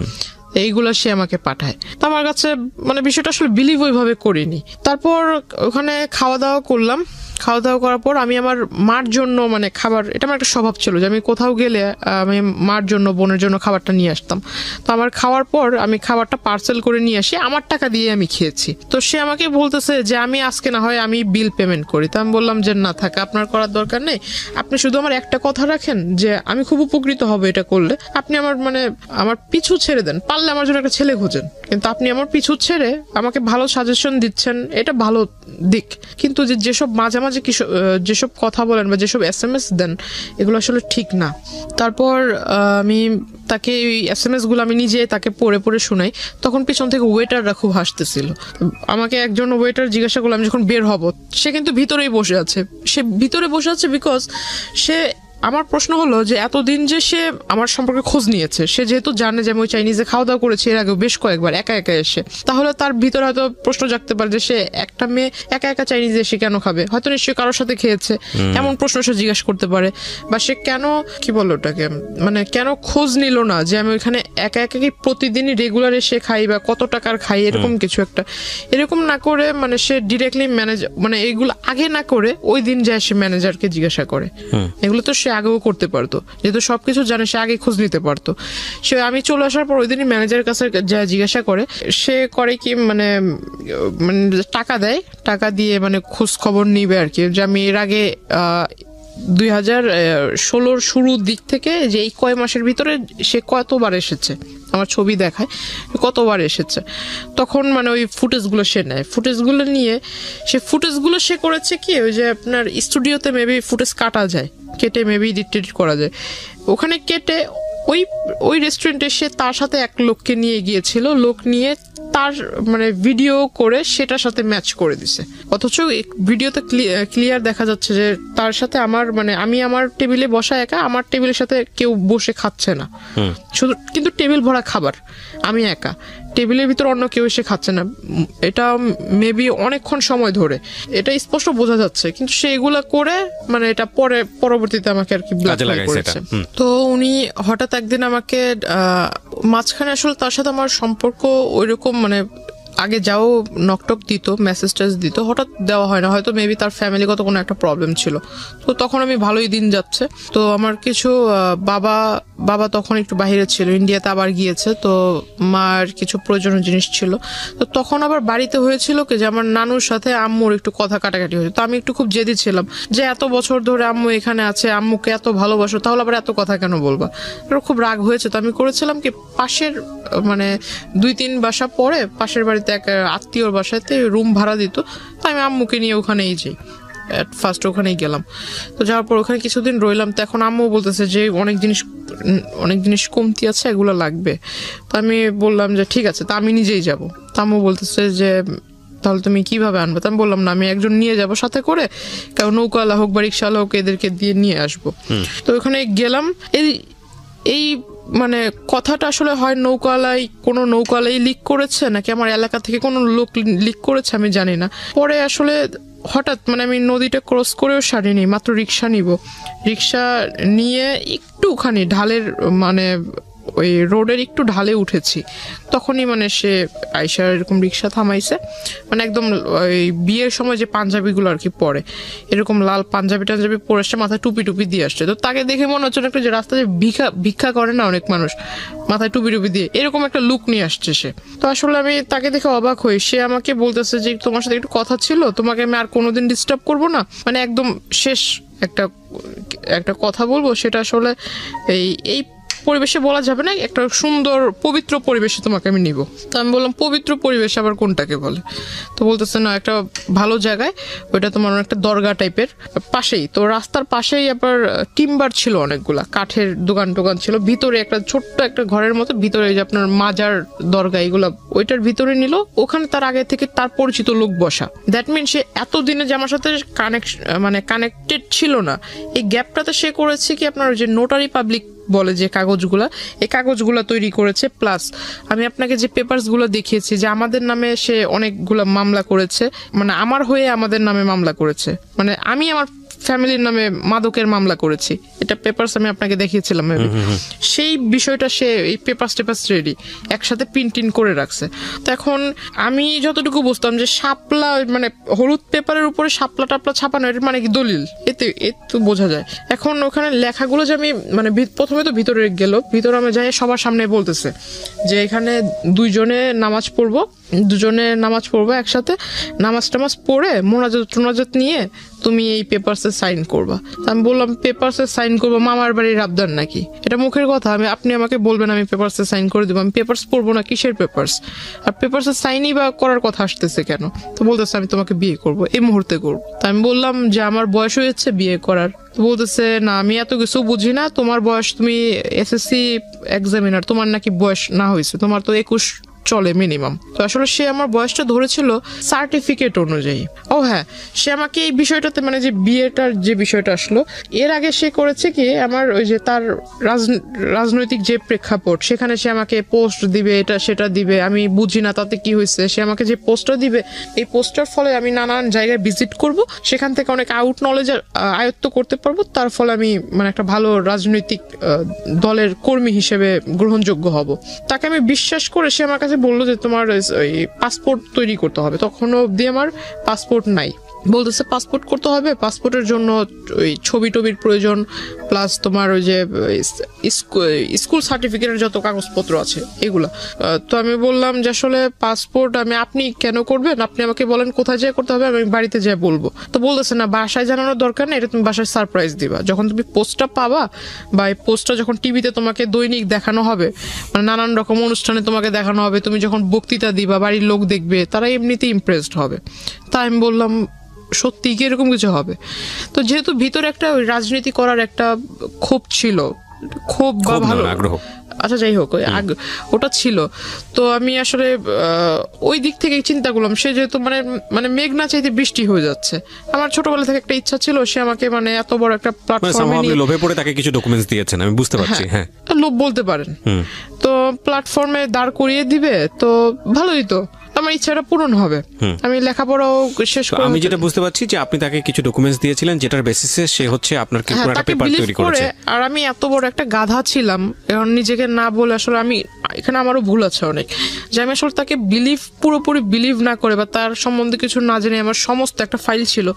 এইগুলো সে আমাকে পাঠায়। তো আমার কাছে মানে বিষয়টা আসলে বিলিভ ওইভাবে করিনি। তারপর ওখানে খাওয়া দাওয়া করলাম। খাওয়া দাওয়া করার পর আমি আমার মার জন্য মানে খাবার, এটা আমার একটা স্বভাব ছিল যে আমি কোথাও গেলে আমি মার জন্য বোনের জন্য খাবারটা নিয়ে আসতাম। তো আমার খাওয়ার পর আমি খাবারটা পার্সেল করে নিয়ে আসি, আমার টাকা দিয়ে আমি খেয়েছি। তো সে আমাকে বলতেছে যে আমি আজকে না হয় আমি বিল পেমেন্ট করি। তো আমি বললাম যে না থাক, আপনার করার দরকার নেই, আপনি শুধু আমার একটা কথা রাখেন যে আমি খুব উপকৃত হব এটা করলে, আপনি আমার মানে আমার পিছু ছেড়ে দেন, পারলে আমার জন্য একটা ছেলে খোঁজেন, কিন্তু আপনি আমার পিছু ছেড়ে আমাকে ভালো সাজেশন দিচ্ছেন, এটা ভালো দিক, কিন্তু যেসব মাঝামাঝি যেসব কথা বলেন বা যেসব SMS দেন এগুলো আসলে ঠিক না। তারপর আমি তাকে এই SMS গুলো আমি নিজে তাকে পড়ে পড়ে শোনাই। তখন পিছন থেকে ওয়েটাররা খুব হাসতেছিল। আমাকে একজন ওয়েটার জিজ্ঞাসা করলাম যখন বের হব, সে কিন্তু ভিতরেই বসে আছে। সে ভিতরে বসে আছে বিকজ সে, আমার প্রশ্ন হলো যে এতদিন যে সে আমার সম্পর্কে খোঁজ নিয়েছে, সে যেহেতু জানে যে আমি ওই চাইনিজে খাওয়া দাওয়া করেছি এর আগেও বেশ কয়েকবার একা একা এসে, তাহলে তার ভিতরে হয়তো প্রশ্ন জাগতে পারে যে সে একটা মেয়ে একা একা চাইনিজে এসে কেন খাবে, হয়তো নিশ্চয়ই কারোর সাথে খেয়েছে, এমন প্রশ্ন সে জিজ্ঞাসা করতে পারে। বা সে কেন কি বললো ওটাকে মানে কেন খোঁজ নিল না যে আমি ওইখানে একা একা কি প্রতিদিনই রেগুলার এসে খাই বা কত টাকার খাই, এরকম কিছু একটা। এরকম না করে মানে সে ডিরেক্টলি ম্যানেজার মানে এইগুলো আগে না করে ওই দিন যায় সে ম্যানেজারকে জিজ্ঞাসা করে। এগুলো তো সে আগেও করতে পারতো, যেহেতু সবকিছু জানে সে আগে খোঁজ নিতে পারতো। সে আমি চলে আসার পর ওই দিনই ম্যানেজারের কাছে যা জিজ্ঞাসা করে, সে করে কি মানে টাকা দেয়, টাকা দিয়ে মানে খোঁজ খবর নিবে আর কি, যে আমি এর আগে 2016 শুরুর দিক থেকে যে এই কয় মাসের ভিতরে সে কতবার এসেছে, আমার ছবি দেখায় কতবার এসেছে। তখন মানে ওই ফুটেজগুলো সে নেয়, ফুটেজগুলো নিয়ে ফুটেজগুলো সে করেছে কি ওই যে আপনার স্টুডিওতে মেবি ফুটেজ কাটা যায়, কেটে মেবি এডিট করা যায়, ওখানে কেটে ওই ওই রেস্টুরেন্টে সে তার সাথে এক লোককে নিয়ে গিয়েছিল, লোক নিয়ে তার মানে ভিডিও করে সেটার সাথে ম্যাচ করে দিছে, অথচ ভিডিওতে ক্লিয়ার দেখা যাচ্ছে যে তার সাথে আমার মানে আমি আমার টেবিলে বসা একা, আমার টেবিলের সাথে কেউ বসে খাচ্ছে না, শুধু কিন্তু টেবিল ভরা খাবার, আমি একা, টেবিলের ভিতর অন্য কেউ এসে খাচ্ছে না, এটা মেবি অনেকক্ষণ সময় ধরে, এটা স্পষ্ট বোঝা যাচ্ছে, কিন্তু সে এগুলা করে মানে এটা পরবর্তীতে আমাকে আর কি ব্ল্যাকমেইল করেছে। তো উনি হঠাৎ একদিন আমাকে মাঝখানে আসলে তার সাথে আমার সম্পর্ক ওইরকম মানে আগে যাও নকটক দিত, মেসেজ টেস দিত, হঠাৎ দেওয়া হয় না, হয়তো মেবি তার ফ্যামিলিগত কোনো একটা প্রবলেম ছিল। তো তখন আমি ভালোই দিন যাচ্ছে, তো আমার কিছু বাবা তখন একটু বাইরে ছিল, ইন্ডিয়াতে আবার গিয়েছে, তো মার কিছু প্রয়োজনীয় জিনিস ছিল, তো তখন আবার বাড়িতে হয়েছিল কি যে আমার নানুর সাথে আম্মুর একটু কথা কাটাকাটি হয়েছে, তো আমি একটু খুব জেদি ছিলাম যে এত বছর ধরে আম্মু এখানে আছে, আম্মুকে এত ভালোবাসো, তাহলে আবার এত কথা কেন বলবা, খুব রাগ হয়েছে। তো আমি করেছিলাম কি পাশের মানে 2-3 বাসা পরে পাশের বাড়িতে এক আত্মীয়র বাসাতে রুম ভাড়া দিত, তো আমি আম্মুকে নিয়ে ওখানেই যাই, ফার্স্ট ওখানেই গেলাম। তো যাওয়ার পর ওখানে কিছুদিন রইলাম, তো এখন আম্মু বলতেছে যে অনেক জিনিস কমতি আছে, এগুলো লাগবে। তো আমি বললাম যে ঠিক আছে, তা আমি নিজেই যাব। তো আম্মু বলতেছে যে তাহলে তুমি কিভাবে আনবে? তো আমি বললাম না, আমি একজন নিয়ে যাব সাথে করে, কারণ নৌকাওয়ালা হোক বা রিক্সাওয়ালা হোক, এদেরকে দিয়ে নিয়ে আসবো। তো ওখানে গেলাম, এই মানে কথাটা আসলে হয় কোনো নৌকাওয়ালাই লিক করেছে নাকি আমার এলাকা থেকে কোনো লোক লিক করেছে আমি জানি না। পরে আসলে হঠাৎ মানে আমি নদীটা ক্রস করেও সারিনি, মাত্র রিক্সা রিক্সা নিয়ে একটুখানি ঢালের মানে ওই রোডের একটু ঢালে উঠেছি, তখনই মানে সে আইসা এরকম রিক্সা থামাইছে, মানে একদম ওই বিয়ের সময় যে পাঞ্জাবিগুলো আর কি পরে, এরকম লাল পাঞ্জাবি পরে আসছে, মাথায় টুপি দিয়ে আসছে। তো তাকে দেখে মনে হচ্ছে একটা যে রাস্তায় ভিক্ষা করে না অনেক মানুষ, মাথায় টুপি দিয়ে এরকম একটা লুক নিয়ে আসছে সে। তো আসলে আমি তাকে দেখে অবাক হই, সে আমাকে বলতেছে যে তোমার সাথে একটু কথা ছিল, তোমাকে আমি আর কোনোদিন ডিস্টার্ব করবো না, মানে একদম শেষ একটা কথা বলবো, সেটা আসলে এই পরিবেশে বলা যাবে না, একটা সুন্দর পবিত্র পরিবেশে তোমাকে আমি নিব। তো আমি বললাম পবিত্র পরিবেশ আবার কোনটাকে বলে? তো বলতেছে না, একটা ভালো জায়গায়, ওইটা তোমার একটা দরগা টাইপের পাশেই, তো রাস্তার পাশেই আবার টিম্বার ছিল, অনেকগুলা কাঠের দোকান ছিল, ভিতরে একটা ছোট্ট একটা ঘরের মতো, ভিতরে যে আপনার মাজার দরগা এগুলা ওইটার ভিতরে নিল, ওখানে তার আগে থেকে তার পরিচিত লোক বসা। দ্যাট মিন সে এতদিনে যে আমার সাথে কানেক্টেড ছিল না, এই গ্যাপটাতে সে করেছে কি আপনার যে নোটারি পাবলিক বলে যে এই কাগজগুলা তৈরি করেছে, প্লাস আমি আপনাকে যে পেপারস গুলো দেখিয়েছি যে আমাদের নামে সে অনেকগুলা মামলা করেছে, মানে আমার হয়ে আমাদের নামে মামলা করেছে, মানে আমি আমার ফ্যামিলির নামে মাদকের মামলা করেছি, এটা পেপারস আমি আপনাকে দেখিয়েছিলাম। সেই বিষয়টা সে এই পেপারস রেডি একসাথে প্রিন্ট করে রাখছে। তো এখন আমি যতটুকু বুঝতাম যে শাপলা মানে হলুদ পেপারের উপরে শাপলা টাপলা ছাপানো, এর মানে কি দলিল, এতে বোঝা যায়। এখন ওখানে লেখাগুলো যে আমি মানে প্রথমে তো ভিতরে আমি যাই, সবার সামনে বলতেছে যে এখানে দুজনে নামাজ পড়বো একসাথে, নামাজ পড়ে মোনাজাত নিয়ে তুমি এই পেপারসে সাইন করবা। আমি বললাম পেপারসে সাইন করবো মামার বাড়ির আবদার নাকি? এটা মুখের কথা, আপনি আমাকে বলবেন আমি পেপারসে সাইন করে দেবো, আমি পেপারস পড়বো না, কিসের পেপারস? আর পেপারসে সাইনই বা করার কথা আসতেছে কেন? তো বলতেছে আমি তোমাকে বিয়ে করবো, এই মুহূর্তে করবো। তা আমি বললাম যে আমার বয়স হয়েছে বিয়ে করার। তো বলতেছে না, আমি এত কিছু বুঝি না, তোমার বয়স, তুমি এসএসসি এক্সামিনার, তোমার নাকি বয়স না হয়েছে, তোমার তো 21 চলে মিনিমাম। তো আসলে সে আমার বয়সটা ধরেছিল সার্টিফিকেট অনুযায়ী। ও হ্যাঁ, সে আমাকে এই বিষয়টাতে মানে যে বিয়েটার যে বিষয়টা আসলো, এর আগে সে করেছে কি আমার ওই যে তার রাজনৈতিক যে প্রেক্ষাপট, সেখানে সে আমাকে পোস্ট দিবে, এটা সেটা দিবে, আমি বুঝি না তাতে কি হয়েছে, সে আমাকে যে পোস্টটা দিবে, এই পোস্টার ফলে আমি নানান জায়গায় ভিজিট করব, সেখান থেকে অনেক আউট নলেজ আয়ত্ত করতে পারবো, তার ফলে আমি মানে একটা ভালো রাজনৈতিক দলের কর্মী হিসেবে গ্রহণযোগ্য হব। তাকে আমি বিশ্বাস করে সে আমার কাছে বললো যে তোমার পাসপোর্ট তৈরি করতে হবে। তখন অবধি আমার পাসপোর্ট নাই, বলতেছে পাসপোর্ট করতে হবে, পাসপোর্টের জন্য ওই ছবির প্রয়োজন, প্লাস তোমার ওই যে স্কুল সার্টিফিকেটের যত কাগজপত্র আছে এগুলা। তো আমি বললাম যে আসলে পাসপোর্ট আপনি কেন করবেন, আপনি আমাকে বলেন কোথায় যেয়ে করতে হবে, আমি বাড়িতে যেয়ে বলবো। তো বলতেছে না, বাসায় জানানোর দরকার নেই, এটা তুমি বাসায় সারপ্রাইজ দিবা, যখন তুমি পোস্টটা পাবা বা এই পোস্টটা যখন টিভিতে তোমাকে দৈনিক দেখানো হবে, মানে নানান রকম অনুষ্ঠানে তোমাকে দেখানো হবে, তুমি যখন বক্তৃতা দিবা বাড়ির লোক দেখবে, তারা এমনিতেই ইমপ্রেসড হবে। তাই আমি বললাম সত্যি কি এরকম কিছু হবে? তো যেহেতু ভিতরে একটা রাজনীতি করার একটা ক্ষোভ ছিল, ক্ষোভ বা ক্ষোভ না, ভালো আগ্রহ। আচ্ছা যাই হোক ওটা ছিল। তো আমি আসলে ওই দিক থেকে চিন্তা করলাম, সে যেহেতু মানে মানে মেঘ না চাইতে বৃষ্টি হয়ে যাচ্ছে, আমার ছোটবেলা থেকে একটা ইচ্ছা ছিল সে আমাকে মানে এত বড় একটা মানে প্ল্যাটফর্মে আপনি লোভে পড়ে তাকে কিছু ডকুমেন্টস দিয়েছেন, আমি বুঝতে পারছি। হ্যাঁ, লোভ বলতে পারেন। তো প্ল্যাটফর্মে দাঁড় করিয়ে দিবে তো ভালোই, তো আমার ইচ্ছাটা পূরণ হবে, আমি লেখাপড়াও শেষ করে। আমি যেটা বুঝতে পারছি যে আপনি তাকে কিছু ডকুমেন্টস দিয়েছিলেন যেটার বেসিসে সে হচ্ছে আপনার কি পুরো একটা তাকে পেপার বিলিভ তৈরি করে। করেছে। আর আমি এত বড় একটা গাধা ছিলাম, এখন নিজেকে না বলে আসলে আমি এখানে আমারও ভুল আছে অনেক, যে আমি আসলে তাকে পুরোপুরি বিলিভ না করে বা তার সম্বন্ধে কিছু না জেনে আমার সমস্ত একটা ফাইল ছিল,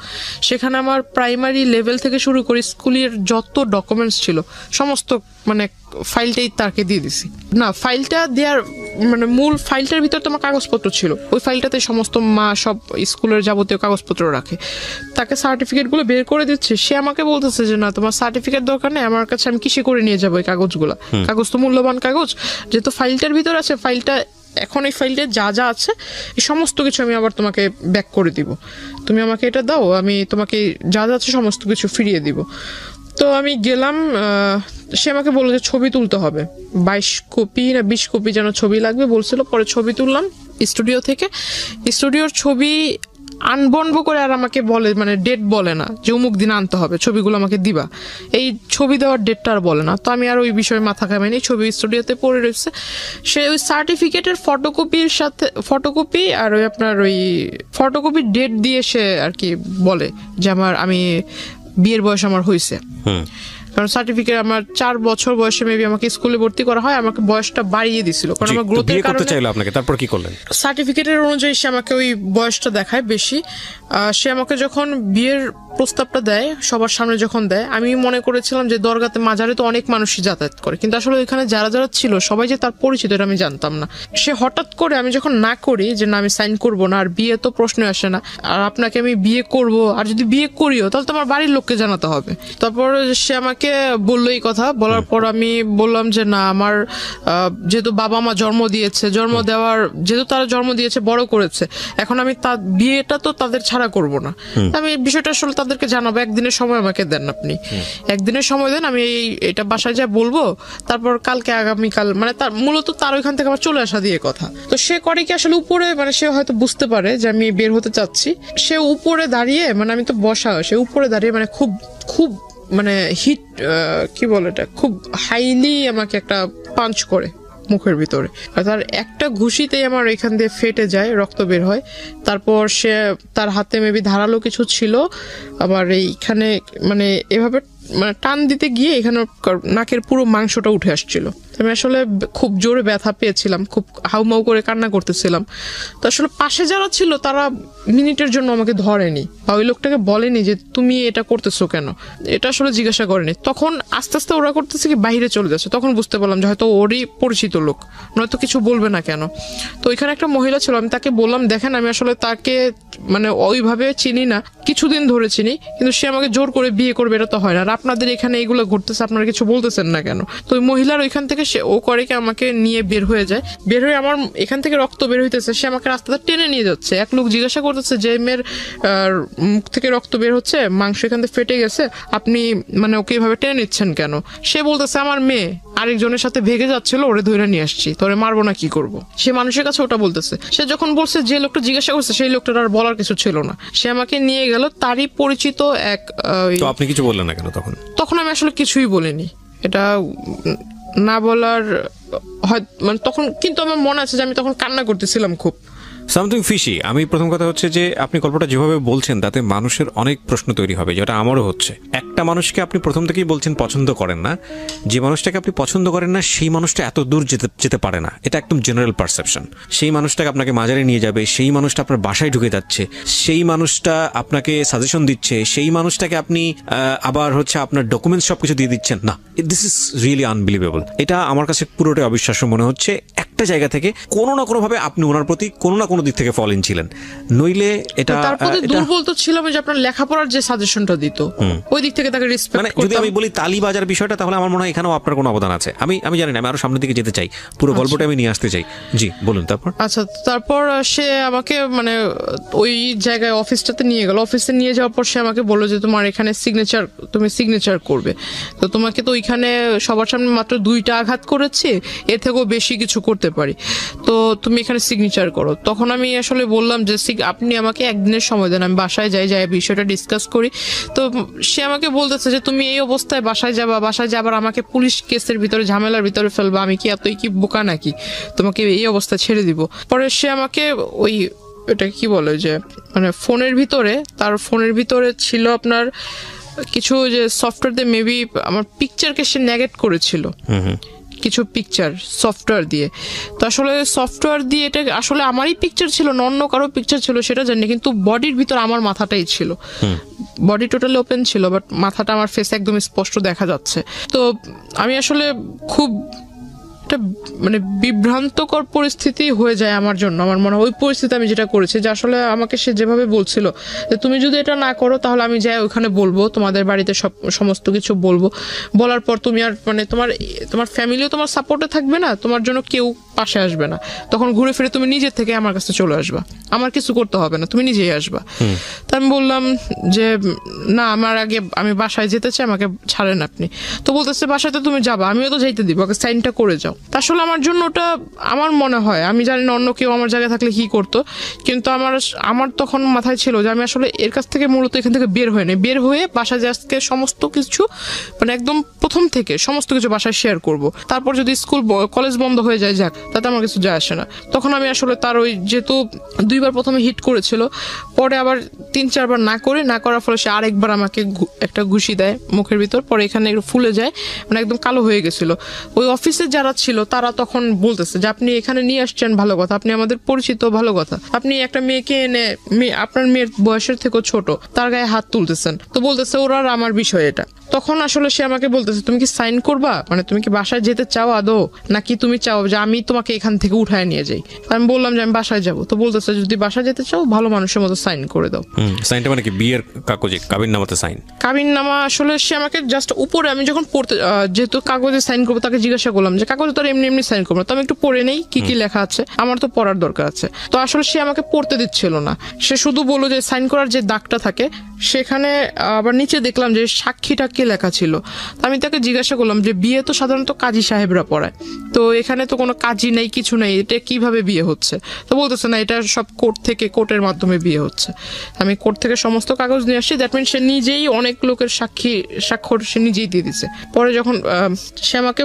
সেখানে আমার প্রাইমারি লেভেল থেকে শুরু করে স্কুলের যত ডকুমেন্টস ছিল সমস্ত মানে ফাইলটাই তাকে দিয়ে দিছি। না, ফাইলটা দেওয়ার মানে মূল ফাইলটার ভিতর তোমার কাগজপত্র ছিল, ওই ফাইলটাতে সমস্ত মা সব স্কুলের যাবতীয় কাগজপত্র রাখে। তাকে সার্টিফিকেটগুলো বের করে দিচ্ছে, সে আমাকে বলতেছে যে না তোমার সার্টিফিকেট দরকার নেই, আমার কাছে আমি কিসে করে নিয়ে যাবো এই কাগজগুলো, কাগজ তো মূল্যবান কাগজ, যেহেতু ফাইলটার ভিতর আছে, ফাইলটা এখন এই ফাইলটা যা যা আছে এই সমস্ত কিছু আমি আবার তোমাকে ব্যাক করে দিব, তুমি আমাকে এটা দাও, আমি তোমাকে যা যা আছে সমস্ত কিছু ফিরিয়ে দিব। তো আমি গেলাম, সে আমাকে বললো যে ছবি তুলতে হবে, 22 কপি না 20 কপি যেন ছবি লাগবে বলছিল। পরে ছবি তুললাম স্টুডিও থেকে, স্টুডিওর ছবি আনবনবো করে আর আমাকে বলে মানে ডেট বলে না যে অমুক দিন আনতে হবে, ছবিগুলো আমাকে দিবা, এই ছবি দেওয়ার ডেটটা আর বলে না। তো আমি আর ওই বিষয়ে মাথা ঘামাইনি, ছবি স্টুডিওতে পড়ে রয়েছে। সে ওই সার্টিফিকেটের ফটোকপির সাথে ফটোকপি আর ওই আপনার ওই ফটোকপির ডেট দিয়ে সে আর কি বলে যে আমি বিয়ের বয়স আমার হয়েছে, কারণ সার্টিফিকেট আমার 4 বছর বয়সে মেবি আমাকে স্কুলে ভর্তি করা হয়, আমাকে বয়সটা বাড়িয়ে দিছিল কারণ আমার গ্রোথের কারণে চাইলো আপনাকে। তারপর কি করলেন? সার্টিফিকেটের অনুযায়ী সে আমাকে ওই বয়সটা দেখায় বেশি। সে আমাকে যখন বিয়ের প্রস্তাবটা দেয় সবার সামনে যখন দেয়, আমি মনে করেছিলাম যে দরগাতে মাজারে তো অনেক মানুষই যাতায়াত করে, কিন্তু আসলে ওইখানে যারা যারা ছিল সবাই যে তার পরিচিত এটা আমি জানতাম না। সে হঠাৎ করে আমি যখন না করি যে না আমি সাইন করব না, আর বিয়ে তো প্রশ্ন আসে না, আর আপনাকে আমি বিয়ে করব, আর যদি বিয়ে করিও তাহলে তো আমার বাড়ির লোককে জানাতে হবে। তারপর সে আমাকে বললো এই কথা, বলার পর আমি বললাম যে না আমার যেহেতু বাবা মা জন্ম দিয়েছে, জন্ম দেওয়ার যেহেতু তারা জন্ম দিয়েছে বড় করেছে, এখন আমি তার বিয়েটা তো তাদের ছাড়া করব না, আমি এই বিষয়টা আসলে তাদেরকে জানাবো, একদিনের সময় আমাকে দেন, আপনি একদিনের সময় দেন, আমি এটা বাসায় যা বলবো, তারপর কালকে আগামীকাল মানে তার মূলত তার ওইখান থেকে আমার চলে আসা দিয়ে কথা। তো সে করে কি আসলে উপরে মানে সে হয়তো বুঝতে পারে যে আমি বের হতে চাচ্ছি, সে উপরে দাঁড়িয়ে মানে আমি তো বসা, সে উপরে দাঁড়িয়ে মানে খুব খুব মানে হিট কি বলে এটা, খুব হাইলি আমাকে একটা পাঞ্চ করে মুখের ভিতরে, আর তার একটা ঘুষিতেই আমার এখান দিয়ে ফেটে যায়, রক্ত বের হয়। তারপর সে তার হাতে মেবি ধারালো কিছু ছিল, আবার এইখানে মানে এভাবে মানে টান দিতে গিয়ে এখানে নাকের পুরো মাংসটা উঠে আসছিল। আমি আসলে খুব জোরে ব্যথা পেয়েছিলাম, খুব হাউমাউ করে কান্না করতেছিলাম। তো আসলে পাশে যারা ছিল তারা মিনিটের জন্য আমাকে ধরেনি বা ওই লোকটাকে বলেনি যে তুমি এটা করতেছো কেন, এটা আসলে জিজ্ঞাসা করেনি। তখন আস্তে আস্তে ওরা করতেছে কি বাইরে চলে যাচ্ছে, তখন বুঝতে পারলাম যে হয়তো ওরই পরিচিত লোক, নয়তো কিছু বলবে না কেন। তো ওইখানে একটা মহিলা ছিল, আমি তাকে বললাম দেখেন আমি আসলে তাকে মানে ওইভাবে চিনি না, কিছুদিন ধরে চিনি, কিন্তু সে আমাকে জোর করে বিয়ে করবে এটা তো হয় না, আর আপনাদের এখানে এইগুলো ঘটতেছে আপনারা কিছু বলতেছেন না কেন। তো ওই মহিলার ওইখান থেকে সে ও করে কি আমাকে নিয়ে বের হয়ে যায়, বের হয়ে আমার এখান থেকে রক্ত বের হইতেছে, সে আমাকে রাস্তাটা টেনে নিয়ে যাচ্ছে। এক লোক জিজ্ঞাসা করতেছে যে মেয়ের মুখ থেকে রক্ত বের হচ্ছে, মাংস এখান থেকে ফেটে গেছে, আপনি মানে ওকে এইভাবে টেনে নিচ্ছেন কেন? সে বলতেছে আমার মেয়ে আরেকজনের সাথে ভেগে যাচ্ছিল, ওরে ধরে নিয়ে আসছি, তোরে মারবো না কি করবো, সে মানুষের কাছে ওটা বলতেছে। সে যখন বলছে যে লোকটা জিজ্ঞাসা করছে সেই লোকটার আর বলার কিছু ছিল না, সে আমাকে নিয়ে গেল তারই পরিচিত এক। তো আপনি কিছু বললেন না কেন তখন? তখন আমি আসলে কিছুই বলিনি, এটা না বলার হয় মানে তখন, কিন্তু আমার মনে আছে যে আমি তখন কান্না করতেছিলাম খুব। Something fishy. আমি প্রথম কথা হচ্ছে যে আপনি গল্পটা যেভাবে বলছেন তাতে মানুষের অনেক প্রশ্ন তৈরি হবে, যেটা আমারও হচ্ছে। একটা মানুষকে আপনি প্রথম থেকেই বলছেন পছন্দ করেন না, যে মানুষটাকে আপনি পছন্দ করেন না সেই মানুষটা এত দূর যেতে পারে না, এটা একদম জেনারেল পারসেপশন। সেই মানুষটাকে আপনাকে মাজারে নিয়ে যাবে, সেই মানুষটা আপনার বাসায় ঢুকে যাচ্ছে, সেই মানুষটা আপনাকে সাজেশন দিচ্ছে, সেই মানুষটাকে আপনি আবার হচ্ছে আপনার ডকুমেন্টস সবকিছু দিয়ে দিচ্ছেন না। This is really unbelievable. এটা আমার কাছে পুরোটাই অবিশ্বাস্য মনে হচ্ছে। একটা জায়গা থেকে কোনো না কোনোভাবে আপনি ওনার প্রতি কোনো না কোনো দিক থেকে ফল ইন ছিলেন, নইলে এটা তারপরে দুর্বল তো ছিলাম যে আপনার লেখাপড়ার যে সাজেশনটা দিত ওই দিক থেকে তাকে রেসপেক্ট মানে যদি আমি বলি তালি বাজার বিষয়টা, তাহলে আমার মনে হয় এখানেও আপনার কোনো অবদান আছে। আমি জানি না, আমি আরো সামনের দিকে যেতে চাই, পুরো গল্পটা আমি নিয়ে আসতে চাই। জি বলুন। তারপর আচ্ছা, তারপর সে আমাকে মানে ওই জায়গায় অফিসটাতে নিয়ে গেল। অফিসে নিয়ে যাওয়ার পর সে আমাকে বললো যে তোমার এখানে তুমি সিগনেচার করবে, তো তোমাকে তো ওইখানে সবার সামনে মাত্র 2টা আঘাত করেছি, এর থেকেও বেশি কিছু করতে পারি, তো তুমি এখানে সিগনেচার করো। তখন আমি আসলে বললাম যে আপনি আমাকে একদিনের সময় দেন, আমি বাসায় যাই বিষয়টা ডিসকাস করি। তো সে আমাকে বলতেছে যে তুমি এই অবস্থায় বাসায় যাবার আমাকে পুলিশ কেসের ভিতরে ঝামেলার ভিতরে ফেলবা, আমি কি এতই কি বোকা নাকি তোমাকে এই অবস্থায় ছেড়ে দিব। পরে সে আমাকে ওই এটা কি বলে যে মানে তার ফোনের ভিতরে ছিল আপনার কিছু যে সফটওয়্যার দিয়ে মেবি আমার পিকচারকে সে নেগেট করেছিল, কিছু পিকচার সফটওয়্যার দিয়ে। তো আসলে সফটওয়্যার দিয়ে এটা আসলে আমারই পিকচার ছিল না অন্য কারো পিকচার ছিল সেটা জানি, কিন্তু বডির ভিতর আমার মাথাটাই ছিল, বডি টোটালি ওপেন ছিল, বাট মাথাটা আমার ফেস একদম স্পষ্ট দেখা যাচ্ছে। তো আমি আসলে খুব একটা মানে বিভ্রান্তকর পরিস্থিতি হয়ে যায় আমার জন্য। আমার মনে হয় ওই পরিস্থিতি আমি যেটা করেছি যে আসলে আমাকে সে যেভাবে বলছিল যে তুমি যদি এটা না করো তাহলে আমি যাই ওখানে বলবো, তোমাদের বাড়িতে সমস্ত কিছু বলবো, বলার পর তুমি আর মানে তোমার ফ্যামিলিও তোমার সাপোর্টে থাকবে না, তোমার জন্য কেউ পাশে আসবে না, তখন ঘুরে ফিরে তুমি নিজের থেকে আমার কাছে চলে আসবা, আমার কিছু করতে হবে না, তুমি নিজেই আসবা। তা আমি বললাম যে না, আমি বাসায় যেতে চাই, আমাকে ছাড়েন আপনি। তো বলতেছে বাসায় তো তুমি যাবা, আমিও তো যাইতে দিব, আগে সাইনটা করে যাও। আসলে আমার জন্য ওটা আমার মনে হয়, আমি জানি না অন্য কেউ আমার জায়গায় থাকলে কি করতো, কিন্তু আমার তখন মাথায় ছিল যে আমি আসলে এর কাছ থেকে মূলত এখান থেকে বের হয়ে বাসায় আজকে সমস্ত কিছু মানে একদম প্রথম থেকে সমস্ত কিছু বাসায় শেয়ার করব, তারপর যদি স্কুল কলেজ বন্ধ হয়ে যায় যাক, তাতে আমার কিছু যায় আসে না। তখন আমি আসলে তার ওই যেহেতু 2বার প্রথমে হিট করেছিল, পরে আবার 3-4 বার না করার ফলে সে আরেকবার আমাকে একটা ঘুষি দেয় মুখের ভিতর, পরে এখানে একটু ফুলে যায়, মানে একদম কালো হয়ে গেছিল। ওই অফিসে যারা ছিল তারা তখন বলতেছে যে আপনি এখানে নিয়ে আসছেন ভালো কথা, আপনি আমাদের পরিচিত ভালো কথা, আপনি একটা মেয়েকে এনে আপনার মেয়ের বয়সের থেকেও ছোট তার গায়ে হাত তুলতেছেন, তো বলতেছে ওরা আর আমার বিষয় এটা। তখন আসলে সে আমাকে বলতেছে তুমি কি সাইন করবা, মানে তুমি কি বাসায় যেতে চাও আদৌ, নাকি তুমি চাও যে আমি তোমাকে এখান থেকে উঠায় নিয়ে যাই। আমি বললাম যে আমি বাসায় যাবো। তো বলতেছে যদি বাসায় যেতে চাও ভালো মানুষের মতো সাইন করে দাও। সাইনটা মানে কি বিয়ের কাগজে কাবিননামাতে সাইন? কাবিননামা আসলে সে আমাকে জাস্ট উপরে, আমি যখন পড়তে যেহেতু কাগজে সাইন করবো তাকে জিজ্ঞাসা করলাম যে কাগজে তো এমনি সাইন করবো না, তো আমি একটু পড়ে নেই কি কি লেখা আছে, আমার তো পড়ার দরকার আছে। তো আসলে সে আমাকে পড়তে দিচ্ছিল না, সে শুধু বললো যে সাইন করার যে দাগটা থাকে সেখানে আবার নিচে দেখলাম যে সাক্ষীটা কে লেখা ছিল। আমি তাকে জিজ্ঞাসা করলাম যে বিয়ে তো সাধারণত কাজী সাহেবরা পড়ায়, তো এখানে তো কোনো কাজী নেই, কিছু নেই, এটা কিভাবে বিয়ে হচ্ছে? তো বলতেছে না, এটা সব কোর্টের মাধ্যমে বিয়ে হচ্ছে। আমি কোর্ট থেকে সমস্ত কাগজ নিয়ে আসছি, দ্যাট মিন সে নিজেই অনেক লোকের স্বাক্ষর সে নিজেই দিয়ে দিছে। পরে যখন সে আমাকে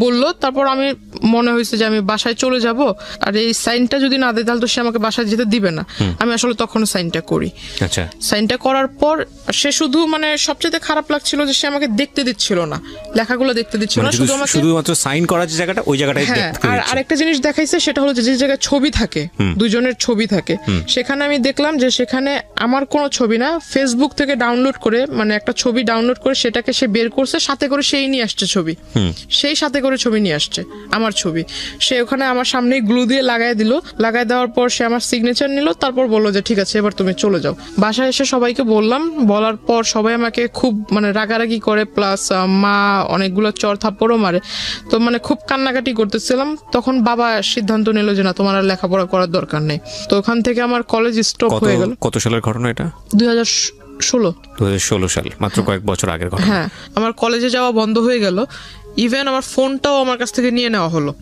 বললো, তারপর আমি মনে হয়েছে যে আমি বাসায় চলে যাব, আর এই সাইনটা যদি না দেয় তাহলে তো সে আমাকে বাসায় যেতে দিবে না। আমি আসলে তখন সাইনটা করি। আচ্ছা, সাইনটা করার পর সে শুধু মানে সবচেয়ে খারাপ লাগছিল যে সে আমাকে দেখতে দিচ্ছিল না, লেখাগুলো দেখতে দিচ্ছিল না, শুধুমাত্র সাইন করার যে জায়গাটা ওই জায়গাটাই দেখতে দিচ্ছে। আর আরেকটা জিনিস দেখাইছে, সেটা হলো যে জায়গায় ছবি থাকে, দুজনের ছবি থাকে, সেখানে আমি দেখলাম যে সেখানে আমার কোনো ছবি না, ফেসবুক থেকে ডাউনলোড করে মানে একটা ছবি ডাউনলোড করে সেটাকে সে বের করছে, সাথে করে সেই নিয়ে আসছে ছবি, সেই সাথে করে ছবি নিয়ে আসছে আমার ছবি। সে ওখানে আমার সামনে গ্লু দিয়ে লাগাই দেওয়ার পর সে আমার সিগনেচার নিল, তারপর বললো যে ঠিক আছে এবার তুমি চলে যাও। বাসায় এসে সবাইকে বলার পর সবাই আমাকে খুব মানে রাগারাগি করে, প্লাস মা অনেকগুলো চর থাপ্পড়ও মারে। তো মানে খুব কান্নাকাটি করতেছিলাম। তখন বাবা সিদ্ধান্ত নিল যে না, তোমার আর লেখাপড়া করার দরকার নেই। তো ওখান থেকে আমার কলেজ স্টপ হয়ে গেল। কত সালের ঘটনা এটা? 2016 সাল, মাত্র কয়েক বছর আগের ঘটনা। হ্যাঁ, আমার কলেজে যাওয়া বন্ধ হয়ে গেল, ইভেন আমার ফোনটাও আমার কাছ থেকে নিয়ে নেওয়া হলো।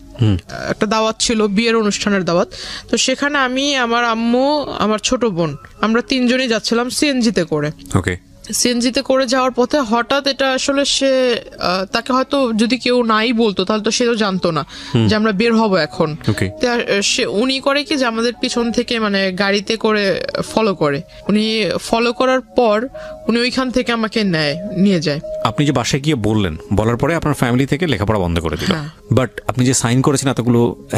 একটা দাওয়াত ছিল, বিয়ের অনুষ্ঠানের দাওয়াত, তো সেখানে আমি, আমার আম্মু, আমার ছোট বোন, আমরা 3 জনই যাচ্ছিলাম সিএনজিতে করে। ওকে, সিএনজিতে করে যাওয়ার পথে হঠাৎ এটা আসলে তাকে হয়তো যদি কেউ নাই বলতো তাহলে তো সেও জানতো না যে আমরা বের হব এখন। উনি করে কি যে আমাদের পিছন থেকে মানে গাড়িতে করে ফলো করে, উনি ফলো করার পর উনি ওইখান থেকে আমাকে নিয়ে যায়। আপনি যে বাসায় গিয়ে বলার পরে আপনার ফ্যামিলি থেকে লেখাপড়া বন্ধ করে দিল, বাট আপনি যে সাইন করেছেন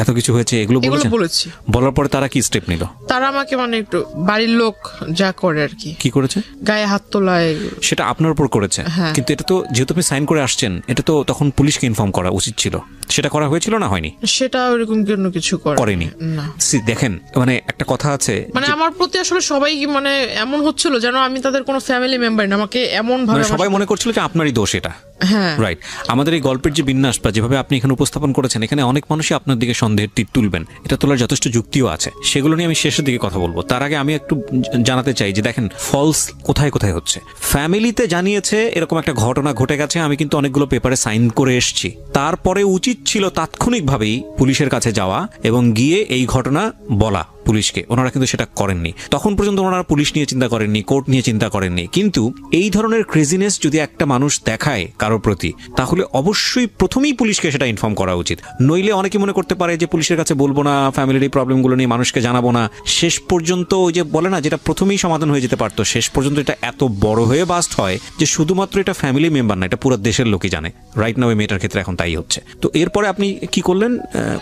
এত কিছু হয়েছে এগুলো বলেছি। বলার পরে তারা কি স্টেপ নিল? তারা আমাকে মানে একটু বাড়ির লোক যা করে আর কি করেছে, গায়ে হাত তোলায়, সেটা আপনার উপর করেছে। কিন্তু এটা তো যেহেতু আপনি সাইন করে আসছেন, এটা তো তখন পুলিশকে ইনফর্ম করা উচিত ছিল। সেটা করা হয়েছিল না হয়নি? সেটা ওরকম কোনো কিছু করেনি। দেখেন, মানে একটা কথা আছে, মানে আমার প্রতি আসলে সবাই মানে এমন হচ্ছিল যেন আমি তাদের কোনো ফ্যামিলি মেম্বার না, আমাকে এমন ভাবে সবাই মনে করছিল যে আপনারই দোষ এটা। রাইট। আমাদের এই গল্পের যে বিন্যাস বা যেভাবে আপনি এখানে উপস্থাপন করেছেন, এখানে অনেক মানুষই আপনার দিকে সন্দেহের তীর তুলবেন। এটা তোলার যথেষ্ট যুক্তিও আছে, সেগুলো নিয়ে আমি শেষের দিকে কথা বলবো। তার আগে আমি একটু জানাতে চাই যে দেখেন, ফলস কোথায় কোথায় হচ্ছে। ফ্যামিলিতে জানিয়েছে এরকম একটা ঘটনা ঘটে গেছে, আমি কিন্তু অনেকগুলো পেপারে সাইন করে এসেছি। তারপরে উচিত ছিল তাৎক্ষণিকভাবেই পুলিশের কাছে যাওয়া এবং গিয়ে এই ঘটনা বলা পুলিশকে। ওনারা কিন্তু সেটা করেননি। তখন পর্যন্ত ওনারা পুলিশ নিয়ে চিন্তা করেননি, কোর্ট নিয়ে চিন্তা করেননি। কিন্তু এই ধরনের ক্রেজিনেস যদি একটা মানুষ দেখায় কারোর প্রতি, তাহলে অবশ্যই প্রথমেই পুলিশকে সেটা ইনফর্ম করা উচিত। নইলে অনেকে মনে করতে পারে যে পুলিশের কাছে বলবো না, ফ্যামিলির এই প্রবলেমগুলো নিয়ে মানুষকে জানাবো না। শেষ পর্যন্ত ওই যে বলে না, যেটা প্রথমেই সমাধান হয়ে যেতে পারতো, শেষ পর্যন্ত এটা এত বড় হয়ে বাস্ট হয় যে শুধুমাত্র এটা ফ্যামিলি মেম্বার না, এটা পুরো দেশের লোকই জানে। রাইট নাও এই মেয়েটার ক্ষেত্রে এখন তাই হচ্ছে। তো এরপরে আপনি কি করলেন?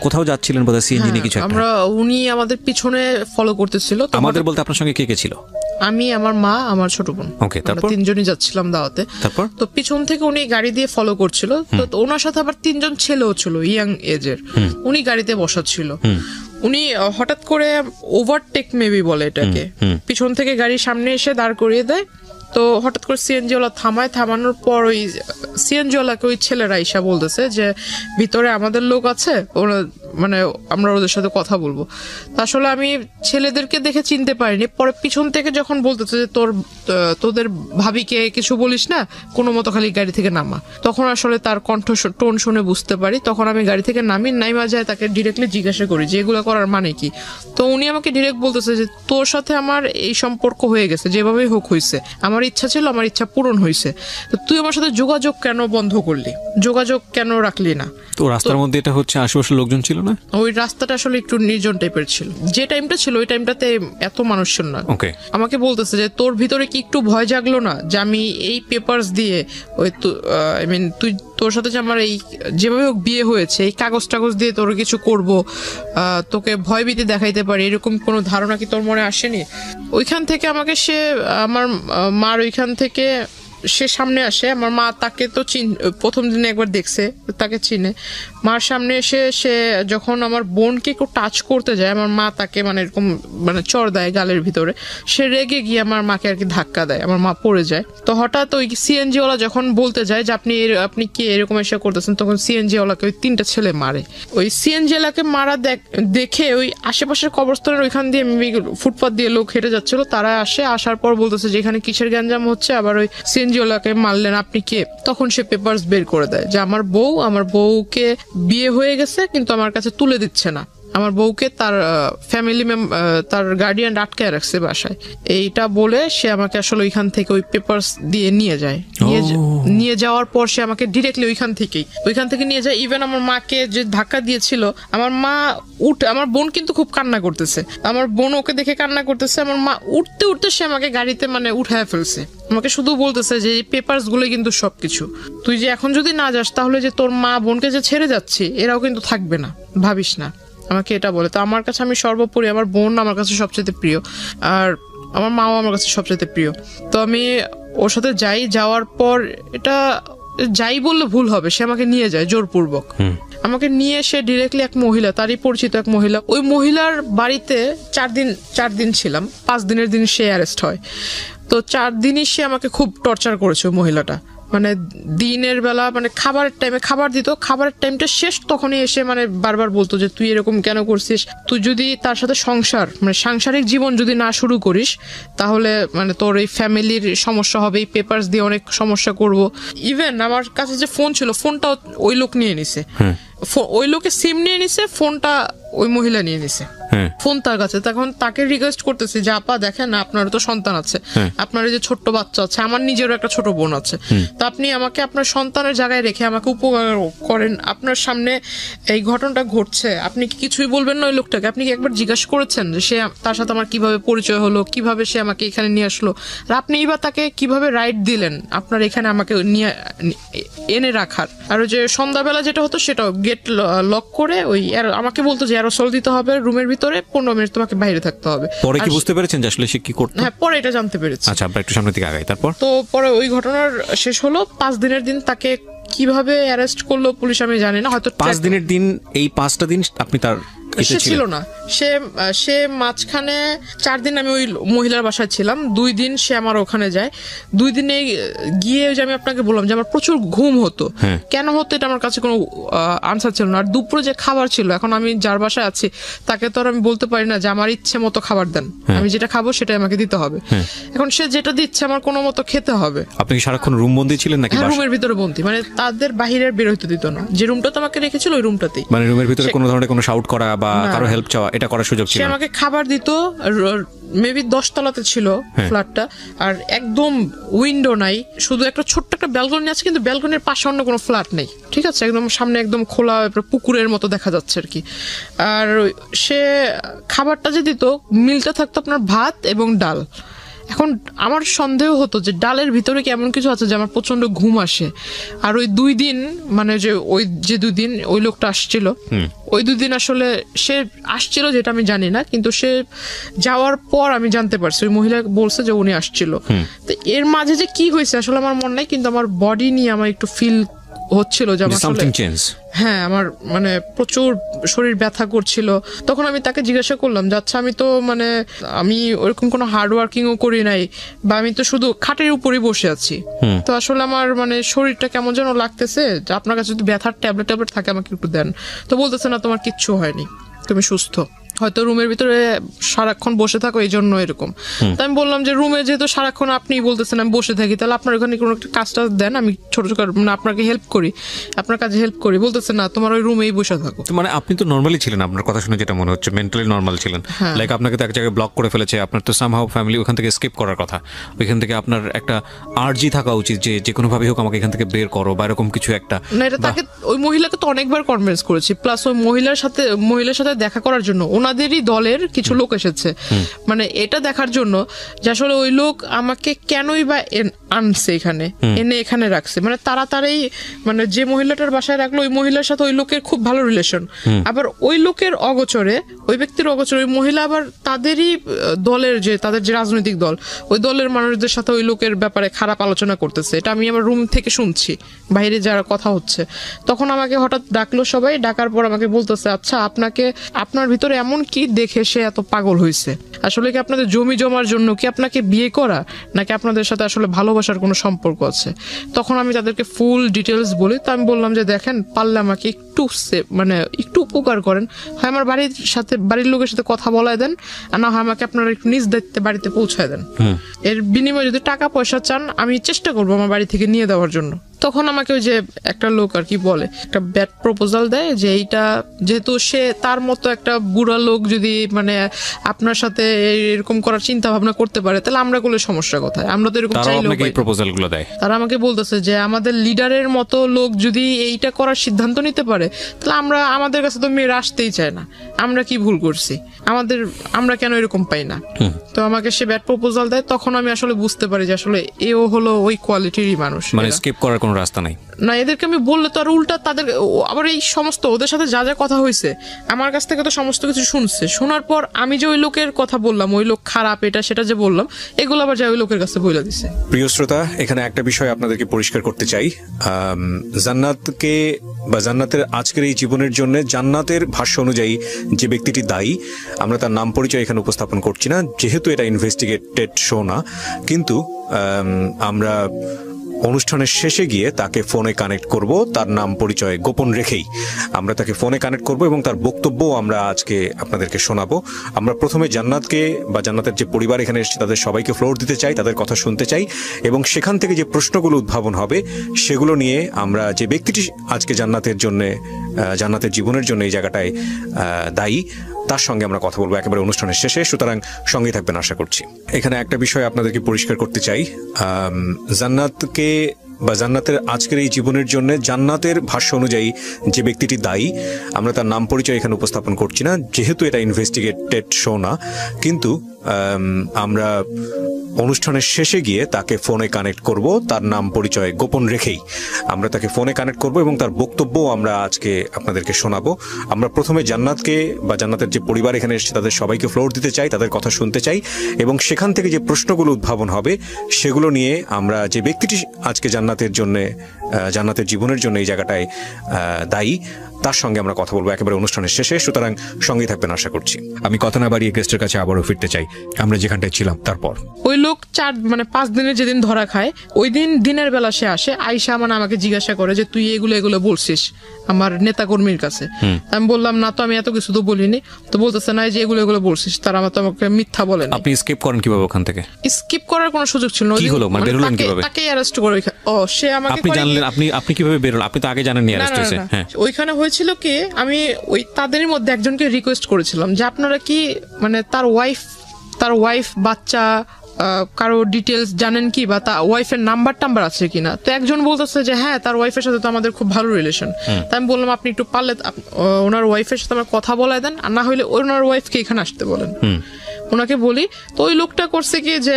কোথাও যাচ্ছিলেন বোধহয়, সিএনজি নিয়ে কিছু একটা। উনি আমাদের পিছনে ফলো করতেছিল। আমাদের বলতে আপনার সঙ্গে কে কে ছিল? আমি, আমার মা, আমার ছোট বোন। ওকে, তারপর তিনজনই যাচ্ছিলাম দাওয়াতে। তারপর তো পিছন থেকে উনি গাড়ি দিয়ে ফলো করছিল। তো ওনার সাথে আবার তিনজন ছেলেও ছিল, ইয়াং এজের। উনি গাড়িতে বসা ছিল। উনি হঠাৎ করে ওভারটেক মেবি বলে এটাকে, পিছন থেকে গাড়ির সামনে এসে দাঁড় করিয়ে দেয়। তো হঠাৎ করে সিএনজি ওয়ালা থামানোর পর ওই সিএনজি ওয়ালাকে ওই ছেলেরা ঈশা বলতেছে যে ভিতরে আমাদের লোক আছে, ওরা মানে আমরা ওদের সাথে কথা বলবো। আসলে আমি ছেলেদেরকে দেখে চিনতে পারিনি। পরে পিছন থেকে যখন বলতেছে যে তোদের ভাবিকে কিছু বলিস না, কোনো মতো খালি গাড়ি থেকে নামা, তখন আসলে তার কণ্ঠ টোন শুনে বুঝতে পারি। তখন আমি গাড়ি থেকে নাইমা যায়, তাকে ডিরেক্টলি জিজ্ঞাসা করি যে এগুলো করার মানে কি। তো উনি আমাকে ডিরেক্ট বলতেছে যে তোর সাথে আমার এই সম্পর্ক হয়ে গেছে, যেভাবেই হোক হয়েছে, আমার ইচ্ছা ছিল, আমার ইচ্ছা পূরণ হয়েছে, তো তুই আমার সাথে যোগাযোগ কেন বন্ধ করলি, যোগাযোগ কেন রাখলি না? তো রাস্তার মধ্যে এটা হচ্ছে, আশেপাশে লোকজন ছিল না? ওই রাস্তাটা আসলে একটু নির্জন টাইপের ছিল। যে টাইমটা ছিল ওই টাইমটাতে এত মানুষ ছিল না। আমাকে বলতেছে যে তোর ভিতরে কি একটু ভয় জাগলো না যে আমি এই পেপারস দিয়ে ওই তোর সাথে যে আমার এই যেভাবে হোক বিয়ে হয়েছে, এই কাগজ টাগজ দিয়ে তোর কিছু করব, তোকে ভয়ভীতি দেখাইতে পারি, এরকম কোনো ধারণা কি তোর মনে আসেনি? ওইখান থেকে আমাকে আমার মার ওইখান থেকে সে সামনে আসে। আমার মা তাকে তো প্রথম দিনে একবার দেখছে, তাকে চিনে। মার সামনে এসে সে যখন আমার বোনকে একটু টাচ করতে যায়, আমার মা তাকে মানে এরকম মানে চড় দেয় গালের ভিতরে। সে রেগে গিয়ে আমার মাকে আর কি ধাক্কা দেয়, আমার মা পড়ে যায়। তো হঠাৎ ওই সিএনজি ওয়ালা যখন বলতে যায় যে আপনি কি এরকম এসে করতেছেন, তখন সিএনজি ওয়ালাকে ওই 3টা ছেলে মারে। ওই সিএনজি ওয়ালাকে মারা দেখে ওই আশেপাশের কবরস্থানের ওইখান দিয়ে ফুটপাথ দিয়ে লোক হেঁটে যাচ্ছিল, তারা আসার পর বলতেছে যে এখানে কিসের গ্যাঞ্জাম হচ্ছে, আবার ওই সিএনজি ওয়ালাকে মারলেন, আপনি কে? তখন সে পেপারস বের করে দেয় যে আমার বউকে বিয়ে হয়ে গেছে কিন্তু আমার কাছে তুলে দিচ্ছে না, আমার বউকে তার ফ্যামিলি তার গার্ডিয়ান আটকায় রাখছে বাসায়। এইটা বলে সে আমাকে আসলে ওইখান থেকে ওই পেপারস দিয়ে নিয়ে যায়। নিয়ে যাওয়ার পর সে আমাকে ডিরেক্টলি ওইখান থেকে নিয়ে যায়। ইভেন আমার মাকে যে ধাক্কা দিয়েছিল, আমার বোন কিন্তু খুব কান্না করতেছে, আমার বোন ওকে দেখে কান্না করতেছে। আমার মা উঠতে উঠতে সে আমাকে গাড়িতে মানে উঠায় ফেলছে। আমাকে শুধু বলতেছে যে এই পেপারস গুলো কিন্তু সবকিছু, তুই যে এখন যদি না যাস তাহলে যে তোর মা বোনকে যে ছেড়ে যাচ্ছে এরাও কিন্তু থাকবে না, ভাবিস না। আমাকে এটা বলে। তো আমার কাছে আমি সর্বোপরি আমার বোন আমার কাছে সবচেয়ে প্রিয়, আর আমার মাও আমার কাছে সবচেয়ে প্রিয়। তো আমি ওর সাথে যাওয়ার পর এটা যাই বললে ভুল হবে, সে আমাকে নিয়ে যায় জোরপূর্বক। আমাকে নিয়ে এসে ডিরেক্টলি এক মহিলা, তারই পরিচিত এক মহিলা, ওই মহিলার বাড়িতে 4 দিন ছিলাম। 5 দিনের দিন সে অ্যারেস্ট হয়। তো 4 দিনই সে আমাকে খুব টর্চার করেছে ওই মহিলাটা। মানে দিনের বেলা মানে খাবারের টাইমে খাবার দিত, খাবারের টাইমটা শেষ তখনই এসে মানে বারবার বলতো যে তুই এরকম কেন করছিস, তুই যদি তার সাথে সাংসারিক জীবন যদি না শুরু করিস তাহলে মানে তোর এই ফ্যামিলির সমস্যা হবে, এই পেপারস দিয়ে অনেক সমস্যা করব। ইভেন আমার কাছে যে ফোন ছিল, ফোনটাও ওই লোক নিয়ে নিছে, ওই লোকে সিম নিয়ে নিছে, ফোনটা ওই মহিলা নিয়ে নিছে হ্যাঁ ফোন তার কাছে। তখন তাকে রিকোয়েস্ট করতেছি যে আপা দেখেন আপনার তো সন্তান আছে, আপনার এই যে ছোট্ট বাচ্চা আছে, আমার নিজেরও একটা ছোট বোন আছে, তো আপনি আমাকে আপনার সন্তানের জায়গায় রেখে আমাকে উপকার করেন, আপনার সামনে এই ঘটনাটা ঘটছে, আপনি কি কিছুই বলবেন না ওই লোকটাকে? আপনি কি একবার জিজ্ঞাসা করেছেন যে সে তার সাথে আমার কিভাবে পরিচয় হলো, কিভাবে সে আমাকে এখানে নিয়ে আসলো, আর আপনি বা তাকে কিভাবে রাইট দিলেন আপনার এখানে আমাকে নিয়ে এনে রাখার? আর ওই যে সন্ধ্যাবেলা যেটা হতো সেটাও গেট লক করে ওই আমাকে বলতো যে অ্যারোসল দিতে হবে রুমের ভিতরে, 15 মিনিট তোমাকে বাইরে থাকতে হবে। পরে কি বুঝতে পেরেছেন যে আসলে সে কি করতো? হ্যাঁ, পরে এটা জানতে পেরেছি। আচ্ছা, আমরা একটু সামনের দিকে আগাই। তারপর তো পরে ওই ঘটনার শেষ হলো 5 দিনের দিন তাকে কিভাবে অ্যারেস্ট করলো পুলিশ আমি জানি না, হয়তো 5 দিনের দিন। এই 5টা দিন আপনি তার সে ছিল না, সে মাঝখানে 4 দিন আমি ওই মহিলার বাসায় ছিলাম, 2 দিন সে আমার ওখানে যায়। 2 দিনে গিয়ে যে আমি আপনাকে বললাম যে আমার প্রচুর ঘুম হতো, কেন হতো এটা আমার কাছে কোনো আনসার ছিল না। আর দুপুরে যে খাবার ছিল, এখন আমি যার বাসায় আছি তাকে তো আর আমি বলতে পারি না যে আমার ইচ্ছে মতো খাবার দেন, আমি যেটা খাবো সেটাই আমাকে দিতে হবে। এখন সে যেটা দিচ্ছে আমার কোনো মতো খেতে হবে। আপনি কি সারাক্ষণ রুম বন্দি ছিলেন নাকি? রুমের ভিতরে বন্দি, মানে তাদের বাহিরের বের হইতে দিত না, যে রুমটাতে আমাকে রেখেছিল ওই রুমটাতেই। মানে রুমের ভিতরে কোনো ধরনের কোনো শাউট করা বা কারো হেল্প চাওয়া এটা করার সুযোগ ছিল সে না? আমাকে খাবার দিত, মেবি 10 তলাতে ছিল ফ্ল্যাটটা, আর একদম উইন্ডো নাই, শুধু একটা ছোট্ট একটা ব্যালকনি আছে, কিন্তু ব্যালকনির পাশে অন্য কোনো ফ্ল্যাট নেই, ঠিক আছে, একদম সামনে একদম খোলা পুকুরের মতো দেখা যাচ্ছে আর কি। আর সে খাবারটা যে দিত, মিলটা থাকতো আপনার ভাত এবং ডাল। এখন আমার সন্দেহ হতো যে ডালের ভিতরে কি এমন কিছু আছে যে আমার প্রচন্ড ঘুম আসে। আর ওই 2 দিন, মানে যে 2 দিন ওই লোকটা আসছিল, ওই 2 দিন আসলে সে আসছিল যেটা আমি জানি না, কিন্তু সে যাওয়ার পর আমি জানতে পারছি ওই মহিলা বলছে যে উনি আসছিল। তো এর মাঝে যে কি হয়েছে আসলে আমার মনে নাই, কিন্তু আমার বডি নিয়ে আমার একটু ফিল হচ্ছিল যে আমার হ্যাঁ আমার মানে প্রচুর শরীর ব্যথা করছিল। তখন আমি তাকে জিজ্ঞাসা করলাম যে আচ্ছা আমি তো মানে আমি ওরকম কোনো হার্ড ওয়ার্কিংও করি নাই, বা আমি তো শুধু খাটের উপরই বসে আছি, তো আসলে আমার মানে শরীরটা কেমন যেন লাগতেছে, যে আপনার কাছে যদি ব্যথার ট্যাবলেট থাকে আমাকে একটু দেন। তো বলতেছে না তোমার কিচ্ছু হয়নি, তুমি সুস্থ, হয়তো রুমের ভিতরে সারাক্ষণ বসে থাকো এই জন্য এরকম। তো আমি বললাম যে রুমে যেহেতু সারাক্ষণ আপনি বলতেছেন আমি বসে থাকি, তাহলে আপনার ওখানে কোনো একটা কাজটা দেন, আমি ছোট ছোট মানে আপনাকে হেল্প করি, আপনার কাজে হেল্প করি। বলতেছে না তোমার ওই রুমেই বসে থাকো। মানে আপনি তো নর্মালি ছিলেন, আপনার কথা শুনে যেটা মনে হচ্ছে মেন্টালি নর্মাল ছিলেন, লাইক আপনাকে তো এক জায়গায় ব্লক করে ফেলেছে, আপনার তো সামহাউ ফ্যামিলি ওখান থেকে এসকেপ করার কথা, ওইখান থেকে আপনার একটা আর্জি থাকা উচিত যে যে কোনো ভাবে হোক আমাকে এখান থেকে বের করো বা এরকম কিছু একটা। না, এটা তাকে ওই মহিলাকে তো অনেকবার কনভিন্স করেছি, প্লাস ওই মহিলার সাথে দেখা করার জন্য ওনাদেরই দলের কিছু লোক এসেছে, মানে এটা দেখার জন্য যে আসলে ওই লোক আমাকে কেনই বা আনছে এখানে, এনে এখানে রাখছে, মানে তাড়াতাড়ি মানে যে মহিলাটার বাসায় রাখলো ওই মহিলার সাথে ওই লোকের খুব ভালো রিলেশন, আবার ওই লোকের অগোচরে, ওই ব্যক্তির অগোচরে ওই মহিলা আবার তাদেরই দলের যে তাদের যে রাজনৈতিক দল, ওই দলের মানুষদের সাথে ওই লোকের ব্যাপারে খারাপ আলোচনা করতেছে। এটা আমি আমার রুম থেকে শুনছি, বাইরে যারা কথা হচ্ছে। তখন আমাকে হঠাৎ ডাকলো সবাই, ডাকার পর আমাকে বলতেছে আচ্ছা আপনার ভিতরে এমন কি দেখে সে এত পাগল হয়েছে, আসলে কি আপনাদের জমি জমার জন্য কি আপনাকে বিয়ে করা, নাকি আপনাদের সাথে আসলে ভালোবাসার কোনো সম্পর্ক আছে? তখন আমি তাদেরকে ফুল ডিটেলস বলি। তো আমি বললাম যে দেখেন পারলে আমাকে একটু মানে একটু উপকার করেন, হয় আমার বাড়ির লোকের সাথে কথা বলায় দেন, আর না হয় আমাকে আপনারা একটু নিজ দায়িত্বে বাড়িতে পৌঁছায় দেন, এর বিনিময়ে যদি টাকা পয়সা চান আমি চেষ্টা করবো আমার বাড়ি থেকে নিয়ে দেওয়ার জন্য। তখন আমাকে ওই যে একটা লোক আর কি বলে, একটা ব্যাড প্রপোজাল দেয় যে এইটা যেহেতু সে তার মতো একটা বুড়া লোক যদি মানে আপনার সাথে এরকম করার চিন্তা ভাবনা করতে পারে, তাহলে আমরা করলে সমস্যা কোথায়? আমরা তো এরকম চাইলেও প্রপোজালগুলো দেয়। তারা আমাকে বলতেছে যে আমাদের লিডারের মতো লোক যদি এইটা করার সিদ্ধান্ত নিতে পারে, তাহলে আমাদের কাছে তো মেয়েরা আসতেই চায় না, আমরা কি ভুল করছি, আমরা কেন এরকম পাই না? তো আমাকে সে ব্যাড প্রপোজাল দেয়। তখন আমি আসলে বুঝতে পারি যে আসলে এও হলো ওই কোয়ালিটিরই মানুষ, মানে স্কিপ করার কোনো রাস্তা নাই। না, এদেরকে আমি বললে তো আর উল্টা তাদের আবার এই সমস্ত ওদের সাথে যা যা কথা হয়েছে আমার কাছ থেকে তো সমস্ত কিছু শুনছে, শোনার পর আমি যে ওই লোকের কথা বললাম ওই লোক খারাপ এটা সেটা যে বললাম, এগুলো আবার যা ওই লোকের কাছে বলে দিছে। প্রিয় শ্রোতা, এখানে একটা বিষয় আপনাদেরকে পরিষ্কার করতে চাই, জান্নাতকে বা জান্নাতের আজকের এই জীবনের জন্য জান্নাতের ভাষ্য অনুযায়ী যে ব্যক্তিটি দায়ী, আমরা তার নাম পরিচয় এখানে উপস্থাপন করছি না, যেহেতু এটা ইনভেস্টিগেটেড শো না, কিন্তু আমরা অনুষ্ঠানের শেষে গিয়ে তাকে ফোনে কানেক্ট করব, তার নাম পরিচয় গোপন রেখেই আমরা তাকে ফোনে কানেক্ট করব এবং তার বক্তব্যও আমরা আজকে আপনাদেরকে শোনাবো। আমরা প্রথমে জান্নাতকে বা জান্নাতের যে পরিবার এখানে এসেছে তাদের সবাইকে ফ্লোর দিতে চাই, তাদের কথা শুনতে চাই এবং সেখান থেকে যে প্রশ্নগুলো উদ্ভাবন হবে সেগুলো নিয়ে আমরা যে ব্যক্তিটি আজকে জান্নাতের জীবনের জন্য এই জায়গাটায় দায়ী তার সঙ্গে আমরা কথা বলবো একেবারে অনুষ্ঠানের শেষে, সুতরাং সঙ্গে থাকবেন আশা করছি। এখানে একটা বিষয় আপনাদেরকে পরিষ্কার করতে চাই, জান্নাতকে বা জান্নাতের আজকের এই জীবনের জন্য জান্নাতের ভাষ্য অনুযায়ী যে ব্যক্তিটি দায়ী আমরা তার নাম পরিচয় এখানে উপস্থাপন করছি না, যেহেতু এটা ইনভেস্টিগেটেড শো না, কিন্তু আমরা অনুষ্ঠানের শেষে গিয়ে তাকে ফোনে কানেক্ট করব, তার নাম পরিচয় গোপন রেখেই আমরা তাকে ফোনে কানেক্ট করব এবং তার বক্তব্যও আমরা আজকে আপনাদেরকে শোনাবো। আমরা প্রথমে জান্নাতকে বা জান্নাতের যে পরিবার এখানে এসেছে তাদের সবাইকে ফ্লোর দিতে চাই, তাদের কথা শুনতে চাই এবং সেখান থেকে যে প্রশ্নগুলো উদ্ভাবন হবে সেগুলো নিয়ে আমরা যে ব্যক্তিটি আজকে জান্নাতের জীবনের জন্য এই জায়গাটায় দায়ী তার সঙ্গে আমরা কথা বলবো একেবারে অনুষ্ঠানের শেষে, সুতরাং সঙ্গেই থাকবেন আশা করছি। আমি কথা না বাড়িয়ে গেস্টের কাছে আবারও ফিরতে চাই আমরা যেখানটায় ছিলাম। তারপর ওই লোক 5 দিনের যেদিন ধরা খায় ওই দিন দিনের বেলা সে আসে, আইসা আমাকে জিজ্ঞাসা করে যে তুই এগুলো বলছিস আমার নেতাকর্মীর কাছে। আমি বললাম না তো, আমি এত কিছু তো বলিনি। তো বলতেছে না যে এগুলো বলছিস, তারা আমাকে মিথ্যা বলেন। আপনি স্কিপ করেন কিভাবে ওখান থেকে? স্কিপ করার কোনো সুযোগ ছিল না। কি হলো, মানে বেরোলেন কিভাবে? তাকে অ্যারেস্ট করে সে আমাকে আপনি জানলেন, আপনি কিভাবে বেরোলেন? আপনি তো আগে জানেননি অ্যারেস্ট হয়েছে। হ্যাঁ, ওইখানে হয়েছিল কি, আমি ওই তাদের মধ্যে একজনকে রিকোয়েস্ট করেছিলাম যে আপনারা কি মানে তার ওয়াইফ বাচ্চা কারো ডিটেলস জানেন কি, বা তার ওয়াইফের নাম্বার আছে কিনা। তো একজন বলতেছে যে হ্যাঁ তার ওয়াইফের সাথে তো আমাদের খুব ভালো রিলেশন। তাই আমি বললাম আপনি একটু পারলে ওনার ওয়াইফের সাথে আমার কথা বলাই দেন, আর না হলে ওনার ওয়াইফকে এখানে আসতে বলেন। ওনাকে বলি, তো ওই লোকটা করছে কি যে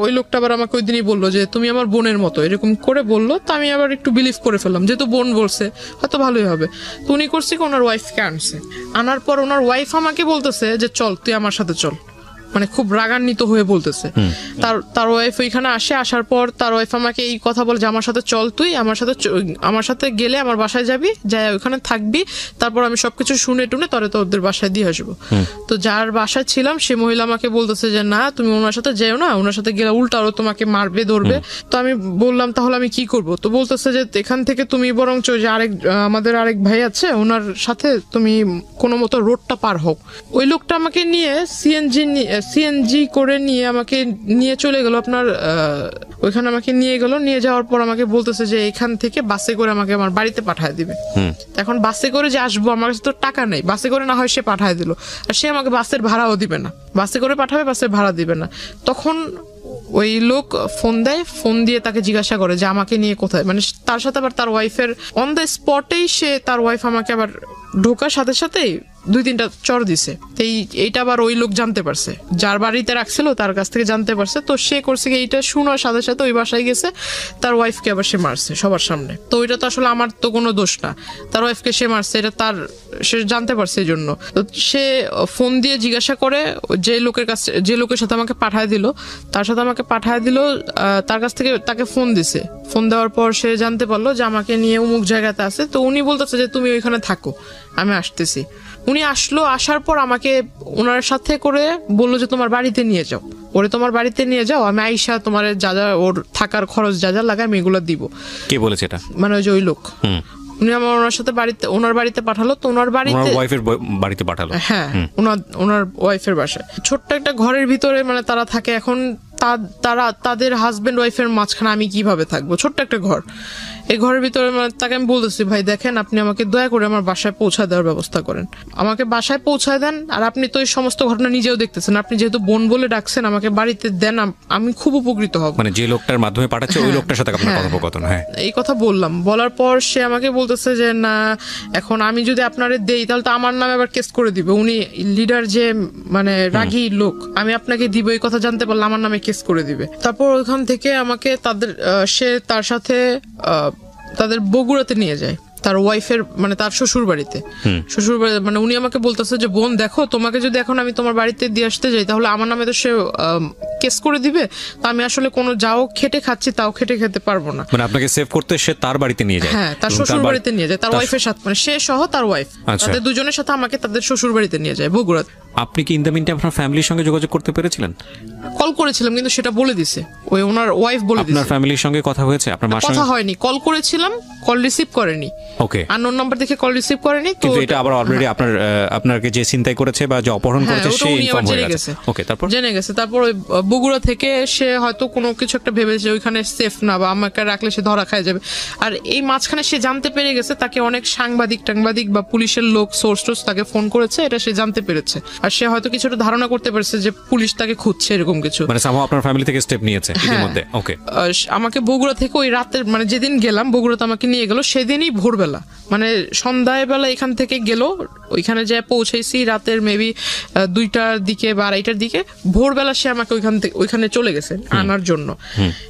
ওই লোকটা আবার আমাকে ওই দিনই বললো যে তুমি আমার বোনের মতো, এরকম করে বললো। তো আমি আবার একটু বিলিভ করে ফেললাম, যেহেতু বোন বলছে হয়তো ভালোই হবে। তো উনি করছে কি ওনার ওয়াইফকে আনার পর ওনার ওয়াইফ আমাকে বলতেছে যে চল তুই আমার সাথে চল, মানে খুব রাগান্বিত হয়ে বলতেছে। তার ওয়াইফ ওইখানে আসার পর তার ওয়াইফ আমাকে এই কথা বলে যে আমার সাথে চল, তুই আমার সাথে গেলে আমার বাসায় যাবি, যাই ওইখানে থাকবি, তারপর আমি সবকিছু শুনে টুনে তোদের বাসায় দিয়ে আসবো। তো যার বাসায় ছিলাম সে মহিলা আমাকে বলতেছে যে না তুমি ওনার সাথে যেও না, ওনার সাথে গেলে উল্টা আরো তোমাকে মারবে ধরবে। তো আমি বললাম তাহলে আমি কি করব? তো বলতেছে যে এখান থেকে তুমি বরঞ্চ যে আমাদের আরেক ভাই আছে ওনার সাথে তুমি কোনো মতো রোডটা পার হোক। ওই লোকটা আমাকে নিয়ে সিএনজি করে আমাকে নিয়ে চলে গেল আপনার ওইখানে, আমাকে নিয়ে যাওয়ার পর আমাকে বলতেছে যে এখান থেকে বাসে করে আমাকে আমার বাড়িতে পাঠায় দিবে। এখন বাসে করে যে আসবো, আমার কাছে তো টাকা নেই, বাসে করে না হয় সে পাঠায় দিল, আর সে আমাকে বাসের ভাড়াও দিবে না, বাসে করে পাঠাবে বাসের ভাড়া দিবে না। তখন ওই লোক ফোন দেয়, ফোন দিয়ে তাকে জিজ্ঞাসা করে যে আমাকে নিয়ে কোথায়, মানে তার সাথে আবার তার ওয়াইফের অন দ্য স্পটেই তার ওয়াইফ আমাকে আবার ঢোকার সাথে সাথেই 2-3টা চর দিছে। এইটা আবার ওই লোক জানতে পারছে, যার বাড়িতে রাখছিল তার কাছ থেকে জানতে পারছে। তো সে করছে কি এইটা শোনার সাথে সাথে ওই বাসায় গেছে, তার ওয়াইফকে আবার সে মারছে সবার সামনে। তো ওইটা তো আসলে আমার তো কোনো দোষ না, তার ওয়াইফকে সে মারছে, এটা সে জানতে পারছে এই জন্য। তো সে ফোন দিয়ে জিজ্ঞাসা করে যে লোকের সাথে আমাকে পাঠায় দিল, তার কাছ থেকে তাকে ফোন দিছে। ফোন দেওয়ার পর সে জানতে পারলো যে আমাকে নিয়ে অমুক জায়গাতে আছে। তো উনি বলতেছে যে তুমি ওইখানে থাকো, আমি আসতেছি। উনি আসার পর আমাকে ওনার সাথে করে বললো যে তোমার বাড়িতে নিয়ে যাও, তোমার বাড়িতে নিয়ে যাও, আমি আইসা তোমার যা যা ওর থাকার খরচ যা যা লাগে আমি এগুলো দিব। কে বলেছে এটা? মানে ওই লোক। উনি ওনার সাথে ওনার বাড়িতে পাঠালো। তো ওনার বাড়িতে পাঠালো, হ্যাঁ ওনার ওয়াইফের বাসায় ছোট্ট একটা ঘরের ভিতরে তারা থাকে। এখন তাদের হাজবেন্ড ওয়াইফের মাঝখানে আমি কিভাবে থাকবো? ছোট্ট একটা ঘর, এই ঘরের ভিতরে তাকে আমি বলতেছি ভাই দেখেন আপনি আমাকে দয়া করে আমার বাসায় পৌঁছায় দেওয়ার ব্যবস্থা করেন, আমাকে বাসায় পৌঁছায় দেন। আর আপনি তো এই সমস্ত ঘটনা নিজেও দেখতেছেন, আপনি যেহেতু বোন বলে ডাকছেন আমাকে বাড়িতে দেন, আমি খুব উপকৃত হব। মানে যে লোকটার মাধ্যমে পাঠাচ্ছে ওই লোকটার সাথে আপনার কথোপকথন? হ্যাঁ, এই কথা বলার পর সে আমাকে বলতেছে যে না এখন আমি যদি আপনারে দেই তাহলে তো আমার নামে আবার কেস করে দিবে, উনি লিডার যে রাগী লোক, আমি আপনাকে দিব এই কথা জানতে পারলে আমার নামে কেস করে দিবে। তারপর ওইখান থেকে আমাকে সে তার সাথে তাদের বগুড়াতে নিয়ে যায়, তার ওয়াইফের তার শ্বশুর বাড়িতে। উনি আমাকে বলতেছে যে বোন দেখো তোমাকে যদি এখন আমি তোমার বাড়িতে দিয়ে আসতে যাই তাহলে আমার নামে তো সে কেস করে দিবে, তো আমি আসলে কোনো যাও খেটে খাচ্ছি তাও খেটে খেতে পারবো না। আপনাকে সেভ করতে সে তার বাড়িতে নিয়ে যায়? হ্যাঁ, তার শ্বশুর বাড়িতে নিয়ে যায়, তার ওয়াইফের সাথে, সে সহ তার ওয়াইফ, তাদের দুজনের সাথে আমাকে তাদের শ্বশুর বাড়িতে নিয়ে যায় বগুড়া। আপনি কি ইন দ্য মিন টাইম আপনার ফ্যামিলির সঙ্গে যোগাযোগ করতে পেরেছিলেন? কল করেছিলাম কিন্তু সেটা বলে দিছে, ওই ওনার ওয়াইফ বলে দিছে। আপনার ফ্যামিলির সঙ্গে কথা হয়েছে? আপনার মার কথা সঙ্গে হয়নি, কল করেছিলাম, কল রিসিভ করেনি, ওকে। আননোন নাম্বার দেখে কল রিসিভ করেনি। তো কিন্তু এটা আবার অলরেডি আপনাকে যে চিন্তাই করেছে বা যে অপহরণ করেছে ওটা সে উনি ইনফর্ম আবার হয়ে জেনে গেছে। গেছে। ওকে, তারপর জেনে গেছে। তারপর ওই বগুড়া থেকে সে হয়তো কোনো কিছু একটা ভেবেছে ওইখানে সেফ না, বা আমাকে রাখলে সে ধরা খায় যাবে। আর এই মাঝখানে সে জানতে পেরে গেছে, তাকে অনেক সাংবাদিক বা পুলিশের লোক সোর্স তাকে ফোন করেছে, এটা সে জানতে পেরেছে। আর সে হয়তো কিছুটা ধারণা করতে পেরেছে যে পুলিশ তাকে খুঁজছে, এরকম কিছু। মানে সামহাও আপনার ফ্যামিলি থেকে স্টেপ নিয়েছে ইতিমধ্যে। ওকে, আমাকে বগুড়া থেকে ওই রাতের মানে যেদিন গেলাম বগুড়াতে আমাকে নিয়ে গেল, সেদিনই ভোরবেলা মানে সন্ধ্যায় বেলা এখান থেকে গেল, ওইখানে যে পৌঁছাইছি রাতের মেবি 2টার দিকে বা 2:30টার দিকে। ভোরবেলা সে আমাকে ওইখানে চলে গেছে আনার জন্য।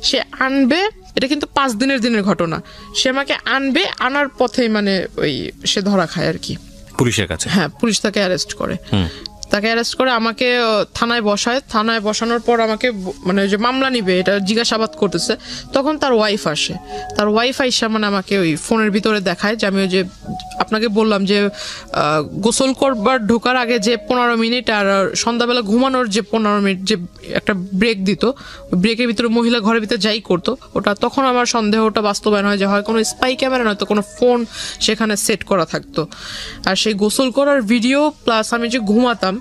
সে আনবে, এটা কিন্তু 5 দিনের ঘটনা। সে আমাকে আনবে, আনার পথেই মানে ওই সে ধরা খায় আর কি পুলিশের কাছে। হ্যাঁ, পুলিশ তাকে অ্যারেস্ট করে। তাকে অ্যারেস্ট করে আমাকে থানায় বসায়। থানায় বসানোর পর আমাকে মানে যে মামলা নিবে এটা জিজ্ঞাসাবাদ করতেছে, তখন তার ওয়াইফ আসে। তার ওয়াইফ আইসা মানে আমাকে ওই ফোনের ভিতরে দেখায় যে আমি ওই যে আপনাকে বললাম যে গোসল করবার ঢোকার আগে যে 15 মিনিট আর সন্ধ্যাবেলা ঘুমানোর যে 15 মিনিট যে একটা ব্রেক দিত, ওই ব্রেকের ভিতরে মহিলা ঘরের ভিতরে যাই করতো, ওটা তখন আমার সন্দেহটা বাস্তবায়ন হয় যে হয় কোনো স্পাই ক্যামেরা নয়তো কোনো ফোন সেখানে সেট করা থাকতো। আর সেই গোসল করার ভিডিও প্লাস আমি যে ঘুমাতাম,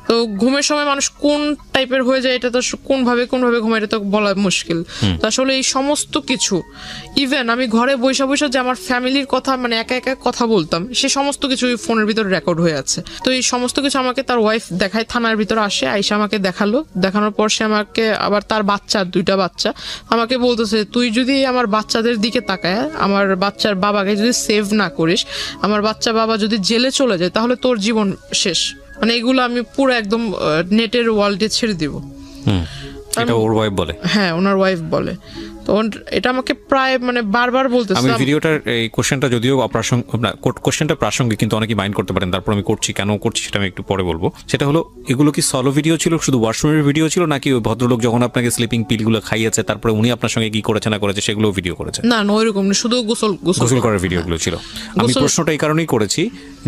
তো ঘুমের সময় মানুষ কোন টাইপের হয়ে যায় এটা তো কোনভাবে ঘুমায় এটা তো বলা মুশকিল। তো আসলে এই সমস্ত কিছু, ইভেন আমি ঘরে বসে যে আমার ফ্যামিলির কথা মানে একা কথা বলতাম, সে সমস্ত কিছু ফোনের ভিতরে রেকর্ড হয়ে আছে। তো এই সমস্ত কিছু আমাকে তার ওয়াইফ দেখায়, থানার ভিতরে আসে, আইসা আমাকে দেখানোর পর সে আমাকে আবার তার 2টা বাচ্চা আমাকে বলতেছে, তুই যদি আমার বাচ্চাদের দিকে তাকায় আমার বাচ্চার বাবাকে যদি সেভ না করিস, আমার বাবা যদি জেলে চলে যায় তাহলে তোর জীবন শেষ। মানে এগুলো আমি পুরো একদম নেটের ওয়ার্ল্ডে ছেড়ে দিব। এটা ওর ওয়াইফ বলে? হ্যাঁ, ওনার ওয়াইফ বলে। তো এটা আমাকে প্রায় মানে বারবার বলতেছে। আমি ভিডিওটার এই কোশ্চেনটা যদিও কোশ্চেনটা প্রাসঙ্গিক, কিন্তু অনেকেই মাইন্ড করতে পারেন, তারপর আমি করছি কেন করছি সেটা আমি একটু পরে বলবো। সেটা হলো, এগুলো কি সলো ভিডিও ছিল, শুধু ওয়াশরুমের ভিডিও ছিল, নাকি ওই ভদ্রলোক যখন আপনাকে স্লিপিং পিলগুলো খাইয়েছে তারপরে উনি আপনার সঙ্গে কি করেছে না করেছে সেগুলো ভিডিও করেছে? না, ওইরকম না, শুধু গোসল করার ভিডিওগুলো ছিল। আমি প্রশ্নটা এই কারণেই করেছি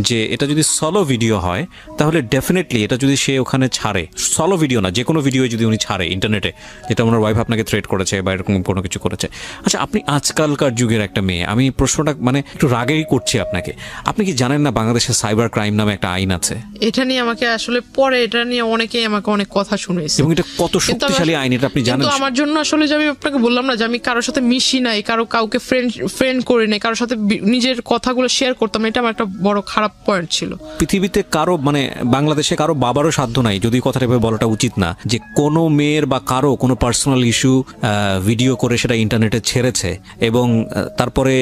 যে এটা যদি সলো ভিডিও হয় তাহলে ডেফিনেটলি এটা যদি সে ওখানে ছাড়ে, সলো ভিডিও না যে কোনো ভিডিও যদি উনি ছাড়ে ইন্টারনেটে, যেটা ওনার ওয়াইফ আপনাকে থ্রেট করেছে বা এরকম কোনো কিছু করেছে। আচ্ছা, আপনি আজকালকার যুগের একটা মেয়ে, আমি প্রশ্নটা মানে একটু রাগেই করছি আপনাকে, আপনি কি জানেন না বাংলাদেশে সাইবার ক্রাইম নামে একটা আইন আছে? এটা নিয়ে আমাকে আসলে পরে এটা নিয়ে অনেকেই আমাকে অনেক কথা শুনেছে, এবং এটা কত শক্তিশালী আইন এটা আপনি জানেন? কিন্তু আমার জন্য আসলে যে আমি আপনাকে বললাম না যে আমি কারোর সাথে মিশি নাই, কাউকে ফ্রেন্ড করি নাই, কারোর সাথে নিজের কথাগুলো শেয়ার করতাম, এটা আমার একটা বড় খারাপ পয়েন্ট ছিল। পৃথিবীতে কারো মানে বাংলাদেশে কারো বাবারও সাধ্য নাই, যদি কথাটা এভাবে বলাটা উচিত না, যে কোনো মেয়ের বা কারো কোনো পার্সোনাল ইস্যু ভিডিও করে সেটা ইন্টারনেটে ছেড়েছে এবং তারপরে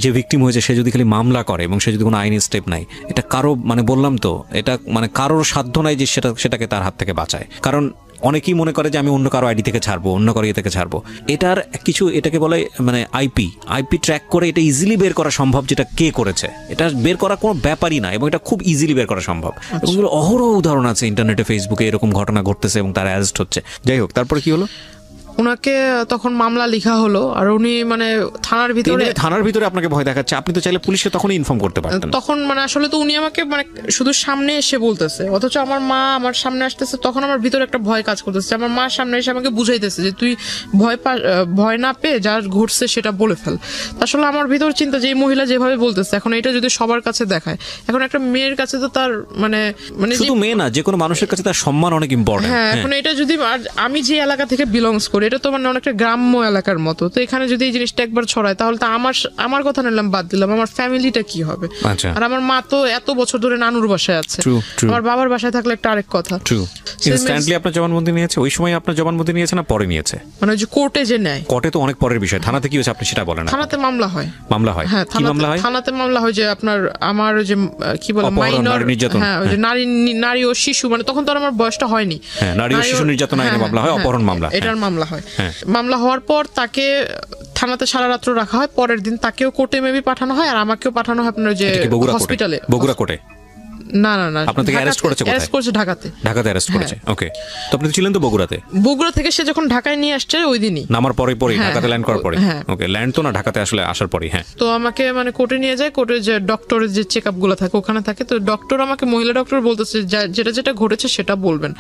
যে ভিকটিম হয়েছে সে যদি খালি মামলা করে এবং সে যদি কোনো আইনি স্টেপ নাই, এটা কারো মানে বললাম তো, এটা মানে কারোর সাধ্য নাই যে সেটাকে তার হাত থেকে বাঁচায়। কারণ অনেকেই মনে করে যে আমি অন্য কারো আইডি থেকে ছাড়বো, অন্য কারো থেকে ছাড়বো। এটার কিছু, এটাকে বলে মানে আইপি ট্র্যাক করে এটা ইজিলি বের করা সম্ভব, যেটা কে করেছে এটা বের করা কোনো ব্যাপারই না, এবং এটা খুব ইজিলি বের করা সম্ভব। এবং অহরহ উদাহরণ আছে ইন্টারনেটে, ফেসবুকে এরকম ঘটনা ঘটতেছে এবং তারা অ্যারেস্ট হচ্ছে। যাই হোক, তারপরে কি হলো? ওনাকে তখন মামলা লেখা হলো, আর উনি মানে থানার ভিতরে আপনাকে ভয় দেখাচ্ছে। আপনি তো চাইলে পুলিশকে তখনই ইনফর্ম করতে পারতেন। তখন মানে আসলে তো উনি আমাকে মানে শুধু সামনে এসে বলতেছে, অথচ আমার মা আমার সামনে আসতেছে, তখন আমার ভিতরে একটা ভয় কাজ করতেছে। আমার মা সামনে এসে আমাকে বুঝাইতেছে যে তুই ভয় না পেয়ে যা ঘটছে সেটা বলে ফেল। আসলে আমার ভিতর চিন্তা যে এই মহিলা যেভাবে বলতেছে, এখন এটা যদি সবার কাছে দেখায়, এখন একটা মেয়ের কাছে তো তার মানে শুধু মেয়ে না, যে কোনো মানুষের কাছে তার সম্মান অনেক ইম্পর্টেন্ট। হ্যাঁ, এখন এটা যদি আমি যে এলাকা থেকে বিলংস করি, এটা তো মানে অনেকটা গ্রাম্য এলাকার মতো, তো এখানে যদি এই জিনিসটা একবার ছড়ায় তাহলে তো আমার কথা নিলাম বাদ দিলাম, আমার ফ্যামিলিটা কি হবে? আর আমার মা তো এত বছর ধরে নানুর বাসায় আছে, আমার বাবার বাসায় থাকলে একটা আরেক কথা। ইনস্ট্যান্টলি আপনার জবানবন্দি নিয়েছে? ওই সময় আপনার জবানবন্দি নিয়েছে না পরে নিয়েছে? মানে যে কোর্টে যে নেয়, কোর্টে তো অনেক পরের বিষয়। থানাতে কি হয়েছে আপনি সেটা বলেন? থানাতে মামলা হয়। হ্যাঁ, থানাতে মামলা হয় যে আমার যে কি বলে মাইনর, হ্যাঁ, ওই যে নারী ও শিশু, মানে তখন তো আমার বয়সটা হয়নি। হ্যাঁ, নারী ও শিশু নির্যাতন আইনে মামলা হয়, অপহরণ মামলা, এটার মামলা হয়। মামলা হওয়ার পর তাকে থানাতে সারা রাত্র রাখা হয়, পরের দিন তাকেও কোর্টে মেবি পাঠানো হয় আর আমাকেও পাঠানো হয় আপনার যে হসপিটালে, বগুড়া কোর্টে। না না না, আপনার থেকে অ্যারেস্ট করেছে কোথায়? অ্যারেস্ট করেছে ঢাকাতে। ঢাকাতে অ্যারেস্ট করেছে, ওকে। তো আপনি তো ছিলেন তো বগুড়াতে? বগুড়া থেকে সে যখন ঢাকায় নিয়ে আসছে ওই দিনই, নামার পরে ঢাকাতে ল্যান্ড করার পরে? হ্যাঁ। ওকে, ল্যান্ড তো না, ঢাকাতে আসলে আসার পরে। হ্যাঁ, তো আমাকে মানে কোর্টে নিয়ে যায়, কোর্টে যে ডক্টরের যে চেক আপ গুলো থাকে ওখানে থাকে। তো ডক্টর আমাকে, মহিলা ডক্টর বলতেছে যেটা যেটা ঘটেছে সেটা বলবেন।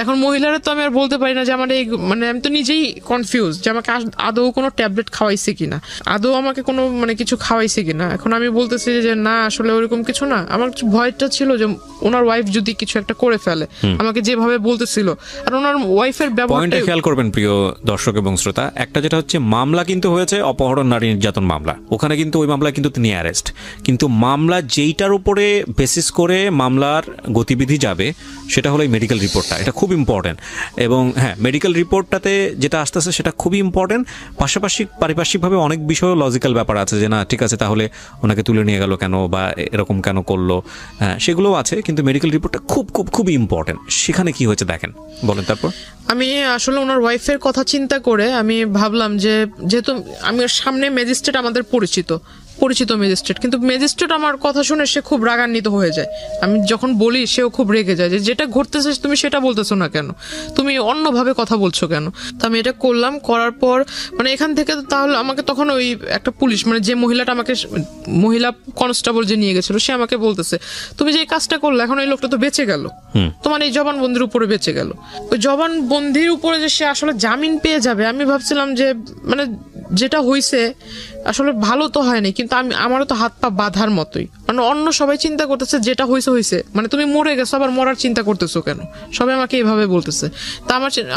এখন মহিলারা তো আমি আর বলতে পারি না যে আমার এই, মানে আমি তো নিজেই কনফিউজ যে আমাকে আদৌ কোনো ট্যাবলেট খাওয়াইছে কিনা, আদৌ আমাকে কোনো মানে কিছু খাওয়াইছে কিনা। এখন আমি বলতেছি যে না আসলে ওরকম কিছু না। আমার ভয়টা ছিল যে ওনার ওয়াইফ যদি কিছু একটা করে ফেলে, আমাকে যেভাবে বলতেছিল, আর ওনার ওয়াইফের পয়েন্টটা খেয়াল করবেন প্রিয় দর্শক এবং শ্রোতা। একটা যেটা হচ্ছে মামলা কিন্তু হয়েছে অপহরণ, নারী নির্যাতন মামলা, ওখানে কিন্তু ওই মামলায় কিন্তু তিনি অ্যারেস্ট, কিন্তু মামলা যেইটার উপরে বেসিস করে মামলার গতিবিধি যাবে সেটা হলো এই মেডিকেল রিপোর্টটা। এটা খুব ইম্পর্টেন্ট। এবং হ্যাঁ, মেডিকেল রিপোর্টটাতে যেটা আসতেছে সেটা খুবই ইম্পর্টেন্ট। পাশাপাশি পারিপার্শ্বিকভাবে অনেক বিষয় লজিক্যাল ব্যাপার আছে যে না ঠিক আছে তাহলে ওনাকে তুলে নিয়ে গেল কেন বা এরকম কেন করলো, সেগুলোও আছে, কিন্তু মেডিকেল রিপোর্টটা খুব খুব খুবই ইম্পর্টেন্ট। সেখানে কি হয়েছে দেখেন, বলেন। তারপর আমি আসলে ওনার ওয়াইফের কথা চিন্তা করে আমি ভাবলাম যে যেহেতু আমি সামনে ম্যাজিস্ট্রেট আমাদের পরিচিত ম্যাজিস্ট্রেট, কিন্তু ম্যাজিস্ট্রেট আমার কথা শুনে সে খুব রাগান্বিত হয়ে যায়। আমি যখন বলি সেও খুব রেগে যায় যে যেটা ঘটতেছে তুমি সেটা বলতেছো না কেন, তুমি অন্যভাবে কথা বলছো কেন। তো আমি এটা করলাম, করার পর মানে এখান থেকে তাহলে আমাকে তখন ওই একটা পুলিশ, মানে যে মহিলাটা আমাকে, মহিলা কনস্টেবল যে নিয়ে গেছিল, সে আমাকে বলতেছে তুমি যে এই কাজটা করলে এখন এই লোকটা তো বেঁচে গেল, তোমার এই জবানবন্দির উপরে বেঁচে গেল। ওই জবানবন্দির উপরে যে সে আসলে জামিন পেয়ে যাবে, আমি ভাবছিলাম যে মানে যেটা হয়েছে আসলে ভালো তো হয়নি, কিন্তু আমারও তো হাত পা বাঁধার মতোই। মানে অন্য সবাই চিন্তা করতেছে যেটা হয়েছে, মানে তুমি মরে গেছো আবার মরার চিন্তা করতেছো কেন, সবাই আমাকে এইভাবে বলতেছে। তা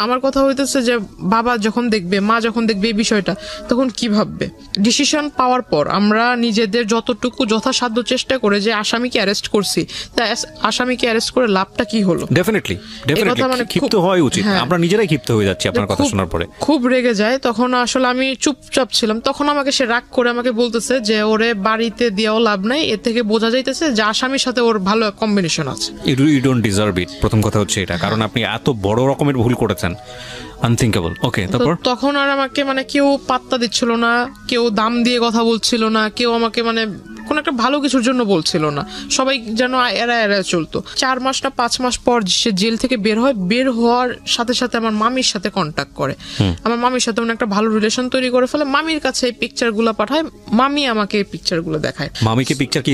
আমার কথা হইতেছে যে বাবা যখন দেখবে, মা যখন দেখবে এই বিষয়টা, তখন কি ভাববে। ডিসিশন পাওয়ার পর আমরা নিজেদের যতটুকু যথাসাধ্য চেষ্টা করে যে আসামিকে অ্যারেস্ট করছি, তা আসামিকে অ্যারেস্ট করে লাভটা কি হলো। ডেফিনেটলি মানে ক্ষিপ্ত হওয়া উচিত। আমরা নিজেরাই ক্ষিপ্ত হয়ে যাচ্ছি আপনার কথা শোনার পরে, খুব রেগে যায়। তখন আসলে আমি চুপচাপ ছিলাম, তখন আমাকে সে রাগ করে আমাকে বলতেছে যে ওরে বাড়িতে দিয়েও লাভ নাই, এর থেকে বোঝা যাইতেছে যে আসামির সাথে ওর ভালো কম্বিনেশন আছে। ইউ ডোন্ট ডিজার্ভ ইট, প্রথম কথা হচ্ছে এটা, কারণ আপনি এত বড় রকমের ভুল করেছেন, আনথিঙ্কেবল। ওকে, তারপর তখন আর আমাকে মানে কেউ পাত্তা দিচ্ছিল না, কেউ দাম দিয়ে কথা বলছিল না, কেউ আমাকে মানে কোন একটা ভালো কিছুর জন্য বলছিল না, সবাই যেন এরা চলতো। 4 মাস না 5 মাস পর সে জেল থেকে বের হওয়ার সাথে সাথে আমার মামির সাথে কন্ট্যাক্ট করে। আমার মামির সাথে একটা ভালো রিলেশন তৈরি করে ফেলে। মামির কাছে এই পিকচার গুলো পাঠায়, মামি আমাকে এই পিকচার গুলো দেখায়। মামিকে পিকচার কি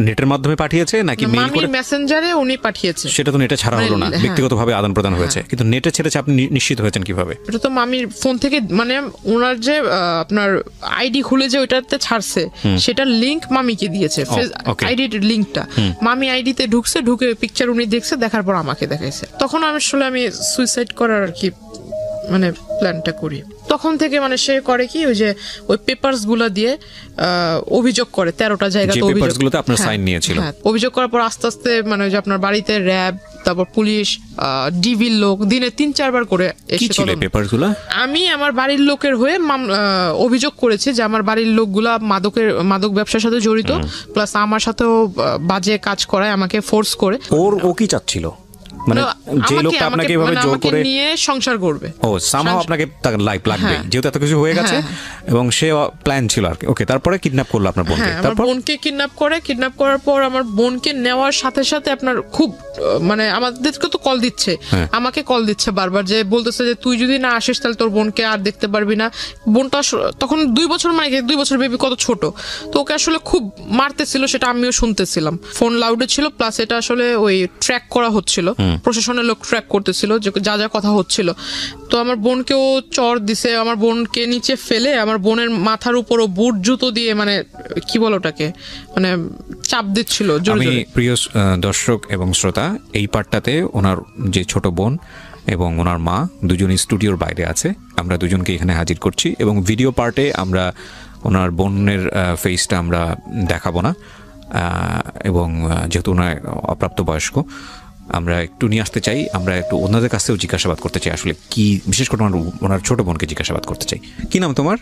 নেটের মাধ্যমে পাঠিয়েছে নাকি মেইল করে? মেসেঞ্জারে উনি পাঠিয়েছে। সেটা তো নেটে ছাড়া হলো না, ব্যক্তিগতভাবে আদান প্রদান হয়েছে, কিন্তু নেটে ছেড়েছে। আপনি নিশ্চিত হয়েছেন কিভাবে? এটা তো মামির ফোন থেকে, মানে ওনার যে আপনার আইডি খুলে যে ওইটাতে ছাড়ছে, সেটার লিংক মামিকে দিয়েছে, আইডির লিংকটা। মামি আইডিতে ঢুকে পিকচার উনি দেখছে, দেখার পর আমাকে দেখাইছে। তখন আমি সুইসাইড করার আর কি মানে প্ল্যানটা করি। তখন থেকে মানে সে করে কি, ওই যে ওই পেপারস গুলা দিয়ে অভিযোগ করে 13টা জায়গাতে অভিযোগ করার পর আস্তে আস্তে মানে যে আপনার বাড়িতে র্যাব, তারপর পুলিশ, ডিভির লোক দিনে 3-4 বার করে এসে। আমি আমার বাড়ির লোকের হয়ে অভিযোগ করেছি যে আমার বাড়ির লোকগুলা মাদক ব্যবসার সাথে জড়িত, প্লাস আমার সাথেও বাজে কাজ করায়, আমাকে ফোর্স করে। ও কি চাচ্ছিল, মানে যে লোকটা আপনাকে এভাবে জোর করে নিয়ে সংসার করবে, সামহাও আপনাকে লাইফ লাগবে, যেহেতু এত কিছু হয়ে গেছে, এবং সে প্ল্যান ছিল আর কি। ওকে, তারপরে কিডন্যাপ করলো আপনার বোনকে। তারপর বোনকে কিডন্যাপ করার পর আমার বোনকে নেওয়ার সাথে সাথে আপনার খুব মানে আমাদেরকে তো কল দিচ্ছে, আমাকে কল দিচ্ছে বারবার, যে বলতেছে যে তুই যদি না আসিস তাহলে তোর বোনকে আর দেখতে পারবি না। বোনটা তখন 2 বছর, মানে 2 বছর বেবি, কত ছোট, তো ওকে আসলে খুব মারতেছিল, সেটা আমিও শুনতেছিলাম। ফোন লাউডে ছিল, প্লাস এটা আসলে ওই ট্র্যাক করা হচ্ছিল, প্রশাসনের লোক ট্র্যাক করতেছিল যে যা কথা হচ্ছিল। তো আমার বোনকেও চর দিছে, আমার বোনকে নিচে ফেলে আমার বোনের মাথার উপরও বুট জুতো দিয়ে মানে কি বলো ওটাকে, মানে চাপ দিচ্ছিল জোরে জোরে। প্রিয় দর্শক এবং শ্রোতা, এই পার্টটাতে ওনার যে ছোট বোন এবং ওনার মা দুজনই স্টুডিওর বাইরে আছে, আমরা দুজনকে এখানে হাজির করছি, এবং ভিডিও পার্টে আমরা ওনার বোনের ফেসটা আমরা দেখাবো না, এবং যেহেতু ওনার অপ্রাপ্ত বয়স্ক, আমরা একটু নিয়ে আসতে চাই, আমরা একটু ওনাদের কাছেও জিজ্ঞাসাবাদ করতে চাই আসলে কি, বিশেষ করে ওনার ছোট বোনকে জিজ্ঞাসাবাদ করতে চাই। কি নাম তোমার?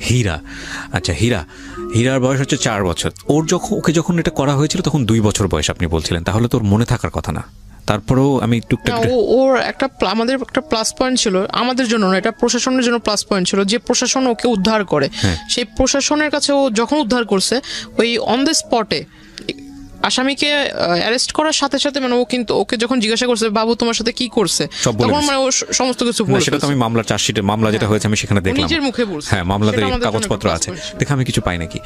হীরা। আচ্ছা, হীরার বয়স হচ্ছে 4 বছর। ওকে যখন এটা করা হয়েছিল তখন 2 বছর বয়স আপনি বলছিলেন, তাহলে তোর মনে থাকার কথা না। তারপরেও আমি টুকটাক, ওর আমাদের একটা প্লাস পয়েন্ট ছিল, আমাদের জন্য না, এটা প্রশাসনের জন্য প্লাস পয়েন্ট ছিল, যে প্রশাসন ওকে উদ্ধার করে, সেই প্রশাসনের কাছে ও যখন উদ্ধার করছে, ওই অন দ্য স্পটে আসামিকে অ্যারেস্ট করার সাথে সাথে মানে ও কিন্তু ওকে যখন জিজ্ঞাসা করছে বাবু তোমার সাথে কি করছে, সব বলে তখন দিছে। মানে ও সমস্ত কিছু না, বলে সেটা তো আমি মামলার চার্জশিটে মামলা যেটা হয়েছে আমি সেখানে ও দেখলাম। নিজের মুখে বলছে। হ্যাঁ, মামলাতে সেটা আমাদের জন্য কাগজপত্র একটা আছে, plus point ছিল। দেখে আমি কিছু পাই নাকি।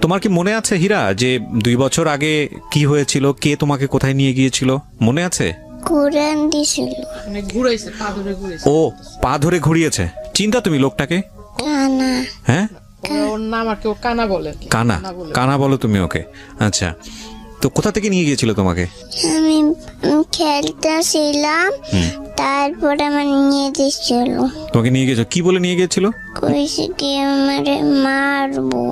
তোমার কি মনে আছে হীরা যে 2 বছর আগে কি হয়েছিল, কে তোমাকে কোথায় নিয়ে গিয়েছিল মনে আছে? কোরআন দিছিল মানে ঘুরাইছে, পা ধরে ঘুরাইছে। ও পা ধরে ঘুরিয়েছে। চিন্তা তুমি লোকটাকে? কানা হ্যাঁ, ওর নাম আর কি, ও কানা বলে আর কি। কানা, বলে। কানা বলো তুমি ওকে। আচ্ছা, তো কোথা থেকে নিয়ে গিয়েছিল তোমাকে? আমি খেলতেছিলাম, তারপর আমার নিয়ে দিছিল, তোমাকে নিয়ে গিয়েছিল কি বলে নিয়ে গিয়েছিল? কইছে কি আমারে মারবো।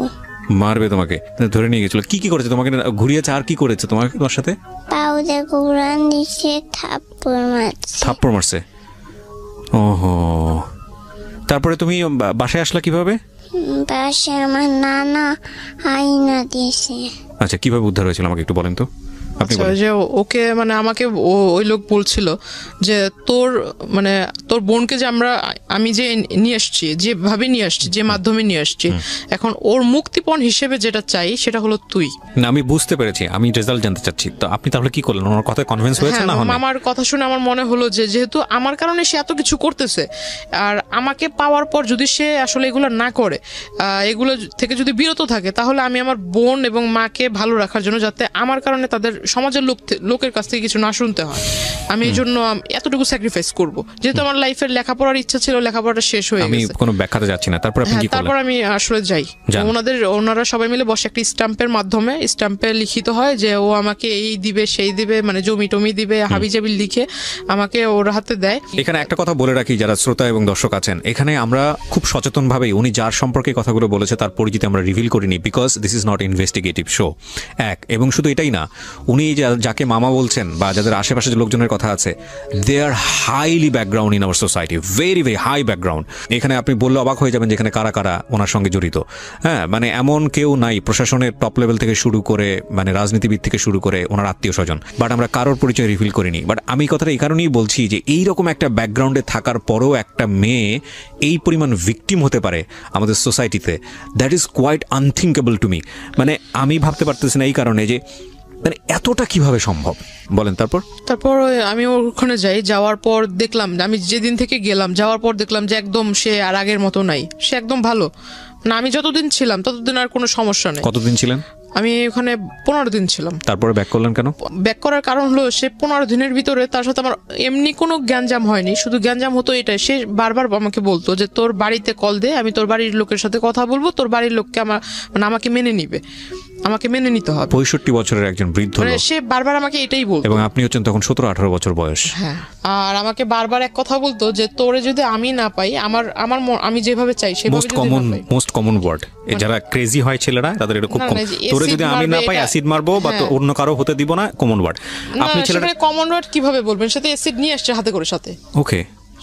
মারবে তোমাকে, ধরে নিয়ে গেছিল। কি কি করেছে তোমাকে? ঘুরিয়েছে আর কি করেছে তোমার সাথে? পাউদে কোরআন দিছে, থাপ্পড় মারছে। থাপ্পড় মারছে। ওহো, তারপরে তুমি বাসায় আসলা কিভাবে? পাশে আমার নানা আইনা দিছে। আচ্ছা, কিভাবে উদ্ধার হয়েছিল আমাকে একটু বলেন তো, আপনি আচ্ছা, বলেন। যে ওকে মানে আমাকে ওই লোক বলছিল যে তোর মানে তোর বোনকে যে আমি যে নিয়ে আসছি, যেভাবে নিয়ে আসছি, যে মাধ্যমে নিয়ে আসছি, এখন ওর মুক্তিপণ হিসেবে যেটা চাই সেটা হলো তুই। না, আমি বুঝতে পেরেছি, আমি রেজাল্ট জানতে চাচ্ছি। তো আপনি তাহলে কি করলেন? ওনার কথায় কনভিন্স হয়েছে না? হ্যাঁ, আমার কথা শুনে আমার মনে হলো যে যেহেতু আমার কারণে সে এত কিছু করতেছে, আর আমাকে পাওয়ার পর যদি সে আসলে এগুলো না করে, এগুলো থেকে যদি বিরত থাকে, তাহলে আমি আমার বোন এবং মাকে ভালো রাখার জন্য, যাতে আমার কারণে তাদের সমাজের লোকের কাছ থেকে কিছু না শুনতে হয়, আমি এই জন্য এতটুকু স্যাক্রিফাইস করব। যেহেতু আমার লাইফের লেখাপড়ার ইচ্ছা ছিল, লেখাপড়াটা শেষ হয়ে আমি গেছে। কোনো ব্যাখ্যাতে যাচ্ছি না। তারপর আপনি হ্যাঁ, কি করলেন? তারপর আমি আসলে যাই। যান। ওনারা সবাই মিলে বসে একটা স্ট্যাম্পের মাধ্যমে, স্ট্যাম্পে লিখিত হয় যে ও আমাকে এই দিবে সেই দিবে, মানে জমি টমি দিবে, হাবিজাবি লিখে আমাকে ওর হাতে দেয়। এখানে একটা কথা বলে রাখি যারা শ্রোতা এবং দর্শক আছেন, এখানে আমরা খুব সচেতনভাবেই উনি যার সম্পর্কে কথাগুলো বলেছে তার পরিচিতি আমরা রিভিল করিনি, because this is not investigative show. এবং শুধু এটাই না, উনি যাকে মামা বলছেন বা যাদের আশেপাশে যে লোকজনের কথা আছে, they are highly background in our society, very very high background. এখানে আপনি বললে অবাক হয়ে যাবেন যেখানে কারা কারা ওনার সঙ্গে জড়িত। হ্যাঁ, মানে এমন কেউ নাই প্রশাসনের টপ লেভেল থেকে শুরু করে, মানে রাজনীতিবিদ থেকে শুরু করে ওনার আত্মীয় স্বজন, বাট আমরা কারোর পরিচয় রিভিল করিনি। বাট আমি কথাটা এই কারণেই বলছি যে এইরকম একটা ব্যাকগ্রাউন্ডে থাকার পরেও একটা মেয়ে এই পরিমাণ ভিকটিম হতে পারে আমাদের সোসাইটিতে, that is quite unthinkable to me. মানে আমি ভাবতে পারতেছি না এই কারণে যে মানে এতটা কিভাবে সম্ভব, বলেন। তারপর আমি ওখানে যাই, যাওয়ার পর দেখলাম, আমি যেদিন থেকে গেলাম, যাওয়ার পর দেখলাম যে একদম সে আর আগের মতো নাই, সে একদম ভালো না। আমি যতদিন ছিলাম ততদিন আর কোনো সমস্যা নেই। কতদিন ছিলেন? আমি ওখানে 15 দিন ছিলাম। তারপরে ব্যাক করলেন কেন? ব্যাক করার কারণ হলো সে 15 দিনের ভিতরে তার সাথে আমার এমনি কোনো গ্যাঞ্জাম হয়নি, শুধু গ্যাঞ্জাম হতো এটাই, সে বারবার আমাকে বলতো যে তোর বাড়িতে কল দে, আমি তোর বাড়ির লোকের সাথে কথা বলবো, তোর বাড়ির লোককে আমাকে মেনে নিবে, আমাকে মেনে নিতে হবে। 65 বছরের একজন বৃদ্ধ মানে লোক, সে বারবার আমাকে এটাই বলতো। এবং আপনি হচ্ছেন তখন 17-18 বছর বয়স। হ্যাঁ, আর আমাকে বারবার এক কথা বলতো যে তোরে যদি আমি না পাই, আমি যেভাবে চাই সেভাবে যদি না পাই। মোস্ট কমন ওয়ার্ড, যারা ক্রেজি হয় ছেলেরা তাদের এটা খুব না, কম। না, যে তোরে acid যদি আমি না মারবে, পাই এটা- অ্যাসিড মারবো বা হ্যাঁ। অন্য কারো হতে দিব না, কমন ওয়ার্ড। না, আপনি ছেলেটা সেখানে কমন ওয়ার্ড কিভাবে বলবেন? সাথে অ্যাসিড নিয়ে আসছে হাতে করে, ওকে,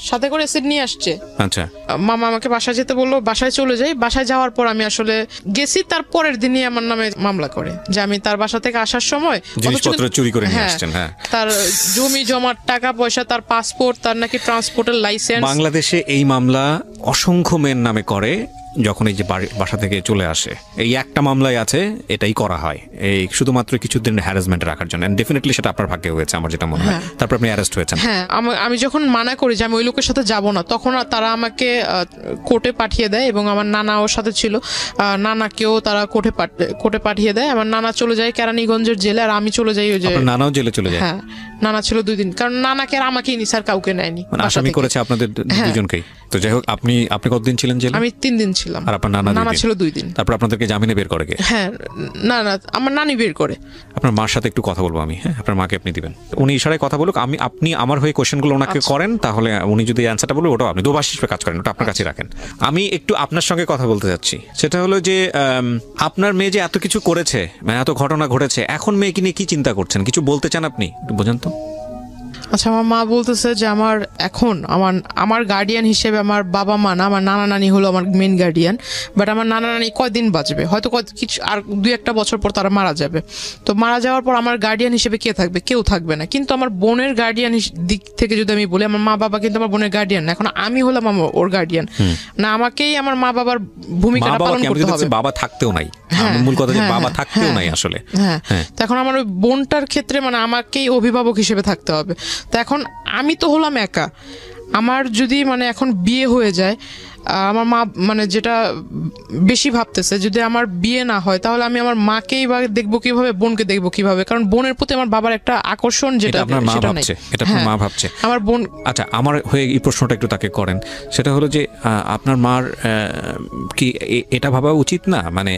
সাথে করে অ্যাসিড নিয়ে আসছে। আচ্ছা, মামা আমাকে বাসায় যেতে বললো, বাসায় চলে যাই। বাসায় যাওয়ার পর আমি আসলে গেছি, তার পরের দিনই আমার নামে মামলা করে যে আমি তার বাসা থেকে আসার সময় জিনিসপত্র চুরি করে নিয়ে আসছেন। হ্যাঁ, তার জমি জমার টাকা পয়সা, তার পাসপোর্ট, তার নাকি ট্রান্সপোর্টের লাইসেন্স। বাংলাদেশে এই মামলা অসংখ্য মেয়ের নামে করে যখন এই যে বাসা থেকে চলে আসে। এই একটা মামলায় আছে, এটাই করা হয় এই শুধুমাত্র কিছুদিন হ্যারাসমেন্ট রাখার জন্য। এন্ড ডেফিনেটলি সেটা আপনার ভাগ্যে হয়েছে আমার যেটা মনে হয়। তারপর আপনি অ্যারেস্ট হয়েছেন। হ্যাঁ, আমি যখন মানা করি যে আমি ওই লোকের সাথে যাব না, তখন তারা আমাকে কোর্টে পাঠিয়ে দেয়, এবং আমার নানা ওর সাথে ছিল, নানাকেও তারা কোর্টে পাঠিয়ে দেয়। আমার নানা চলে যায় কেরানীগঞ্জের জেলে, আর আমি চলে যাই ওই যে। আপনার নানাও জেলে চলে যায়? হ্যাঁ, নানা ছিল 2 দিন, কারণ নানাকে আর আমাকেই নি, স্যার কাউকে নেয়নি। মানে বাসা আসামি থেকে। করেছে আপনাদের দুজনকেই। তো যাই হোক, আপনি কতদিন ছিলেন জেলে? আমি 3 দিন ছিলাম। আর আপনার নানা ছিল 2 দিন। তারপর আপনাদেরকে জামিনে বের করে কে? হ্যাঁ, না, আমার নানি বের করে। আপনার মার সাথে একটু কথা বলবো আমি। হ্যাঁ, আপনার মাকে আপনি দিবেন, উনি ইশারায় কথা বলুক, আপনি আমার হয়ে কোশ্চেনগুলো ওনাকে করেন, তাহলে উনি যদি অ্যান্সারটা বলবে, ওটাও আপনি দোভাষ হিসেবে কাজ করেন, ওটা আপনার কাছে রাখেন। আমি একটু আপনার সঙ্গে কথা বলতে যাচ্ছি, সেটা হলো যে আপনার মেয়ে যে এত কিছু করেছে, মানে এত ঘটনা ঘটেছে, এখন মেয়েকে নিয়ে কি চিন্তা করছেন? কিছু বলতে চান আপনি? একটু বোঝেন তো। আচ্ছা, আমার মা বলতেছে যে আমার এখন আমার গার্ডিয়ান হিসেবে আমার বাবা মা না, আমার নানা নানি হলো আমার মেন গার্ডিয়ান। বাট আমার নানা নানি কয়দিন বাঁচবে, হয়তো কিছু আর 2-1 বছর পর তারা মারা যাবে। তো মারা যাওয়ার পর আমার গার্ডিয়ান হিসেবে কে থাকবে? কেউ থাকবে না। কিন্তু আমার বোনের গার্ডিয়ান দিক থেকে যদি আমি বলি, আমার মা বাবা কিন্তু আমার বোনের গার্ডিয়ান না, এখন আমি হলাম ওর গার্ডিয়ান না, আমাকেই আমার মা বাবার ভূমিকাটা পালন করতে হবে। বাবা থাকতেও নাই, মূল কথা যে বাবা থাকতেও নাই আসলে। হ্যাঁ, তো এখন আমার ওই বোনটার ক্ষেত্রে মানে আমাকেই অভিভাবক হিসেবে থাকতে হবে। তো এখন আমি তো হলাম একা। আমার যদি মানে এখন বিয়ে হয়ে যায়, আমার মা মানে যেটা বেশি ভাবতেছে, যদি আমার বিয়ে না হয় তাহলে আমি আমার মাকেই বা দেখবো কিভাবে, বোনকে দেখবো কিভাবে, কারণ বোনের প্রতি আমার বাবার একটা আকর্ষণ যেটা আপনার মা ভাবছে, এটা আপনার মা ভাবছে আমার বোন। আচ্ছা, আমার হয়ে এই প্রশ্নটা একটু তাকে করেন, সেটা হলো যে আপনার মার কি এটা ভাবা উচিত না, মানে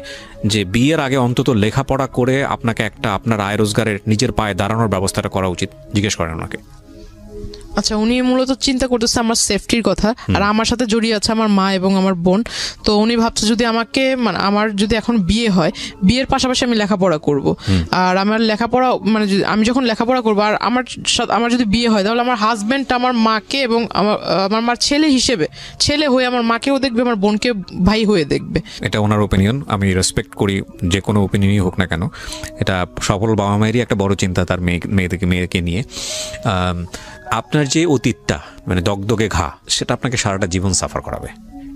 যে বিয়ের আগে অন্তত লেখাপড়া করে আপনাকে একটা আপনার আয় রোজগারের নিজের পায়ে দাঁড়ানোর ব্যবস্থাটা করা উচিত? জিজ্ঞেস করেন ওনাকে। আচ্ছা, উনি মূলত চিন্তা করতেছে আমার সেফটির কথা, আর আমার সাথে জড়িয়ে আছে আমার মা এবং আমার বোন। তো উনি ভাবছে যদি আমাকে মানে আমার যদি এখন বিয়ে হয়, বিয়ের পাশাপাশি আমি লেখাপড়া করব, আর আমার লেখাপড়া মানে আমি যখন লেখাপড়া করবো আর আমার যদি বিয়ে হয়, তাহলে আমার হাজবেন্ড আমার মাকে এবং আমার মার ছেলে হিসেবে ছেলে হয়ে আমার মাকেও দেখবে, আমার বোনকে ভাই হয়ে দেখবে। এটা ওনার ওপিনিয়ন, আমি রেসপেক্ট করি, যে কোনো ওপিনিয়নই হোক না কেন। এটা সফল বাবা মায়েরই একটা বড় চিন্তা তার মেয়েকে নিয়ে। আপনার যে অতীতটা মানে দগদগে ঘা, সেটা আপনাকে সারাটা জীবন সাফার করাবে।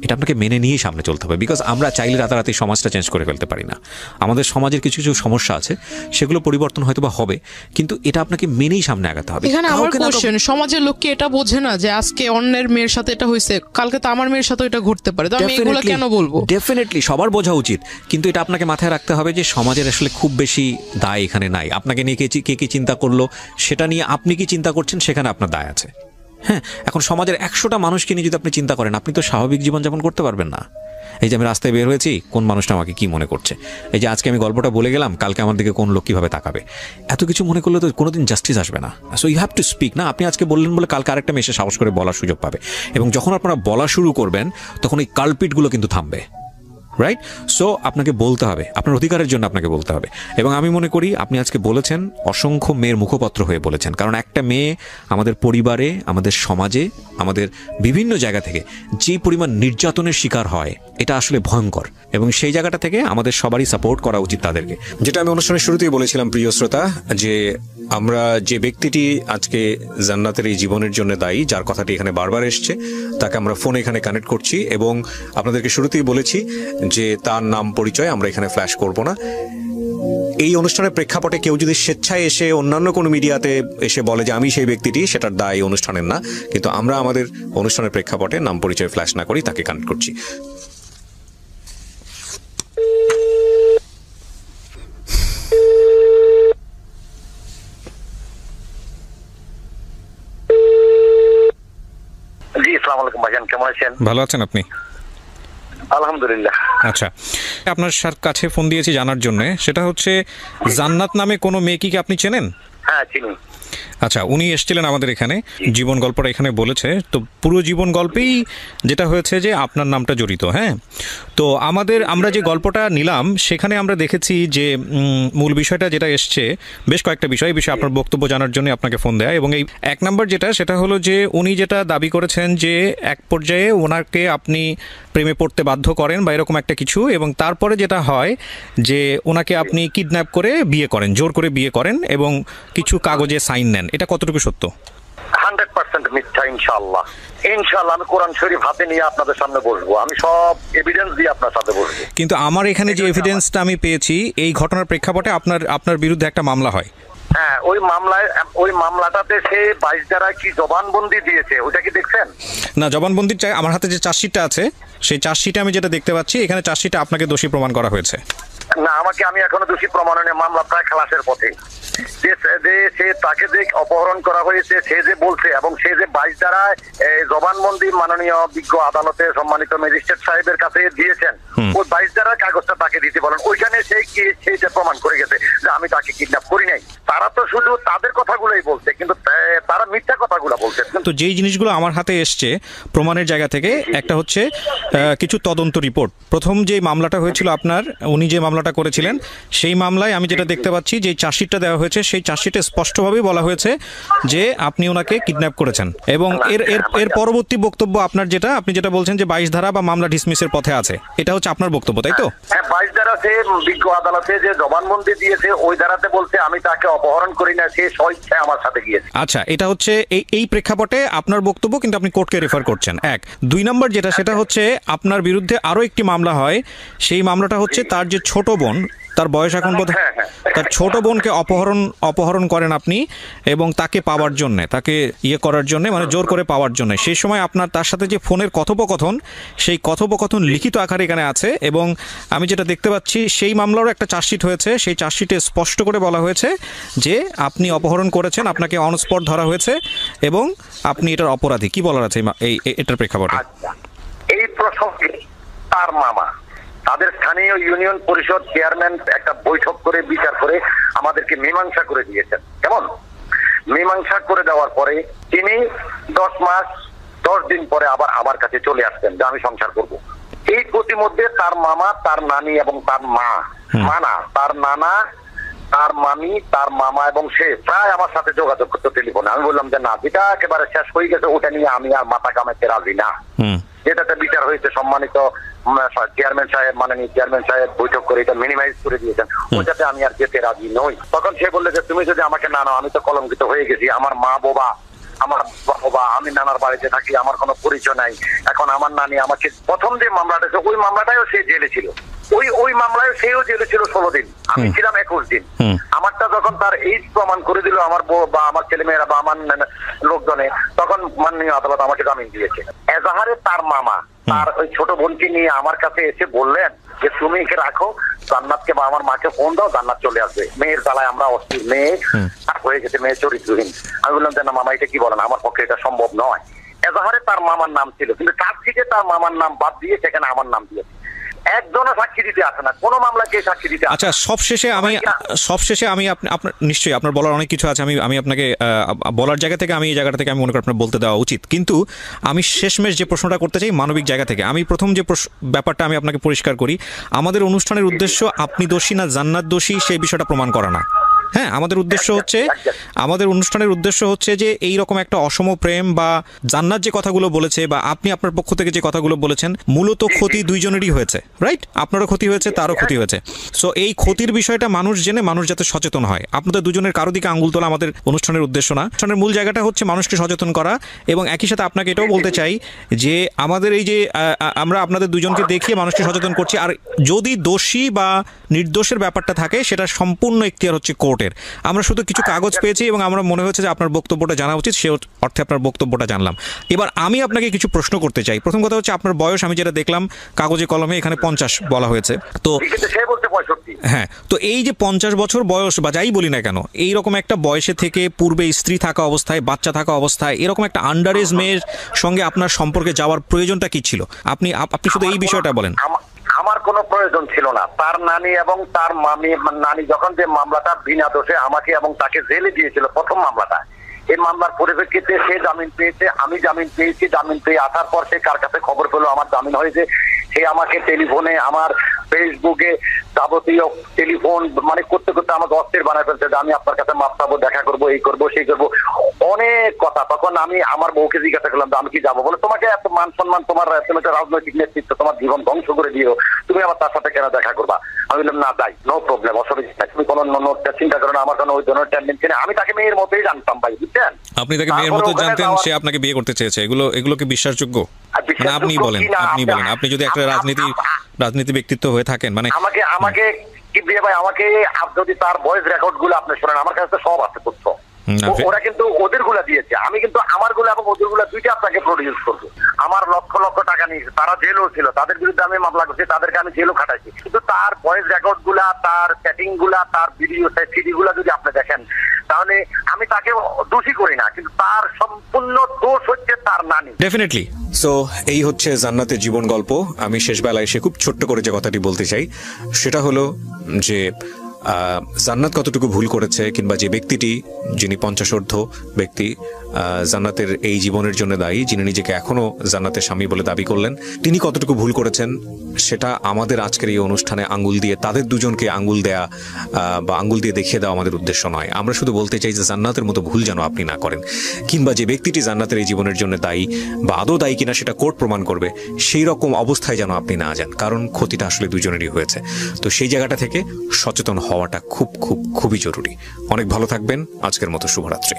এটা আপনাকে মেনে নিয়েই সামনে চলতে হবে, বিকজ আমরা চাইলে রাতারাতি সমাজটা চেঞ্জ করে ফেলতে পারি না। আমাদের সমাজের কিছু কিছু সমস্যা আছে, সেগুলো পরিবর্তন হয়তো বা হবে, কিন্তু এটা আপনাকে মেনেই সামনে আগাতে হবে। এখানে আমার কোশ্চেন, সমাজের লোক কি এটা বোঝে না যে আজকে অন্যের মেয়ের সাথে এটা হয়েছে, কালকে তো আমার মেয়ের সাথে এটা ঘটতে পারে, তো আমি এগুলো কেন বলবো? ডেফিনেটলি সবার বোঝা উচিত, কিন্তু এটা আপনাকে মাথায় রাখতে হবে যে সমাজের আসলে খুব বেশি দায় এখানে নাই। আপনাকে নিয়ে কে কি চিন্তা করলো সেটা নিয়ে আপনি কি চিন্তা করছেন, সেখানে আপনার দায় আছে। হ্যাঁ, এখন সমাজের 100টা মানুষকে নিয়ে যদি আপনি চিন্তা করেন, আপনি তো স্বাভাবিক জীবনযাপন করতে পারবেন না। এই যে আমি রাস্তায় বের হয়েছি, কোন মানুষটা আমাকে কি মনে করছে, এই যে আজকে আমি গল্পটা বলে গেলাম, কালকে আমার দিকে কোন লোক কিভাবে তাকাবে, এত কিছু মনে করলে তো কোনোদিন জাস্টিস আসবে না। So you have to speak না। আপনি আজকে বললেন বলে কালকে আরেকটা মেয়ে এসে সাহস করে বলার সুযোগ পাবে, এবং যখন আপনারা বলা শুরু করবেন তখন এই কালপিটগুলো কিন্তু থামবে। রাইট? সো আপনাকে বলতে হবে, আপনার অধিকারের জন্য আপনাকে বলতে হবে। এবং আমি মনে করি আপনি আজকে বলেছেন, অসংখ্য মেয়ের মুখপত্র হয়ে বলেছেন, কারণ একটা মেয়ে আমাদের পরিবারে, আমাদের সমাজে, আমাদের বিভিন্ন জায়গা থেকে যে পরিমাণ নির্যাতনের শিকার হয়, এটা আসলে ভয়ঙ্কর, এবং সেই জায়গাটা থেকে আমাদের সবারই সাপোর্ট করা উচিত তাদেরকে। যেটা আমি অনুষ্ঠানের শুরুতেই বলেছিলাম প্রিয় শ্রোতা, যে আমরা যে ব্যক্তিটি আজকে জান্নাতের এই জীবনের জন্য দায়ী, যার কথাটি এখানে বারবার এসছে, তাকে আমরা ফোনে এখানে কানেক্ট করছি, এবং আপনাদেরকে শুরুতেই বলেছি যে তার নাম পরিচয় আমরা এখানে ফ্ল্যাশ করব না। এই অনুষ্ঠানের প্রেক্ষাপটে কেউ যদি স্বেচ্ছায় এসে অন্যান্য কোনো মিডিয়াতে এসে বলে যে আমি সেই ব্যক্তিটি, সেটার দায় অনুষ্ঠানের না, কিন্তু আমরা আমাদের অনুষ্ঠানের প্রেক্ষাপটে নাম পরিচয় ফ্ল্যাশ না করি তাকে কানেক্ট করছি। জি, আসসালামু আলাইকুম ভাইজান, কেমন আছেন? ভালো আছেন আপনি? আলহামদুলিল্লাহ। আচ্ছা, আপনার কাছে ফোন দিয়েছি জানার জন্য, সেটা হচ্ছে জান্নাত নামে কোনো মেয়ে কি আপনি চেনেন? হ্যাঁ, চিনি। আচ্ছা, উনি এসেছিলেন আমাদের এখানে, জীবন গল্পটা এখানে বলেছে, তো পুরো জীবন গল্পেই যেটা হয়েছে যে আপনার নামটা জড়িত। হ্যাঁ, তো আমরা যে গল্পটা নিলাম সেখানে আমরা দেখেছি যে মূল বিষয়টা যেটা এসছে, বেশ কয়েকটা বিষয় আপনার বক্তব্য জানার জন্য আপনাকে ফোন দেয়া, এবং এই 1 নম্বর সেটা হলো যে উনি যেটা দাবি করেছেন যে এক পর্যায়ে ওনাকে আপনি প্রেমে পড়তে বাধ্য করেন বা এরকম একটা কিছু, এবং তারপরে যেটা হয় যে ওনাকে আপনি কিডন্যাপ করে বিয়ে করেন, জোর করে বিয়ে করেন, এবং কিছু কাগজে সাইন নেন। এটা কতটুকু সত্য? 100% মিথ্যা। ইনশাআল্লাহ আমি কোরআন শরীফ হাতে নিয়ে আপনাদের সামনে বসবো, আমি সব এভিডেন্স দিয়ে আপনার সাথে বসবো। কিন্তু আমার এখানে যে এভিডেন্সটা আমি পেয়েছি, এই ঘটনার প্রেক্ষাপটে আপনার বিরুদ্ধে একটা মামলা হয়। হ্যাঁ, ওই মামলাটাতে সে 22 ধারা কি জবানবন্দি দিয়েছে, ওটা কি দেখছেন? না, জবানবন্দির আমার হাতে যে চার্জশিটটা আছে, সেই চার্জশিটে আমি যেটা দেখতে পাচ্ছি, এখানে চার্জশিটে আপনাকে দোষী প্রমাণ করা হয়েছে। না, আমি এখনো দোষী প্রমাণনে মামলা প্রায় খালাসের পথে। সে তাকে যে অপহরণ করা হয়েছে, সে যে বলছে, এবং সে যে 22 ধারায় জবানবন্দি মাননীয় বিজ্ঞ আদালতে সম্মানিত ম্যাজিস্ট্রেট সাহেবের কাছে দিয়েছেন, ওই 22 ধারার কাগজটা তাকে দিতে বলেন, ওইখানে সেইটা প্রমাণ করে গেছে যে আমি তাকে কিডন্যাপ করি নাই। তারা তো শুধু তাদের কথাগুলোই বলছে, কিন্তু তারা মিথ্যা কথাগুলো বলছেন। তো যেই জিনিসগুলো আমার হাতে এসছে প্রমাণের জায়গা থেকে, একটা হচ্ছে কিছু তদন্ত রিপোর্ট। প্রথম যে মামলাটা হয়েছিল আপনার, উনি যে মামলাটা করেছিলেন সেই মামলায় আমি যেটা দেখতে পাচ্ছি যে চার্জশিটটা দেওয়া হয়েছে, সেই চার্জশিটে স্পষ্টভাবেই বলা হয়েছে যে আপনি ওনাকে কিডন্যাপ করেছেন। এবং এর পরবর্তী বক্তব্য আপনার যেটা, আপনি যেটা বলছেন যে 22 ধারা বা মামলা ডিসমিসের পথে আছে, এটা হচ্ছে আপনার বক্তব্য, তাই তো? হ্যাঁ, 22 ধারা সে বিজ্ঞ আদালতে যে জবানবন্দি দিয়েছে ওই ধারাতে বলছে আমি তাকে অপহরণ করি না, সে স্বইচ্ছায় আমার সাথে গিয়েছে। আচ্ছা, এটা হচ্ছে এই প্রেক্ষাপটে আপনার বক্তব্য, কিন্তু আপনি কোর্টকে রেফার করছেন। 1 2 নম্বর যেটা, সেটা হচ্ছে আপনার বিরুদ্ধে আরো একটি মামলা হয়। সেই মামলাটা হচ্ছে তার যে ছোট বোন, তার বয়স এখন তার ছোট বোনকে অপহরণ করেন আপনি, এবং তাকে পাওয়ার জন্য, তাকে করার জন্য, মানে জোর করে পাওয়ার জন্য। সেই সময় আপনার তার সাথে যে ফোনের কথোপকথন, সেই কথোপকথন লিখিত আকারে এখানে আছে। এবং আমি যেটা দেখতে পাচ্ছি সেই মামলারও একটা চার্জশিট হয়েছে, সেই চার্জশিটে স্পষ্ট করে বলা হয়েছে যে আপনি অপহরণ করেছেন, আপনাকে অন স্পট ধরা হয়েছে এবং আপনি এটার অপরাধী। কি বলার আছে এটার প্রেক্ষাপটে? এই প্রসঙ্গে তার মামা, তাদের স্থানীয় ইউনিয়ন পরিষদ চেয়ারম্যান একটা বৈঠক করে বিচার করে আমাদেরকে মীমাংসা করে দিয়েছেন। কেমন মীমাংসা করে দেওয়ার পরে তিনি 10 মাস 10 দিন পরে আবার আমার কাছে চলে আসতেন যে আমি সংসার করব। এই প্রতিমধ্যে তার মামা, তার নানি এবং তার তার নানা, তার মামি, তার মামা এবং সে প্রায় আমার সাথে যোগাযোগ করতো টেলিফোনে। আমি বললাম যে না, যেটা একেবারে শেষ হয়ে গেছে ওটা নিয়ে আমি আর মাথা কামাইতে রাজি না। যেটাতে বিচার হয়েছে সম্মানিত চেয়ারম্যান সাহেব, মাননীয় চেয়ারম্যান সাহেব বৈঠক করে এটা মিনিমাইজ করে দিয়েছেন, ওটাতে আমি আর যেতে রাজি নই। তখন সে বললে যে তুমি যদি আমাকে না নাও আমি তো কলঙ্কিত হয়ে গেছি, আমার মা বাবা, আমার বাবা, আমি নানার বাড়িতে থাকি, আমার কোনো পরিচয় নাই। এখন আমার নানি আমাকে প্রথম যে মামলাটা, ওই মামলাটাও সে জেলে ছিল, ওই মামলায় সেও জেলে ছিল 16 দিন, আমি ছিলাম 21 দিন। আমারটা যখন তার এইজ প্রমাণ করে দিল আমার বউ বা আমার ছেলেমেয়েরা বা আমার লোকজনে, তখন মাননীয় আদালত আমাকে জামিন দিয়েছে। এজাহারে তার মামা তার ওই ছোট বোনকে নিয়ে আমার কাছে এসে বললেন যে তুমি একে রাখো, জান্নাতকে বা আমার মাকে ফোন দাও, জান্নাত চলে আসবে। মেয়ের জ্বালায় আমরা অস্থির, মেয়ে হয়ে গেছে, মেয়ে চরিত্রহীন। আমি বললাম যে না মামা, এটা কি বলেন, আমার পক্ষে এটা সম্ভব নয়। এজাহারে তার মামার নাম ছিল, কিন্তু চার্জশিটে তার মামার নাম বাদ দিয়ে সেখানে আমার নাম দিয়েছে। একজনও সাক্ষী দিতে আসে না, কোনো মামলায় কে সাক্ষী দিতে আসে। আচ্ছা, সবশেষে আমি আপনার নিশ্চয়ই আপনার বলার অনেক কিছু আছে, আমি আপনাকে বলার জায়গা থেকে, আমি এই জায়গাটা থেকে আমি মনে করি আপনার বলতে দেওয়া উচিত। কিন্তু আমি শেষমেশ যে প্রশ্নটা করতে চাই মানবিক জায়গা থেকে, আমি প্রথম যে ব্যাপারটা আমি আপনাকে পরিষ্কার করি, আমাদের অনুষ্ঠানের উদ্দেশ্য আপনি দোষী না জান্নাত দোষী সেই বিষয়টা প্রমাণ করা না। হ্যাঁ, আমাদের অনুষ্ঠানের উদ্দেশ্য হচ্ছে যে এই রকম একটা অসম প্রেম বা জান্নাত যে কথাগুলো বলেছে বা আপনি আপনার পক্ষ থেকে যে কথাগুলো বলেছেন, মূলত ক্ষতি দুইজনেরই হয়েছে, রাইট? আপনারও ক্ষতি হয়েছে, তারও ক্ষতি হয়েছে। সো এই ক্ষতির বিষয়টা মানুষ জেনে মানুষ যাতে সচেতন হয়। আপনাদের দুজনের কারো দিকে আঙুল তোলা আমাদের অনুষ্ঠানের উদ্দেশ্য না। অনুষ্ঠানের মূল জায়গাটা হচ্ছে মানুষকে সচেতন করা। এবং একই সাথে আপনাকে এটাও বলতে চাই যে আমাদের এই যে আমরা আপনাদের দুজনকে দেখিয়ে মানুষকে সচেতন করছি, আর যদি দোষী বা নির্দোষের ব্যাপারটা থাকে সেটা সম্পূর্ণ এখতিয়ার হচ্ছে কোর্টের। আমরা শুধু কিছু কাগজ পেয়েছি এবং আমরা মনে হচ্ছে যে আপনার বক্তব্যটা জানা উচিত, সে অর্থে আপনার বক্তব্যটা জানলাম। এবার আমি আপনাকে কিছু প্রশ্ন করতে চাই। প্রথম কথা হচ্ছে আপনার বয়স, আমি যেটা দেখলাম কাগজে কলমে এখানে 50 বলা হয়েছে। তো হ্যাঁ, তো এই যে 50 বছর বয়স বা যাই বলি না কেন, এইরকম একটা বয়সে থেকে পূর্বে স্ত্রী থাকা অবস্থায়, বাচ্চা থাকা অবস্থায় এরকম একটা আন্ডার এজ মেয়ের সঙ্গে আপনার সম্পর্কে যাওয়ার প্রয়োজনটা কি ছিল? আপনি শুধু এই বিষয়টা বলেন। আমার কোনো প্রয়োজন ছিল না। তার নানি এবং তার নানি যখন যে মামলাটা বিনা দোষে আমাকে এবং তাকে জেলে দিয়েছিল প্রথম মামলাটা, এই মামলার পরিপ্রেক্ষিতে সে জামিন পেয়েছে, আমি জামিন পেয়েছি। জামিন পেয়ে আসার পর সে কার কাছে খবর পেলো আমার জামিন হয়েছে, সে আমাকে টেলিফোনে, আমার ফেসবুকে যাবতীয় টেলিফোন মানে করতে করতে আমাকে অস্থির বানায় ফেলছে যে আমি আপনার কাছে মাপ চাবো, দেখা করবো, এই করবো, সেই করবো, অনেক কথা। তখন আমি আমার বউকে জিজ্ঞাসা করলাম যে আমি কি যাবো? বলে তোমাকে এত মান সম্মান, তোমার একটা রাজনৈতিক নেতৃত্ব তোমার জীবন ধ্বংস করে দিও, তুমি আবার তার সাথে কেন দেখা করবা? আমি বললাম না যাই, নো প্রবলেম, অসুবিধা নাই, তুমি কোনো নোটটা চিন্তা করো না, আমার কোনো ওই ধরনের টেন্ডেন্সি নেই। আমি তাকে মেয়ের মতোই জানতাম ভাই, বুঝছেন? আপনি তাকে মেয়ের মতো জানতেন, সে আপনাকে বিয়ে করতে চেয়েছে, এগুলো কি বিশ্বাসযোগ্য? মানে আপনি বলেন, আপনি যদি একটা রাজনীতি ব্যক্তিত্ব হয়ে থাকেন, মানে আমাকে কি বিয়ে ভাই, আমাকে যদি তার ভয়েস রেকর্ড গুলো আপনি শোনেন, আমার কাছে সব আছে তথ্য। ওরা কিন্তু ওদের গুলা দিয়েছে, আমি কিন্তু আমার গুলা এবং ওদের গুলা দুইটা আপনাকে প্রডিউস করবো। আমার লক্ষ লক্ষ টাকা নিয়েছে, তারা জেলও ছিল, তাদের বিরুদ্ধে আমি মামলা করছি, তাদেরকে আমি জেলও খাটাইছি। কিন্তু তার ভয়েস রেকর্ড গুলা, তার চ্যাটিং গুলা, তার ভিডিও সিডি গুলা যদি আপনি দেখেন, তাহলে আমি তাকে দোষী করি না, কিন্তু তার সম্পূর্ণ দোষ হচ্ছে তার নানি। ডেফিনেটলি। সো এই হচ্ছে জান্নাতের জীবন গল্প। আমি শেষ বেলায় এসে খুব ছোট্ট করে যে কথাটি বলতে চাই সেটা হলো যে জান্নাত কতটুকু ভুল করেছে, কিংবা যে ব্যক্তিটি, যিনি 50 ব্যক্তি জান্নাতের এই জীবনের জন্য দায়ী, যিনি নিজেকে এখনো জান্নাতের স্বামী বলে দাবি করলেন, তিনি কতটুকু ভুল করেছেন সেটা আমাদের আজকের এই অনুষ্ঠানে আঙ্গুল দিয়ে তাদের দুজনকে আঙ্গুল দেয়া বা আঙ্গুল দিয়ে দেখিয়ে দেওয়া আমাদের উদ্দেশ্য নয়। আমরা শুধু বলতে চাই যে জান্নাতের মতো ভুল যেন আপনি না করেন, কিংবা যে ব্যক্তিটি জান্নাতের এই জীবনের জন্য দায়ী বা আদৌ দায়ী কিনা সেটা কোর্ট প্রমাণ করবে, সেই রকম অবস্থায় যেন আপনি না যান, কারণ ক্ষতিটা আসলে দুজনেরই হয়েছে। তো সেই জায়গাটা থেকে সচেতন হওয়াটা খুবই জরুরি। অনেক ভালো থাকবেন। আজকের মতো শুভরাত্রি।